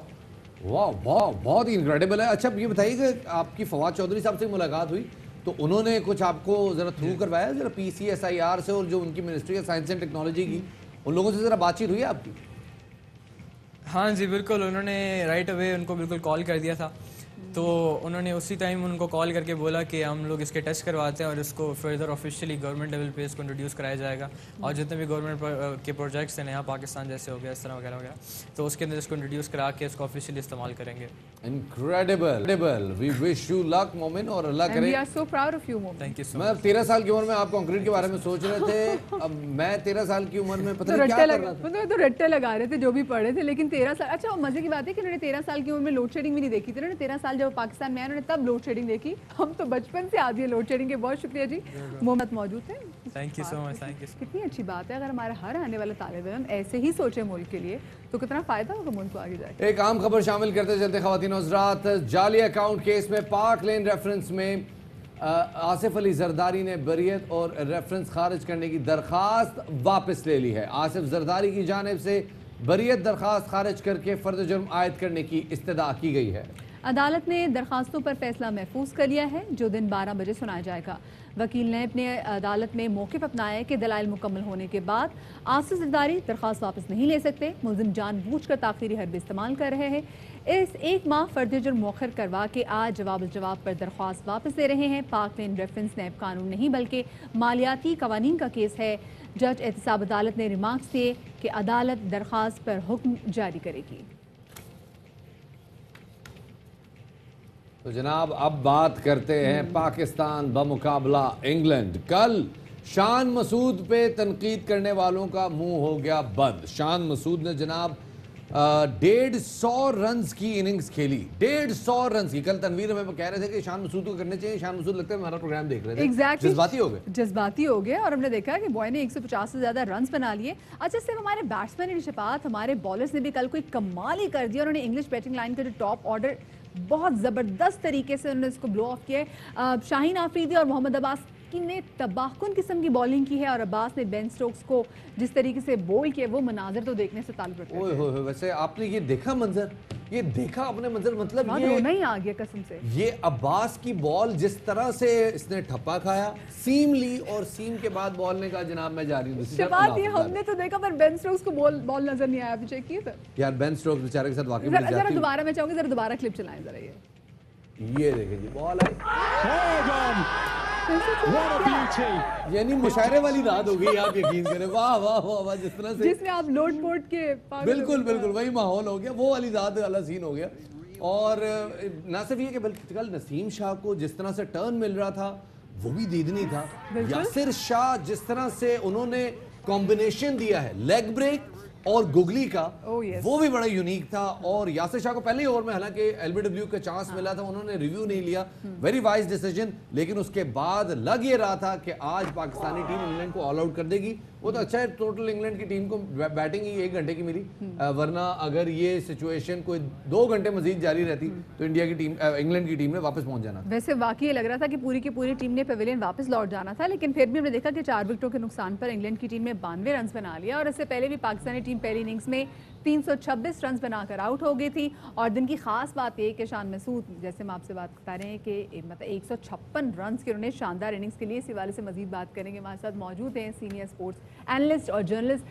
वाओ, बहुत ही इनक्रेडिबल है। अच्छा, ये बताइए कि आपकी फवाद चौधरी साहब से मुलाकात हुई तो उन्होंने कुछ आपको ज़रा थ्रू करवाया ज़रा PCSIR से, और जो उनकी ministry of science and technology की, उन लोगों से ज़रा बातचीत हुई है आपकी? हाँ जी बिल्कुल, उन्होंने राइट अवे उनको बिल्कुल कॉल कर दिया था, तो उन्होंने उसी टाइम उनको कॉल करके बोला कि हम लोग इसके टेस्ट करवाते हैं और इसको फर्दर ऑफिशियली गवर्नमेंट लेवल पे इसको इंट्रोड्यूस कराया जाएगा, और जितने भी गवर्नमेंट के प्रोजेक्ट्स हैं यहाँ पाकिस्तान जैसे हो गया, इस तरह वगैरह वगैरह, तो उसके अंदर इसको इंट्रोड्यूस करा के इसको ऑफिशियली इस्तेमाल करेंगे। Incredible, we wish you luck Momin, और अल्लाह करे। We are so proud of you Momin. Thank you so much. 13 साल की उम्र में आप कंक्रीट के बारे में सोच रहे थे, अब मैं 13 साल की उम्र में पता नहीं क्या कर रहा था। तो रट्टे लगा रहे थे जो भी पढ़े थे, लेकिन 13 साल, अच्छा मजे की बात है कि उन्होंने 13 साल की उम्र में लोड शेडिंग भी नहीं देखी थी। उन्होंने 13 साल जब पाकिस्तान में आए उन्होंने तब लोड शेडिंग देखी, हम तो बचपन से आदी है लोड शेडिंग के। बहुत शुक्रिया जी, मोहम्मद मौजूद थे। Thank you so much, thank you. कितनी अच्छी बात है, अगर हमारा हर आने वाला तालिब इल्म ऐसे ही सोचे मुल्क के लिए, तो कितना फायदा होगा मुल्क को आगे जाके। एक आम खबर शामिल करते चलते ख्वातीन और हज़रात, जाली अकाउंट केस में पाक लेन रेफरेंस में आसिफ अली जरदारी ने बरियत और रेफरेंस खारिज करने की दरख्वास्त वापस ले ली है। आसिफ जरदारी की जानिब से बरियत दरख्वास्त खारिज करके फर्द जुर्म आयद करने की इस्तदा की गई है। अदालत ने दरखास्तों पर फैसला महफूज कर लिया है, जो दिन 12 बजे सुनाया जाएगा। वकील नैब ने अदालत में मौक़िफ़ अपनाया कि दलाइल मुकम्मल होने के बाद आसिफ जरदारी दरख्वास्त वापस नहीं ले सकते। मुलजिम जानबूझकर ताख़ीरी हरब इस्तेमाल कर रहे हैं। इस 1 माह फर्द जुर्म मौखर करवा के आज जवाब पर दरख्वास्त वापस ले रहे हैं। पाक लेन रेफरेंस नैब कानून नहीं बल्कि मालियाती कवानीन का केस है। जज एहतसाब अदालत ने रिमार्क्स दिए कि अदालत दरख्वास्त पर हुक्म जारी करेगी। तो जनाब अब बात करते हैं पाकिस्तान बमुकाबला इंग्लैंड। कल शान मसूद पे तनकीद करने वालों का मुंह हो गया बंद। शान मसूद ने जनाब 150 रन्स की इनिंग्स खेली, 150 रन्स की। कल तनवीर हमें कह रहे थे कि शान मसूद को करने चाहिए, शान मसूद लगता है हमारा प्रोग्राम देख रहे थे। Exactly. जज्बाती हो गए और हमने देखा कि बॉय ने 150 से ज्यादा रन्स बना लिए। अच्छा, सिर्फ हमारे बैट्समैन निशात, हमारे बॉलर्स ने भी कल कोई कमाल ही कर दिया। उन्होंने इंग्लिश बैटिंग लाइन का जो टॉप ऑर्डर बहुत ज़बरदस्त तरीके से उन्होंने इसको ब्लो ऑफ किया। शाहीन आफरीदी और मोहम्मद अब्बास ने तबाहकुन किस्म की बॉलिंग की है, और अब्बास ने बेन स्टोक्स को जिस तरीके से बोल किया, वो मनाजर तो देखने से ताल्लुक रखते हैं। ओए वैसे आपने ये देखा मंजर, ये देखा अपने मंजर, मतलब ये रोना ही आ गया कसम से। ये अब्बास की बॉल जिस तरह से इसने ठप्पा खाया, सीम ली और सीम के बाद बॉल ने कहा जनाब मैं जा रही हूँ। हमने तो देखा पर बेन स्टोक्स को बॉल नजर नहीं आया। चेक किए थे यार, बेन स्टोक्स बेचारे के साथ वाकई में जरा दोबारा मैं चाहूंगी, जरा दोबारा क्लिप चलाएं जरा। ये देखें जी, बॉल आई यानी मुशायरे वाली रात हो गई, आप यकीन करें। वाह वाह वाह वाह, जिस तरह से जिसमें आप लोड पोट के बिल्कुल बिल्कुल वही माहौल हो गया, वो वाली रात वाला सीन हो गया। और ना सिर्फ ये कि बल्कि कल नसीम शाह को जिस तरह से टर्न मिल रहा था वो भी दीदनी था। यासिर शाह जिस तरह से उन्होंने कॉम्बिनेशन दिया है लेग ब्रेक और गुगली का, वो भी बड़ा यूनिक था। और यासिर शाह को पहले ओवर में हालांकि एलबीडब्ल्यू का चांस मिला था, उन्होंने रिव्यू नहीं लिया, वेरी वाइज डिसीजन। लेकिन उसके बाद लग ये रहा था कि आज पाकिस्तानी टीम इंग्लैंड को ऑल आउट कर देगी। वो तो अच्छा है, टोटल इंग्लैंड की टीम को बैटिंग ही 1 घंटे की मिली, वरना अगर ये सिचुएशन कोई 2 घंटे मजीद जारी रहती तो इंडिया की टीम, इंग्लैंड की टीम ने वापस पहुंच जाना। वैसे वाकई लग रहा था कि पूरी की पूरी टीम ने पेविलियन वापस लौट जाना था, लेकिन फिर भी हमने देखा कि 4 विकेटों के नुकसान पर इंग्लैंड की टीम ने 92 रन बना लिया। और इससे पहले भी पाकिस्तानी टीम पहली इनिंग्स में 326 रन बनाकर आउट हो गई थी। और दिन की खास बात यह कि शान मसूद, जैसे हम आपसे बात बता रहे हैं कि मतलब 156 रन के उन्होंने शानदार इनिंग्स के लिए, इस हवाले से मजीद बात करेंगे। हमारे साथ मौजूद हैं सीनियर स्पोर्ट्स एनालिस्ट और जर्नलिस्ट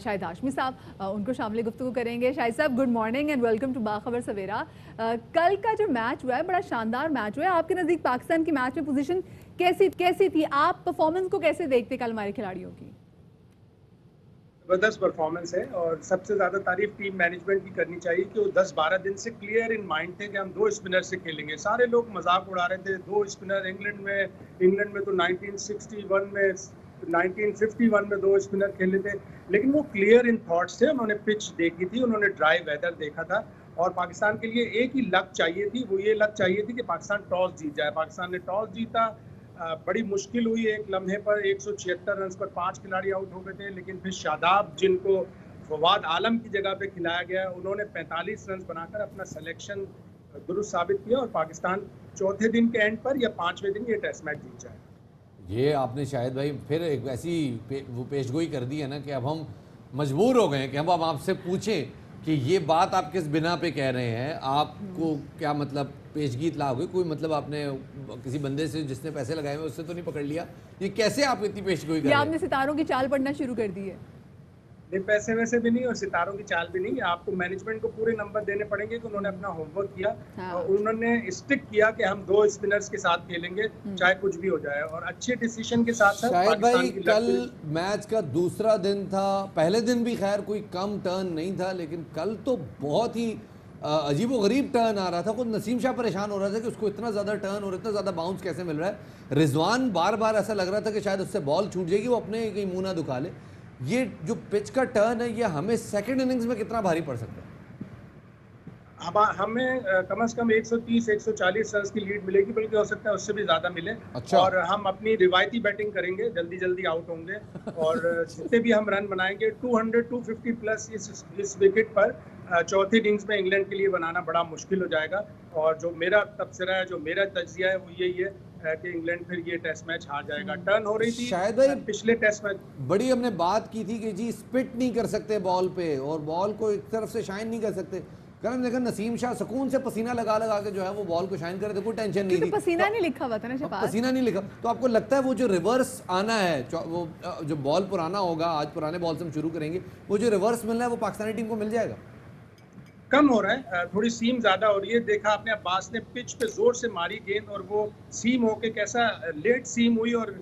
शाहिद हाशमी साहब, उनको शामिल गुफ्तगू करेंगे। Shahid sahab, good morning and welcome to Bakhabar Savera. कल का जो मैच हुआ है बड़ा शानदार मैच हुआ है। आपके नज़दीक पाकिस्तान की मैच में पोजीशन कैसी थी? आप परफॉर्मेंस को कैसे देखते कल हमारे खिलाड़ियों की? जबरदस्त परफॉर्मेंस है और सबसे ज़्यादा तारीफ टीम मैनेजमेंट की करनी चाहिए कि वो 10-12 दिन से क्लियर इन माइंड थे कि हम 2 स्पिनर से खेलेंगे। सारे लोग मजाक उड़ा रहे थे 2 स्पिनर इंग्लैंड में तो 1951 में 2 स्पिनर खेले थे, लेकिन वो क्लियर इन थॉट्स थे। उन्होंने पिच देखी थी, उन्होंने ड्राई वेदर देखा था और पाकिस्तान के लिए एक ही लक चाहिए थी, वो ये लक चाहिए थी कि पाकिस्तान टॉस जीत जाए। पाकिस्तान ने टॉस जीता, बड़ी मुश्किल हुई, एक लम्हे पर 176 रन पर 5 खिलाड़ी आउट हो गए थे, लेकिन फिर शादाब, जिनको फवाद आलम की जगह पे खिलाया गया, उन्होंने 45 रन बनाकर अपना सिलेक्शन दुरुस्त साबित किया और पाकिस्तान चौथे दिन के एंड पर या 5वें दिन ये टेस्ट मैच जीत जाए। ये आपने शायद भाई फिर एक ऐसी वो पेशगोई कर दी है ना कि अब हम मजबूर हो गए हैं कि हम अब आपसे पूछें कि ये बात आप किस बिना पे कह रहे हैं, आपको क्या मतलब पेशगी इतला हो गई, कोई मतलब आपने किसी बंदे से जिसने पैसे लगाए हुए उससे तो नहीं पकड़ लिया? ये कैसे आप इतनी पेशगोई कर रहे हैं? आपने सितारों की चाल पढ़ना शुरू कर दी है? नहीं, पैसे वैसे भी नहीं और सितारों की चाल भी नहीं। आपको मैनेजमेंट को पूरे नंबर देने पड़ेंगे कि उन्होंने अपना होमवर्क किया और उन्होंने स्टिक किया कि हम 2 स्पिनर्स के साथ खेलेंगे चाहे कुछ भी हो जाए, और अच्छे डिसीजन के साथ साथ शायद भाई कल मैच का दूसरा दिन था, पहले दिन भी खैर कोई कम टर्न नहीं था, लेकिन कल तो बहुत ही अजीब व गरीब टर्न आ रहा था। खुद नसीम शाह परेशान हो रहा था कि उसको इतना ज़्यादा टर्न और इतना ज़्यादा बाउंस कैसे मिल रहा है। रिजवान बार बार ऐसा लग रहा था कि शायद उससे बॉल छूट जाएगी, वो अपने कहीं मुंह ना दुखा ले। ये जो पिच का टर्न है ये हमें सेकंड इनिंग्स में कितना भारी पड़ सकता है? हमें कम से कम 130-140 रन की लीड मिलेगी, बल्कि हो सकता है उससे भी ज्यादा मिले। अच्छा। और हम अपनी रिवायती बैटिंग करेंगे, जल्दी जल्दी आउट होंगे और जितने भी हम रन बनाएंगे 200-250 प्लस इस विकेट पर चौथी इनिंग्स में इंग्लैंड के लिए बनाना बड़ा मुश्किल हो जाएगा। और जो मेरा तबसरा है, जो मेरा तज्जिया है, वो यही है कि इंग्लैंड फिर ये टेस्ट मैच हार जाएगा। टर्न हो रही थी शायद भाई पिछले टेस्ट मैच, बड़ी हमने बात की थी कि जी स्पिट नहीं कर सकते बॉल पे और बॉल को एक तरफ से शाइन नहीं कर सकते। कल देखा नसीम शाह सुकून से पसीना लगा लगा के जो है वो बॉल को शाइन करे थे, कोई टेंशन नहीं थी। पसीना नहीं लिखा हुआ था ना शफात, पसीना नहीं लिखा। तो आपको लगता है वो जो रिवर्स आना है, वो जो बॉल पुराना होगा, आज पुराने बॉल से हम शुरू करेंगे, वो जो रिवर्स मिलना है वो पाकिस्तानी टीम को मिल जाएगा? कम हो रहा है, थोड़ी सीम ज्यादा हो रही है। देखा आपने अब्बास ने पिच पे जोर से मारी गेंद और वो सीम होके कैसा लेट सीम हुई और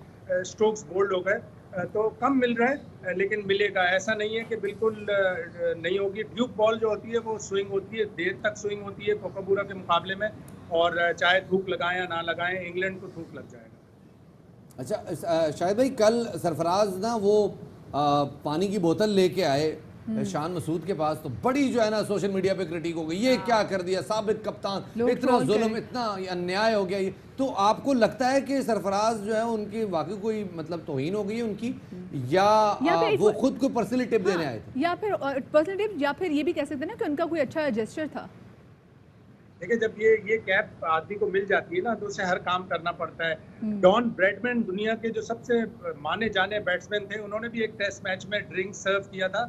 स्ट्रोक्स बोल्ड हो गए, तो कम मिल रहा है लेकिन मिलेगा। ऐसा नहीं है कि बिल्कुल नहीं होगी। ड्यूक बॉल जो होती है वो स्विंग होती है, देर तक स्विंग होती है कोकाबूरा के मुकाबले में, और चाहे थूक लगाएं या ना लगाएं इंग्लैंड को थूक लग जाएगा। अच्छा शायद भाई कल सरफराज ना वो पानी की बोतल लेके आए शान मसूद के पास, तो बड़ी जो है ना सोशल मीडिया पे क्रिटिक हो गई, ये क्या कर दिया साबित कप्तान, इतना जुल्म, इतना अन्याय हो गया ये। तो आपको लगता है कि सरफराज जो है उनकी वाकई कोई मतलब तौहीन हो गई है उनकी, या वो खुद को पर्सनली टिप देने आए थे? या फिर पर्सनल टिप, या फिर ये भी कह सकते हैं ना कि उनका कोई अच्छा जेस्चर था? देखिए, जब ये कैप आदमी को मिल जाती है ना तो उसे हर काम करना पड़ता है। डॉन ब्रैडमैन दुनिया के जो सबसे माने जाने बैट्समैन थे, उन्होंने भी एक टेस्ट मैच में ड्रिंक सर्व किया था।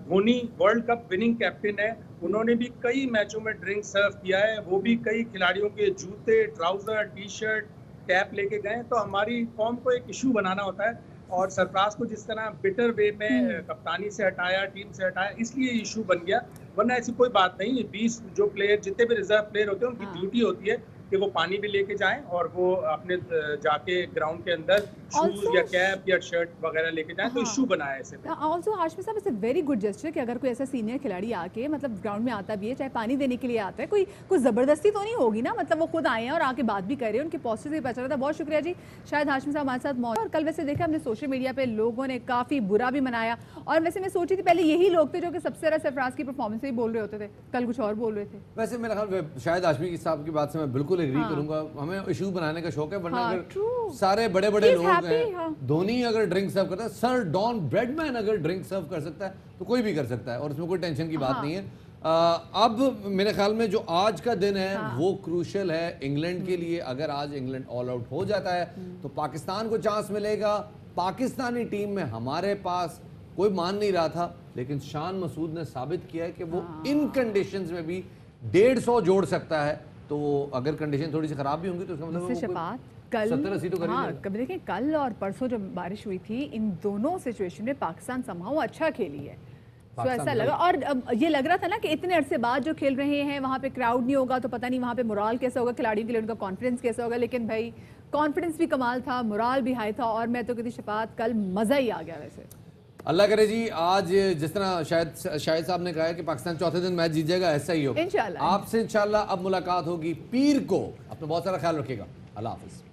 Dhoni world cup winning captain है, उन्होंने भी कई मैचों में ड्रिंक सर्व किया है। वो भी कई खिलाड़ियों के जूते, ट्राउजर, टी शर्ट, कैप लेके गए। तो हमारी कौम को एक इशू बनाना होता है और सरफराज को जिस तरह बिटर वे में कप्तानी से हटाया, टीम से हटाया, इसलिए इशू बन गया। वरना ऐसी कोई बात नहीं। 20 जो प्लेयर, जितने भी रिजर्व प्लेयर होते हैं, उनकी ड्यूटी होती है कि वो पानी भी लेके जाएं और वो अपने जाके ग्राउंड के अंदर शूज या कैप या शर्ट वगैरह लेके जाएं, तो इशू बनाया ऐसे में। ऑल्सो हाशमी साहब, it's a very good gesture कि अगर कोई ऐसा सीनियर खिलाड़ी आके मतलब ग्राउंड में आता भी है, चाहे पानी देने के लिए आता है, कोई ज़बरदस्ती तो नहीं होगी ना, मतलब वो खुद आए हैं और आके बात भी कर रहे हैं, उनकी पॉजिटिव से पता चला था। बहुत शुक्रिया जी, शायद हाशमी साहब हमारे साथ मौजूद। और कल वैसे देखा हमने सोशल मीडिया पे लोगों ने काफ़ी बुरा भी मनाया, और वैसे मैं सोची थी पहले यही लोग थे जो कि सबसे ज़्यादा सरफराज की परफॉर्मेंस ही बोल रहे होते थे, कल कुछ और बोल रहे थे। वैसे मेरा ख्याल शायद हाशमी साहब की बात से मैं बिल्कुल एग्री करूंगा, हमें इशू बनाने का शौक है, वरना अगर सारे बड़े बड़े लोग हैं, धोनी अगर ड्रिंक सर्व करता है, सर डॉन ब्रेडमैन अगर ड्रिंक सर्व कर सकता है तो कोई भी कर सकता है, और इसमें कोई टेंशन की बात नहीं है। अब मेरे ख्याल में जो आज का दिन है वो क्रूशल है इंग्लैंड के लिए। अगर आज इंग्लैंड ऑल आउट हो जाता है तो पाकिस्तान को चांस मिलेगा। पाकिस्तानी टीम में हमारे पास कोई मान नहीं रहा था, लेकिन शान मसूद ने साबित किया है कि वो इन कंडीशंस में भी 150 जोड़ सकता है। तो अगर कंडीशन थोड़ी सी खराब भी होंगी तो उसका मतलब कल 70-80 तो देखिए कल और परसों जब बारिश हुई थी, इन दोनों सिचुएशन में पाकिस्तान समहाउ अच्छा खेली है, तो ऐसा लगा। और ये लग रहा था ना कि इतने अरसे बाद जो खेल रहे हैं वहाँ पे क्राउड नहीं होगा तो पता नहीं वहाँ पे मोराल कैसा होगा खिलाड़ियों के लिए, उनका कॉन्फिडेंस कैसा होगा। लेकिन भाई कॉन्फिडेंस भी कमाल था, मोराल भी हाई था, और मैं तो कहती शफात कल मज़ा ही आ गया। वैसे अल्लाह करे जी आज जिस तरह शाहिद साहब ने कहा है कि पाकिस्तान चौथे दिन मैच जीत जाएगा, ऐसा ही होगा इंशाल्लाह। आपसे इंशाल्लाह अब मुलाकात होगी पीर को। अपना बहुत सारा ख्याल रखिएगा। अल्लाह हाफिज़।